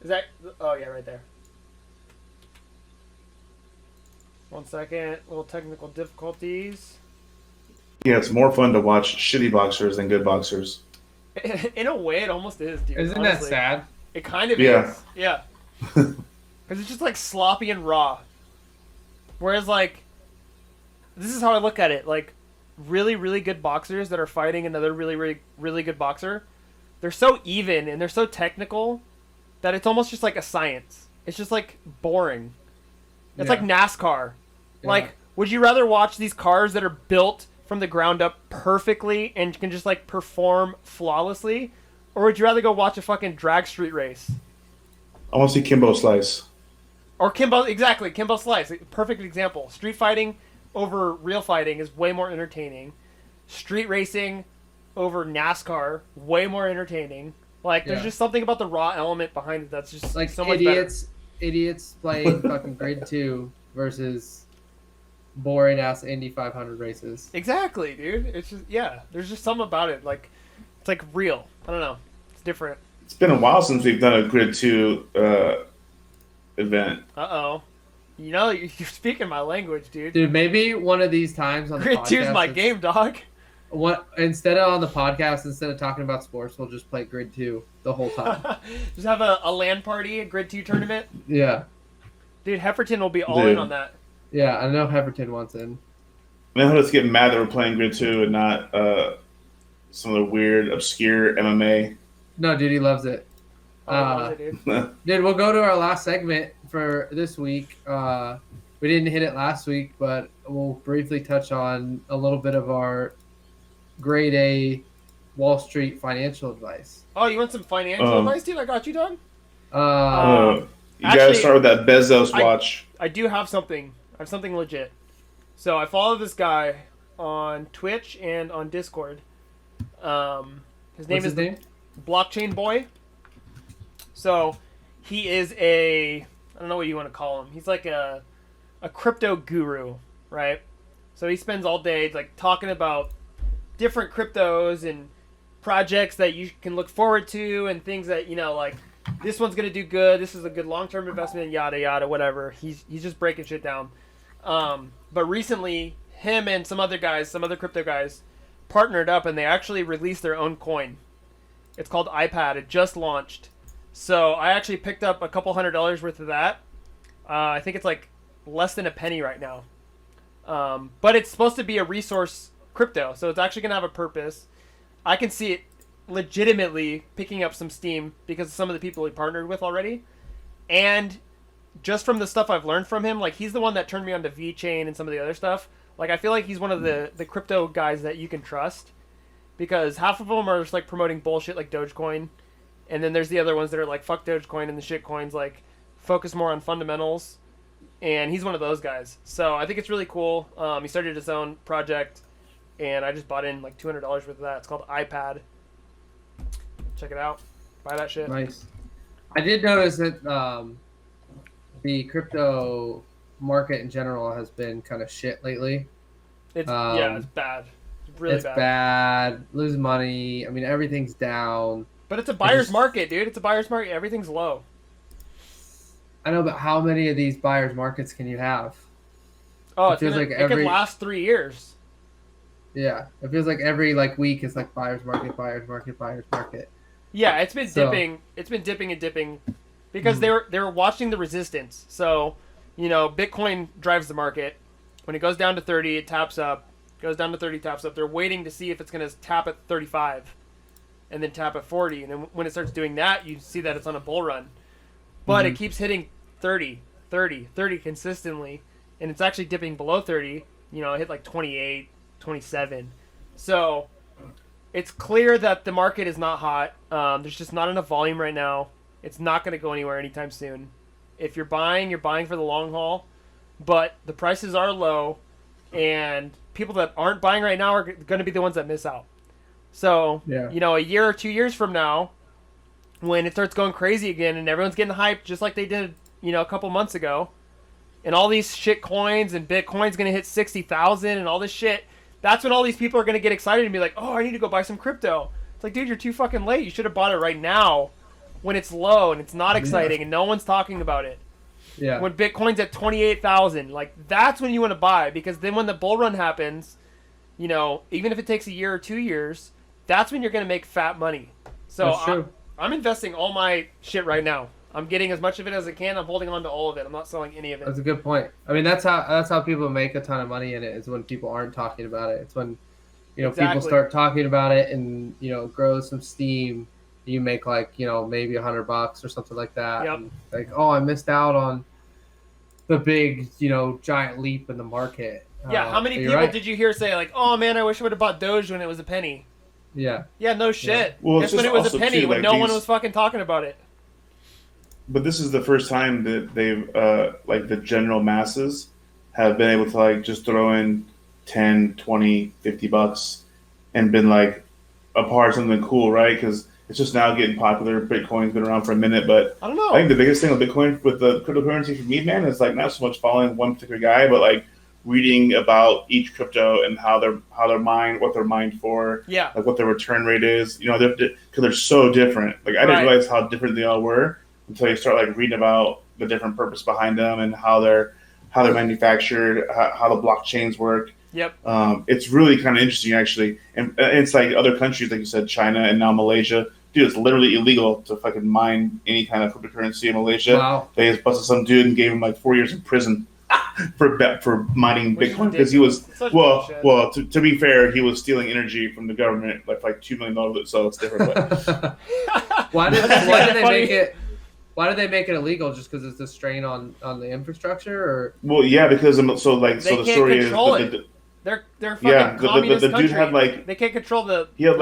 Is that... Oh, yeah, right there. 1 second. Little technical difficulties. Yeah, it's more fun to watch shitty boxers than good boxers. In a way, it almost is, dude. Isn't honestly. that sad? It kind of is. Yeah. Because it's just, like, sloppy and raw. Whereas, like... This is how I look at it. Like, really, really good boxers that are fighting another really, really, really good boxer, they're so even and they're so technical that it's almost just like a science. It's just like boring. It's like NASCAR. Yeah. Like, would you rather watch these cars that are built from the ground up perfectly and can just like perform flawlessly, or would you rather go watch a fucking drag street race? I want to see Kimbo Slice. Or Kimbo, exactly, Kimbo Slice. Perfect example. Street fighting over real fighting is way more entertaining. Street racing over NASCAR, way more entertaining. Like, there's just something about the raw element behind it that's just like so much better. Idiots playing fucking Grade 2 versus boring ass Indy 500 races. Exactly, dude. It's just, yeah, there's just something about it. Like, it's like real. I don't know. It's different. It's been a while since we've done a Grid 2 event. Uh-oh. You know, you're speaking my language, dude. Dude, maybe one of these times on the Grid podcast... Grid 2's my game, dog. Instead of on the podcast, instead of talking about sports, we'll just play Grid 2 the whole time. Just have a LAN party, a Grid 2 tournament. Yeah. Dude, Hefferton will be all in on that. Yeah, I know Hefferton wants in. Now let's get mad that we're playing Grid 2 and not some of the weird, obscure MMA. No, dude, he loves it. Dude, we'll go to our last segment for this week. We didn't hit it last week, but we'll briefly touch on a little bit of our Grade A Wall Street financial advice. Oh, you want some financial advice, dude? I got you, dog. You gotta start with that Bezos watch. I do have something. I have something legit. So I follow this guy on Twitch and on Discord. His name is Blockchain Boy. So he is I don't know what you want to call him. He's like a crypto guru, right? So he spends all day like talking about different cryptos and projects that you can look forward to and things that, you know, like this one's going to do good. This is a good long-term investment, yada, yada, whatever. He's just breaking shit down. But recently, him and some other crypto guys partnered up and they actually released their own coin. It's called iPad. It just launched. So I actually picked up a couple $100 worth of that. I think it's like less than a penny right now. But it's supposed to be a resource crypto, so it's actually going to have a purpose. I can see it legitimately picking up some steam because of some of the people he partnered with already. And just from the stuff I've learned from him, like he's the one that turned me on to VeChain and some of the other stuff. Like I feel like he's one of the crypto guys that you can trust because half of them are just like promoting bullshit like Dogecoin. And then there's the other ones that are like, fuck Dogecoin and the shit coins, like, focus more on fundamentals. And he's one of those guys. So I think it's really cool. He started his own project, and I just bought in like $200 worth of that. It's called iPad. Check it out. Buy that shit. Nice. I did notice that the crypto market in general has been kind of shit lately. It's it's bad. It's really bad. It's bad. Losing money. I mean, everything's down. But it's a buyer's market, dude. It's a buyer's market. Everything's low. I know, but how many of these buyer's markets can you have? Oh, it could last 3 years. Yeah, it feels like every week is like buyer's market, buyer's market, buyer's market. Yeah, it's been dipping. It's been dipping and dipping because they were watching the resistance. So, you know, Bitcoin drives the market. When it goes down to 30, it taps up. Goes down to 30, taps up. They're waiting to see if it's going to tap at 35. And then tap at 40, and then when it starts doing that, you see that it's on a bull run. But it keeps hitting 30 consistently, and it's actually dipping below 30. You know, it hit like 28, 27. So it's clear that the market is not hot. There's just not enough volume right now. It's not going to go anywhere anytime soon. If you're buying for the long haul, but the prices are low. and people that aren't buying right now are going to be the ones that miss out. So, a year or 2 years from now, when it starts going crazy again and everyone's getting hyped just like they did, a couple months ago, and all these shit coins and Bitcoin's going to hit 60,000 and all this shit, that's when all these people are going to get excited and be like, oh, I need to go buy some crypto. It's like, dude, you're too fucking late. You should have bought it right now when it's low and it's not exciting and no one's talking about it. Yeah. When Bitcoin's at 28,000, like that's when you want to buy, because then when the bull run happens, even if it takes a year or 2 years, that's when you're going to make fat money. So I'm investing all my shit right now. I'm getting as much of it as I can. I'm holding on to all of it. I'm not selling any of it. That's a good point. I mean, that's how people make a ton of money in it, is when people aren't talking about it. It's when people start talking about it and grows some steam. You make maybe $100 or something like that. Yep. And like, oh, I missed out on the big, giant leap in the market. Yeah. How many people did you hear say like, oh man, I wish I would have bought Doge when it was a penny? Yeah. Yeah. No shit. Yeah. Well, just when it was a penny, when no one was fucking talking about it. But this is the first time that they've the general masses have been able to just throw in 10, 20, $50 and been a part of something cool, right? Because it's just now getting popular. Bitcoin's been around for a minute, but I don't know. I think the biggest thing with Bitcoin, with the cryptocurrency for me, man, is not so much following one particular guy, but reading about each crypto and how they're mined, what they're mined for, what their return rate is. Because they're so different. I didn't realize how different they all were until you start reading about the different purpose behind them and how they're manufactured, how the blockchains work. Yep. It's really kind of interesting, actually. And it's other countries, like you said, China and now Malaysia. Dude, it's literally illegal to fucking mine any kind of cryptocurrency in Malaysia. Wow. They just busted some dude and gave him 4 years in prison for mining Bitcoin, because he was to be fair, he was stealing energy from the government, $2 million. So it's different. But. Why did they make it? Why did they make it illegal? Just because it's a strain on the infrastructure, or? Well, yeah, because the story is they're fucking communist the country. Dude had they can't control the. He had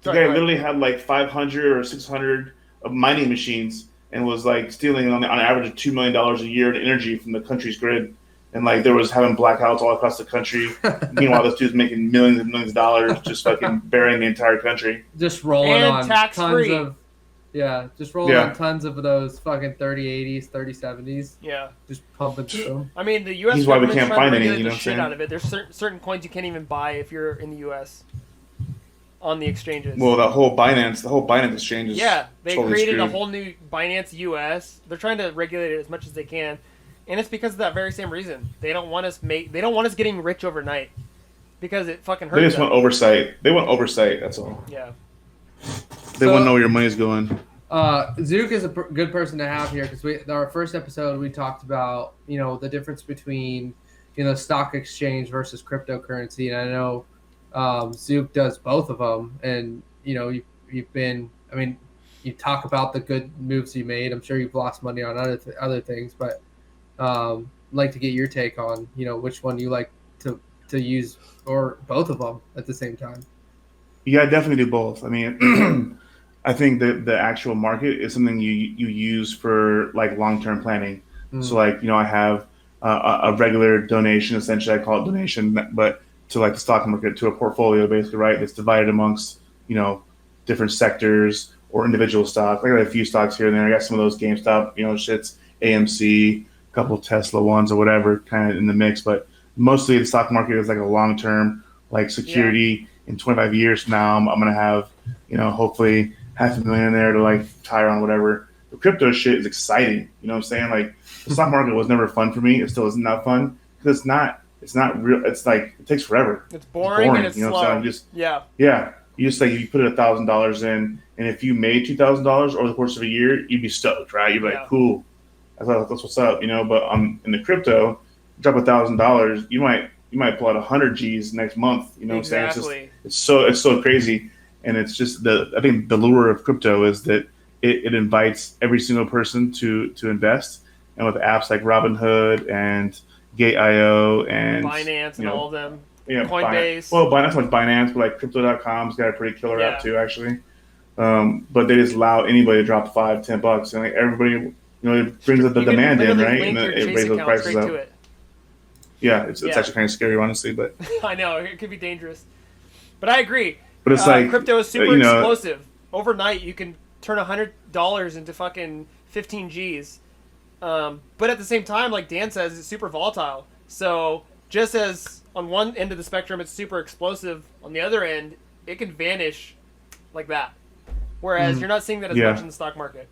the guy literally had 500 or 600 of mining machines and was stealing on average of $2 million a year in energy from the country's grid, and there was having blackouts all across the country. Meanwhile, this dude's making millions and millions of dollars just fucking burying the entire country, just rolling on tax-free. Tons of. Yeah, just rolling on tons of those fucking 3080s, 3070s. Yeah. Just pumping through them. I mean, the U.S. He's why we can't trying find to any, regulate the shit out of it. There's certain coins you can't even buy if you're in the U.S. on the exchanges. Well, the whole Binance exchange is they totally created screwed. a whole new Binance U.S. They're trying to regulate it as much as they can, and it's because of that very same reason. They don't want us getting rich overnight, because it fucking hurts. They just want oversight. They want oversight. That's all. Yeah. They want to know where your money's going. Zook is a good person to have here, because our first episode we talked about the difference between stock exchange versus cryptocurrency, and I know Zook does both of them, and you've been, I mean, you talk about the good moves you made. I'm sure you've lost money on other things, but like to get your take on which one you like to use, or both of them at the same time. Yeah, I definitely do both. I mean, I think that the actual market is something you use for long-term planning. So I have a regular donation, essentially I call it donation, but to the stock market, to a portfolio basically, right? It's divided amongst, different sectors or individual stocks. I got a few stocks here and there. I got some of those GameStop, shits, AMC, a couple of Tesla ones or whatever kind of in the mix. But mostly the stock market is a long-term security. In 25 years from now, I'm going to have, hopefully $500,000 in there to retire on whatever. The crypto shit is exciting. You know what I'm saying? The stock market was never fun for me. It still isn't that fun, because it's not real. It's it takes forever. It's boring and it's you know slow. What I'm saying? Yeah. You just you put $1,000 in, and if you made $2,000 over the course of a year, you'd be stoked, right? You'd be cool. That's what's up, But in the crypto, drop $1,000, you might pull out 100 G's next month. You know what I'm saying? It's so crazy. And it's just I think the lure of crypto is that it invites every single person to invest. And with apps like Robinhood and Gate.io and Binance and all of them, Coinbase. Binance like Binance, but Crypto.com's got a pretty killer app too, actually. But they just allow anybody to drop $5-10, and everybody, it brings the demand in, right? And it raises the prices up. Yeah, it's actually kind of scary, honestly. But I know it could be dangerous, but I agree. But it's like crypto is super explosive. Overnight, you can turn $100 into fucking 15 G's. But at the same time, like Dan says, it's super volatile. So just as on one end of the spectrum, it's super explosive, on the other end, it can vanish like that. Whereas you're not seeing that as much in the stock market.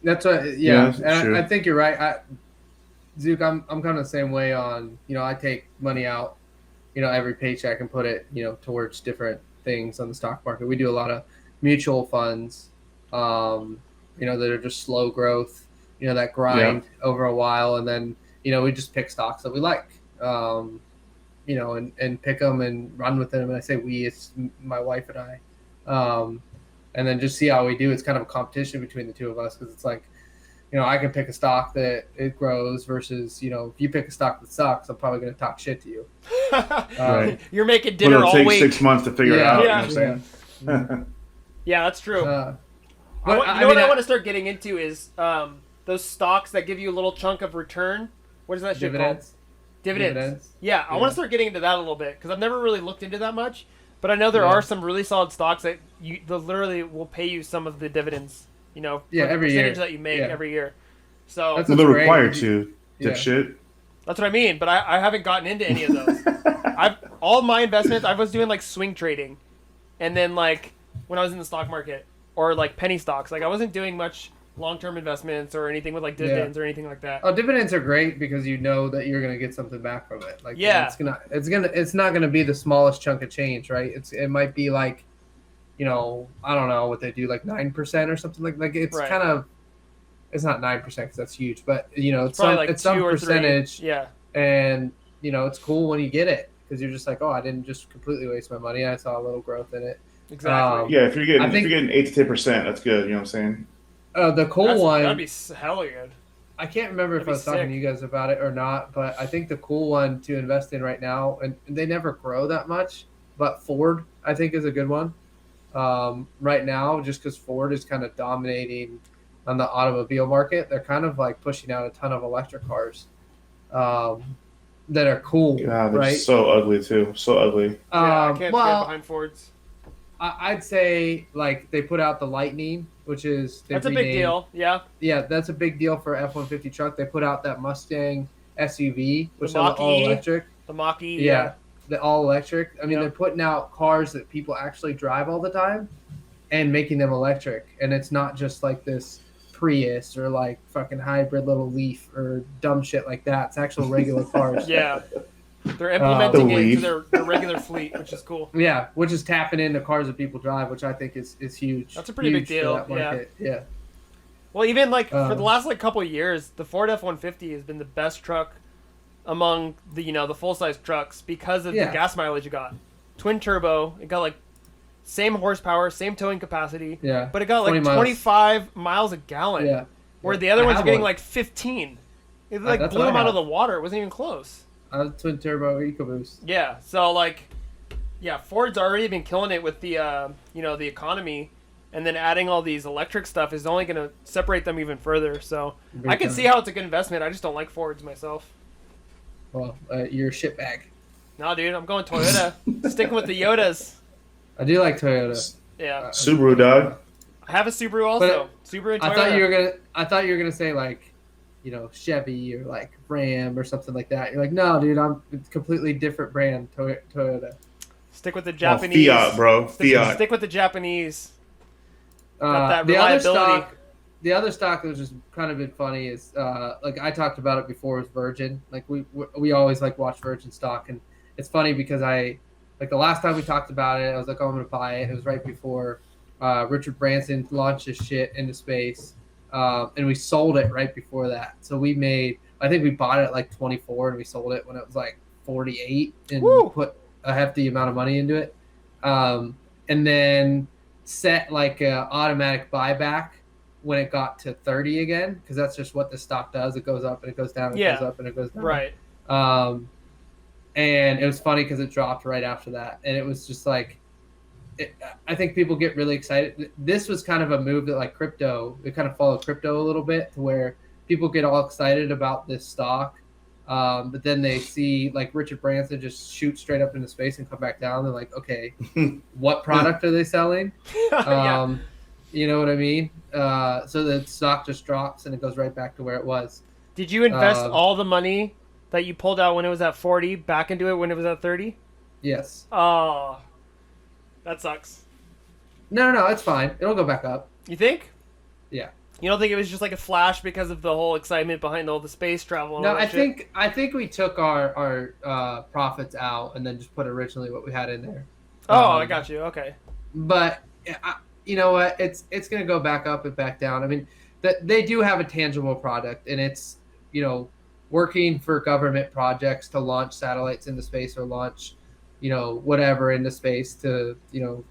That's what, and I think you're right. Zook, I'm kind of the same way on, I take money out, every paycheck and put it, towards different things on the stock market. We do a lot of mutual funds, that are just slow growth, that grind over a while. And then, we just pick stocks that we like, and pick them and run with them. And I say we, it's my wife and I. And then just see how we do. It's kind of a competition between the two of us because it's like, I can pick a stock that it grows versus, if you pick a stock that sucks, I'm probably going to talk shit to you. Right. You're making dinner all week. It'll take 6 months to figure it out. Yeah. You know what I'm saying? Yeah, that's true. But I want to start getting into is those stocks that give you a little chunk of return. What is that shit called? Dividends. Yeah, I want to start getting into that a little bit because I've never really looked into that much. But I know there are some really solid stocks that that literally will pay you some of the dividends, every percentage year that you make every year. So they're required to, dipshit. That's what I mean, but I haven't gotten into any of those. All my investments, I was doing like swing trading, and then like when I was in the stock market or like penny stocks, like I wasn't doing much long-term investments or anything with like dividends or anything like that. Oh, dividends are great because you know that you're gonna get something back from it. Like it's not gonna be the smallest chunk of change, right? It might be like, I don't know what they do, like 9% or something like it's kind of, it's not 9% because that's huge, but it's some percentage. 3. Yeah. And it's cool when you get it because you're just like, oh, I didn't just completely waste my money. I saw a little growth in it. Exactly. If you're getting 8 to 10%, that's good. You know what I'm saying? The cool one. That'd be hella good. I can't remember if I was talking to you guys about it or not, but I think the cool one to invest in right now, and they never grow that much, but Ford, I think, is a good one right now, just because Ford is kind of dominating on the automobile market. They're kind of like pushing out a ton of electric cars that are cool. Yeah, they're right? so ugly too. So ugly. I can't stand behind Fords. I'd say like they put out the Lightning, which is that's a big deal. Yeah, that's a big deal for F-150 truck. They put out that Mustang SUV, which is all electric. The Mach-E. Yeah, the all electric. I mean, they're putting out cars that people actually drive all the time, and making them electric. And it's not just like this Prius or like fucking hybrid little Leaf or dumb shit like that. It's actual regular cars. Yeah. They're implementing it into their regular fleet, which is cool. Yeah, which is tapping into cars that people drive, which I think is huge. That's a pretty big deal. Yeah. Well, even like for the last like couple of years, the Ford F-150 has been the best truck among the the full size trucks because of the gas mileage it got. Twin turbo, it got like same horsepower, same towing capacity. Yeah. But it got like 25 miles a gallon. Yeah. Where the other ones are getting like 15. It like blew them out of the water. It wasn't even close. Twin turbo EcoBoost. Yeah, so like, Ford's already been killing it with the the economy, and then adding all these electric stuff is only going to separate them even further. So I can see how it's a good investment. I just don't like Fords myself. Well, you're a shitbag. No, dude, I'm going Toyota. Sticking with the Yodas. I do like Toyota. Yeah. Subaru, dog. I have a Subaru also. Subaru and Toyota. I thought you were gonna say like, Chevy or like Ram or something like that. You're like, no, dude, I'm a completely different brand, Toyota. Stick with the Japanese. Fiat, bro. Fiat. Stick with the Japanese. The other stock that was just kind of been funny is like I talked about it before with Virgin. Like we always like watch Virgin stock, and it's funny because the last time we talked about it, I was like, oh, I'm gonna buy it. It was right before Richard Branson launched his shit into space. And we sold it right before that. So I think we bought it at like 24 and we sold it when it was like 48 and put a hefty amount of money into it. And then set like a automatic buyback when it got to 30 again, because that's just what the stock does. It goes up and it goes down, it goes up and it goes down. Right. And it was funny because it dropped right after that. And it was just like, I think people get really excited. This was kind of a move that like crypto, it kind of followed crypto a little bit to where people get all excited about this stock But then they see like Richard Branson just shoot straight up into space and come back down. They're like, okay, what product are they selling? Yeah. You know what I mean? So the stock just drops and it goes right back to where it was. Did you invest all the money that you pulled out when it was at 40 back into it when it was at 30? Yes. Oh, that sucks. No, it's fine. It'll go back up. You think? Yeah. You don't think it was just like a flash because of the whole excitement behind all the space travel? And No, all that shit? I think we took our profits out and then just put originally what we had in there. Oh, I got you. Okay. But you know what? It's going to go back up and back down. I mean, they do have a tangible product, and it's, you know, working for government projects to launch satellites into space or launch, you know, whatever into space to, you know,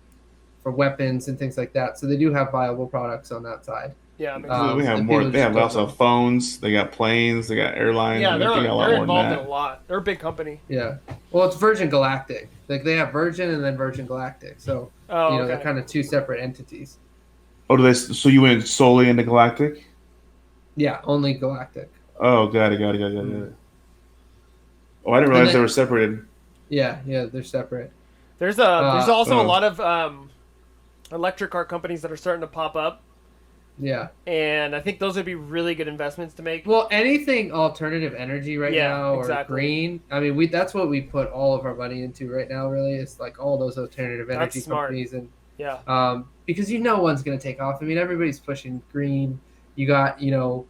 for weapons and things like that. So they do have viable products on that side. Yeah, we have more. They have also phones. They got planes. They got airlines. Yeah, they're more involved in a lot. They're a big company. Yeah. Well, it's Virgin Galactic. Like they have Virgin and then Virgin Galactic. So they're kind of two separate entities. Oh, do they? So you went solely into Galactic? Yeah, only Galactic. Oh, got it. Oh, I didn't realize they were separated. Yeah, they're separate. There's also a lot of electric car companies that are starting to pop up. Yeah. And I think those would be really good investments to make. Well, anything alternative energy now or green. I mean, that's what we put all of our money into right now, really. It's like all those alternative energy companies. And because one's going to take off. I mean, everybody's pushing green. You got, you know,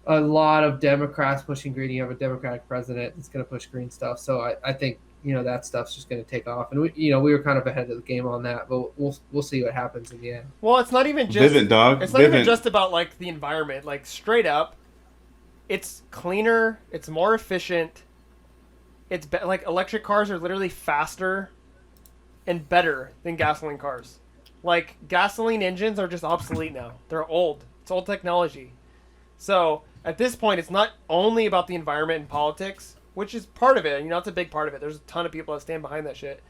a lot of Democrats pushing green. You have a Democratic president that's going to push green stuff. So I think, you know, that stuff's just going to take off. And we were kind of ahead of the game on that, but we'll see what happens in the end. Well, it's not even just even just about like the environment. Like straight up, it's cleaner, it's more efficient. It's like electric cars are literally faster and better than gasoline cars. Like gasoline engines are just obsolete now. They're old. It's old technology. So at this point, it's not only about the environment and politics, which is part of it. You know, it's a big part of it. There's a ton of people that stand behind that shit.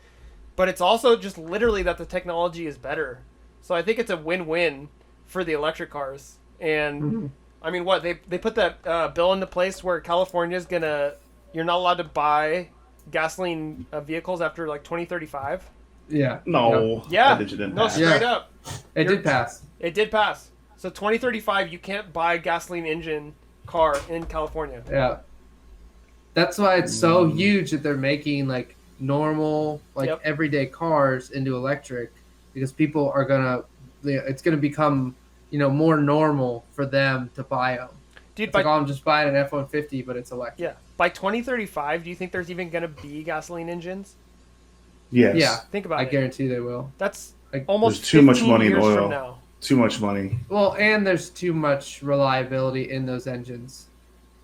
But it's also just literally that the technology is better. So I think it's a win-win for the electric cars. And, I mean, what? They put that bill into place where California's going to... You're not allowed to buy gasoline vehicles after, like, 2035? Yeah. No. Yeah. No, straight up. It did pass. It did pass. So 2035, you can't buy gasoline engine car in California. Yeah. That's why it's so huge that they're making like normal, like everyday cars into electric, because people are it's gonna become, you know, more normal for them to buy them. Dude, I'm just buying an F-150, but it's electric. Yeah. By 2035, do you think there's even gonna be gasoline engines? Yes. Yeah. Think about it. I guarantee they will. That's almost there's too much money in years oil. From now. Too much money. Well, and there's too much reliability in those engines.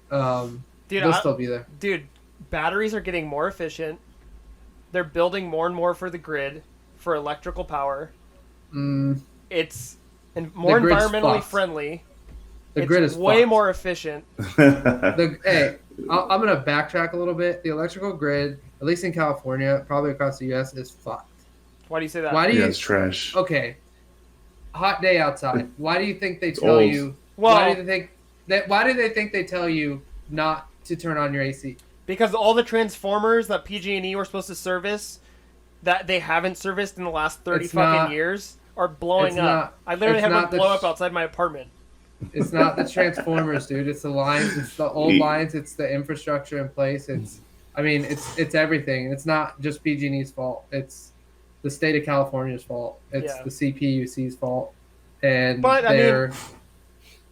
They'll still be there. Dude, batteries are getting more efficient. They're building more and more for the grid, for electrical power. It's more environmentally friendly. The grid is way more efficient. Hey, I'm going to backtrack a little bit. The electrical grid, at least in California, probably across the U.S., is fucked. Why do you say that? It's trash. Okay. Hot day outside. Why do you think they tell you? Why do they think they tell you not to turn on your AC? Because all the transformers that PG&E were supposed to service that they haven't serviced in the last 30 years are blowing up. I literally have one blow up outside my apartment. It's not the transformers, dude. It's the lines. It's the old lines. It's the infrastructure in place. It's everything. It's not just PG&E's fault. It's the state of California's fault. It's the CPUC's fault. And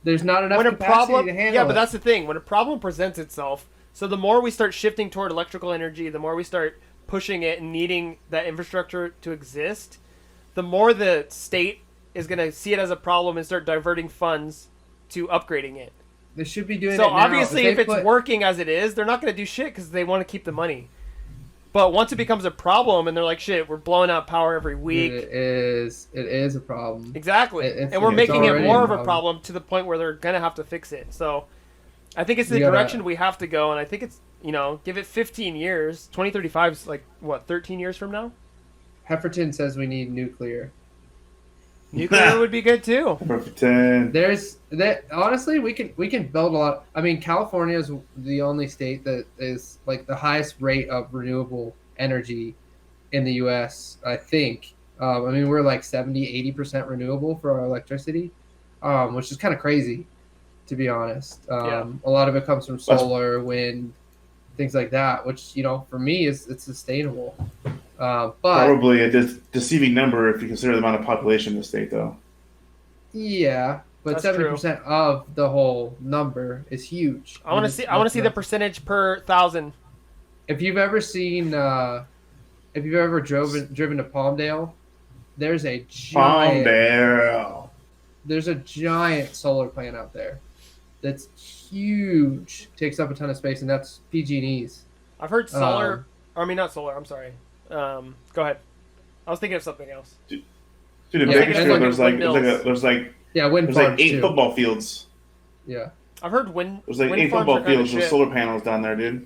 there's not enough capacity to handle it. Yeah, but that's the thing. When a problem presents itself, so the more we start shifting toward electrical energy, the more we start pushing it and needing that infrastructure to exist, the more the state is going to see it as a problem and start diverting funds to upgrading it. They should be doing it now. So obviously, if it's working as it is, they're not going to do shit because they want to keep the money. But once it becomes a problem and they're like, shit, we're blowing out power every week. It is a problem. Exactly. And we're making it more of a problem to the point where they're going to have to fix it. So I think it's the direction we have to go. And I think it's, give it 15 years. 2035 is 13 years from now? Hefferton says we need nuclear. Nuclear would be good too. Perfect 10. Honestly, we can build a lot. I mean, California is the only state that is like the highest rate of renewable energy in the U.S. I think. I mean, we're like 70-80% renewable for our electricity, which is kind of crazy, to be honest. A lot of it comes from solar, wind, things like that, which, you know, for me, it's sustainable. But probably a deceiving number if you consider the amount of population in the state, though. Yeah, but 70% of the whole number is huge. I want to see the percentage per 1,000. If you've ever seen, if you've ever driven to Palmdale, there's a giant solar plant out there that's huge, takes up a ton of space, and that's PG&E's. I've heard solar. Not solar. I'm sorry. Go ahead. I was thinking of something else. Dude, in Bakersfield, there's 8 football fields. Yeah. I've heard wind. There's like 8 football fields with solar panels down there, dude.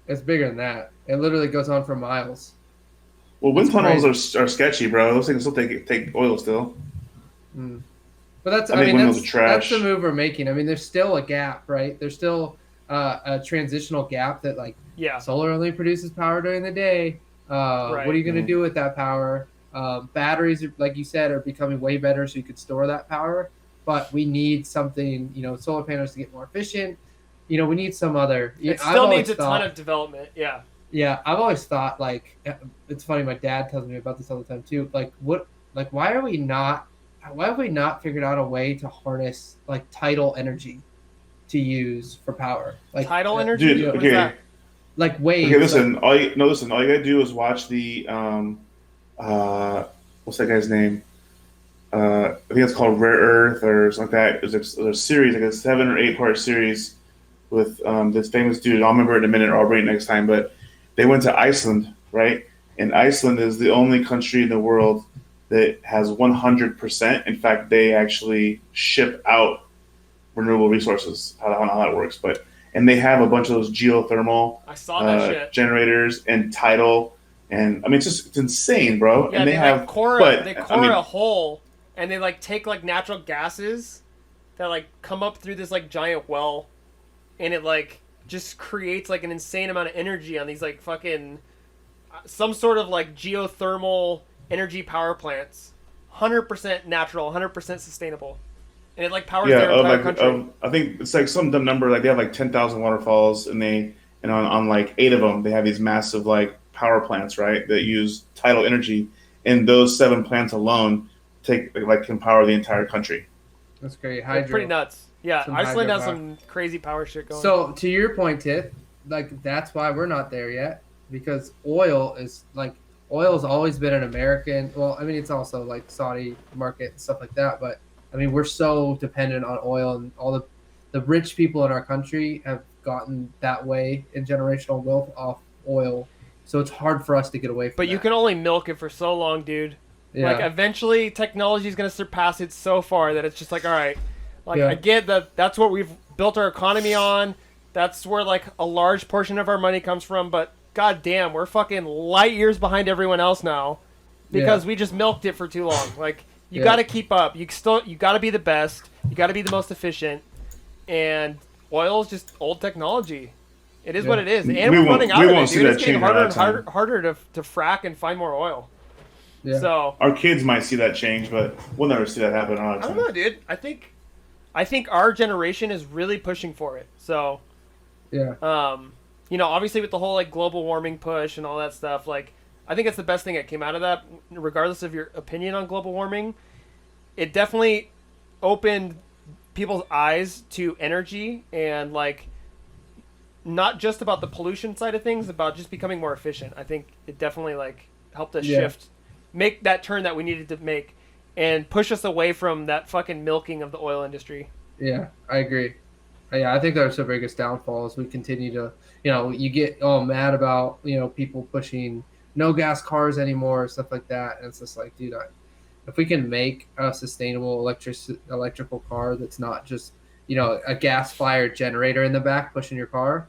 It's bigger than that. It literally goes on for miles. Well, wind tunnels are sketchy, bro. Those things still take oil still. Mm. But that's the move we're making. I mean, there's still a gap, right? There's still a transitional gap that solar only produces power during the day. Right. What are you going to do with that power? Batteries, like you said, are becoming way better, so you could store that power. But we need something, solar panels to get more efficient. We need some other. It still needs a ton of development. Yeah. Yeah, I've always thought it's funny. My dad tells me about this all the time too. Why have we not figured out a way to harness tidal energy to use for power? Tidal energy, dude. Okay. Like waves. Okay, listen. All you gotta do is watch the what's that guy's name? I think it's called Rare Earth or something like that. There's a series, like a 7 or 8 part series with this famous dude. I'll remember it in a minute, or I'll bring it next time. But they went to Iceland, right? And Iceland is the only country in the world that has 100%. In fact, they actually ship out renewable resources. I don't know how that works, and they have a bunch of those geothermal generators and tidal, and I mean it's insane, bro. Yeah, and they core a hole, and they take natural gases that come up through this giant well, and it just creates an insane amount of energy on these fucking some sort of geothermal energy power plants. 100% natural, 100% sustainable. And it powers their entire country. I think it's some dumb number. They have 10,000 waterfalls, and on 8 of them they have these massive power plants, right? That use tidal energy, and those 7 plants alone can power the entire country. That's great. Hydro. It's pretty nuts. Yeah, Iceland has some crazy power shit going. So to your point, Tiff, that's why we're not there yet, because oil has always been an American. Well, I mean it's also Saudi market and stuff like that, but I mean we're so dependent on oil, and all the rich people in our country have gotten that way in generational wealth off oil. So it's hard for us to get away from. But you can only milk it for so long, dude. Yeah. Eventually technology is going to surpass it so far that it's just all right. I get that that's what we've built our economy on. That's where a large portion of our money comes from, but god damn, we're fucking light years behind everyone else now because we just milked it for too long. You got to keep up. You got to be the best. You got to be the most efficient. And oil is just old technology. It is what it is. And we're running out of it, dude. It's getting harder and harder to frack and find more oil. Yeah. So our kids might see that change, but we'll never see that happen. I don't know, dude. I think our generation is really pushing for it. So, yeah. Obviously with the whole global warming push and all that stuff, I think it's the best thing that came out of that, regardless of your opinion on global warming. It definitely opened people's eyes to energy and not just about the pollution side of things, about just becoming more efficient. I think it definitely helped us shift, make that turn that we needed to make, and push us away from that fucking milking of the oil industry. Yeah, I agree. Yeah, I think that's the biggest downfall is we continue to, you get all mad about, people pushing no gas cars anymore, stuff like that. And it's just dude, if we can make a sustainable electrical car that's not just, a gas-fired generator in the back pushing your car,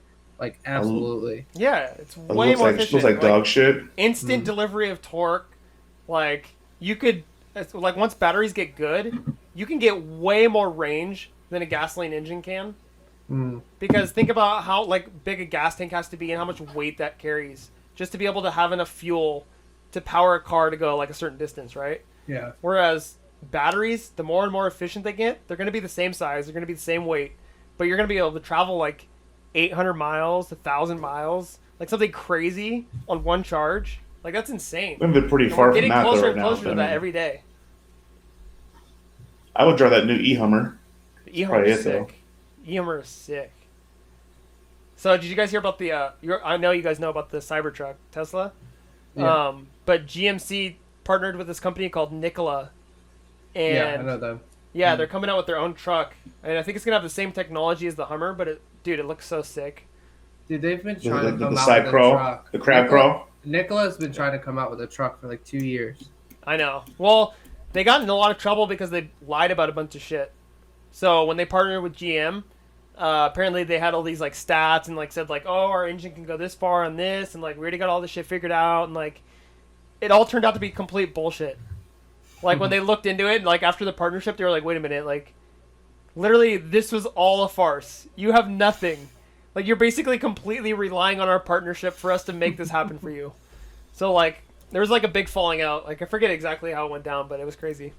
absolutely. Yeah, it's way more efficient. It looks like dog shit. Instant delivery of torque. You could it's like once batteries get good, you can get way more range than a gasoline engine can. Because think about how like big a gas tank has to be and how much weight that carries just to be able to have enough fuel to power a car to go like a certain distance, right? Yeah. Whereas batteries, the more and more efficient they get, they're going to be the same size, they're going to be the same weight, but you're going to be able to travel like 800 miles, 1,000 miles, like something crazy on one charge. Like that's insane. They're pretty far from that closer though and closer to that every day. I would drive that new E-Hummer. E-Hummer is sick. E-Hummer is sick. So did you guys hear about the I know you guys know about the Cybertruck Tesla. Yeah. But GMC partnered with this company called Nikola. And yeah, I know them. Yeah, they're coming out with their own truck. And I think it's going to have the same technology as the Hummer, but it looks so sick. Dude, they've been trying to come the out side with crawl, a truck. the crab crawl. Nikola's been trying to come out with a truck for like 2 years. I know. Well, they got in a lot of trouble because they lied about a bunch of shit. So when they partnered with GM, apparently they had all these like stats and like said like, oh, our engine can go this far on this, and like we already got all this shit figured out, and like it all turned out to be complete bullshit. Like when they looked into it, like after the partnership, they were like, wait a minute, like literally this was all a farce. You have nothing. Like you're basically completely relying on our partnership for us to make this happen for you. So like there was like a big falling out. Like I forget exactly how it went down, but it was crazy.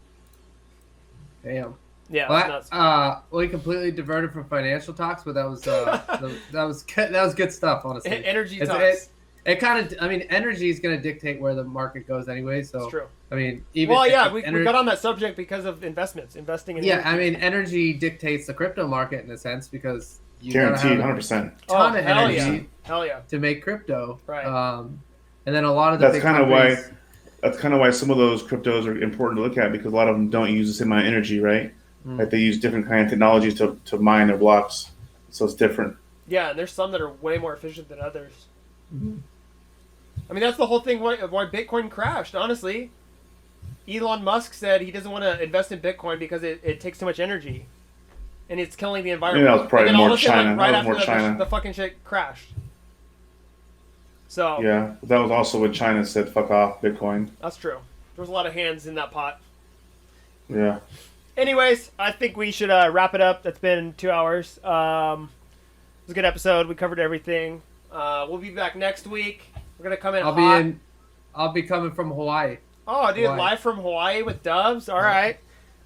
Damn. Yeah, well, we completely diverted from financial talks, but that was that was good stuff, honestly. Energy talks. It kind of, I mean, energy is going to dictate where the market goes anyway. So it's true. I mean, even we got on that subject because of investing in. Yeah, energy. I mean, energy dictates the crypto market in a sense because you guaranteed gotta have 100%. a ton of energy hell yeah, to make crypto. Right. And then a lot of the that's kind of why some of those cryptos are important to look at because a lot of them don't use the same amount of energy, right? Like they use different kind of technologies to mine their blocks, so it's different. Yeah, and there's some that are way more efficient than others. Mm-hmm. I mean, that's the whole thing why Bitcoin crashed. Honestly, Elon Musk said he doesn't want to invest in Bitcoin because it takes too much energy, and it's killing the environment. Yeah, that was probably more China. Right after the fucking shit crashed. So yeah, that was also when China said "fuck off, Bitcoin." That's true. There was a lot of hands in that pot. Yeah. Anyways, I think we should wrap it up. That's been 2 hours. It was a good episode. We covered everything. We'll be back next week. We're gonna come in. I'll be coming from Hawaii. Oh, dude, live from Hawaii with Dubz. All right.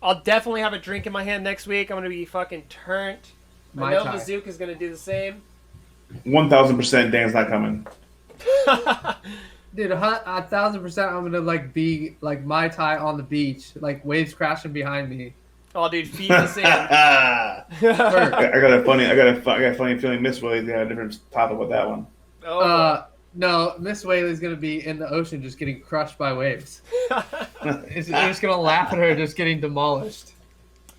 I'll definitely have a drink in my hand next week. I'm gonna be fucking turnt. I know Mazook is gonna do the same. 1,000% Dan's not coming. Dude, 1,000%. I'm gonna like be like Mai Tai on the beach, like waves crashing behind me. Oh, dude, feet in the sand. I got a funny feeling Miss Willie's got a different topic with that one. No, Miss Whaley's gonna be in the ocean, just getting crushed by waves. You're just gonna laugh at her, just getting demolished.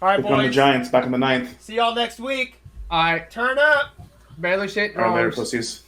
All right, boys. The Giants back in the 9th. See y'all next week. All right, turn up. Barely shit. All right, later, pussies.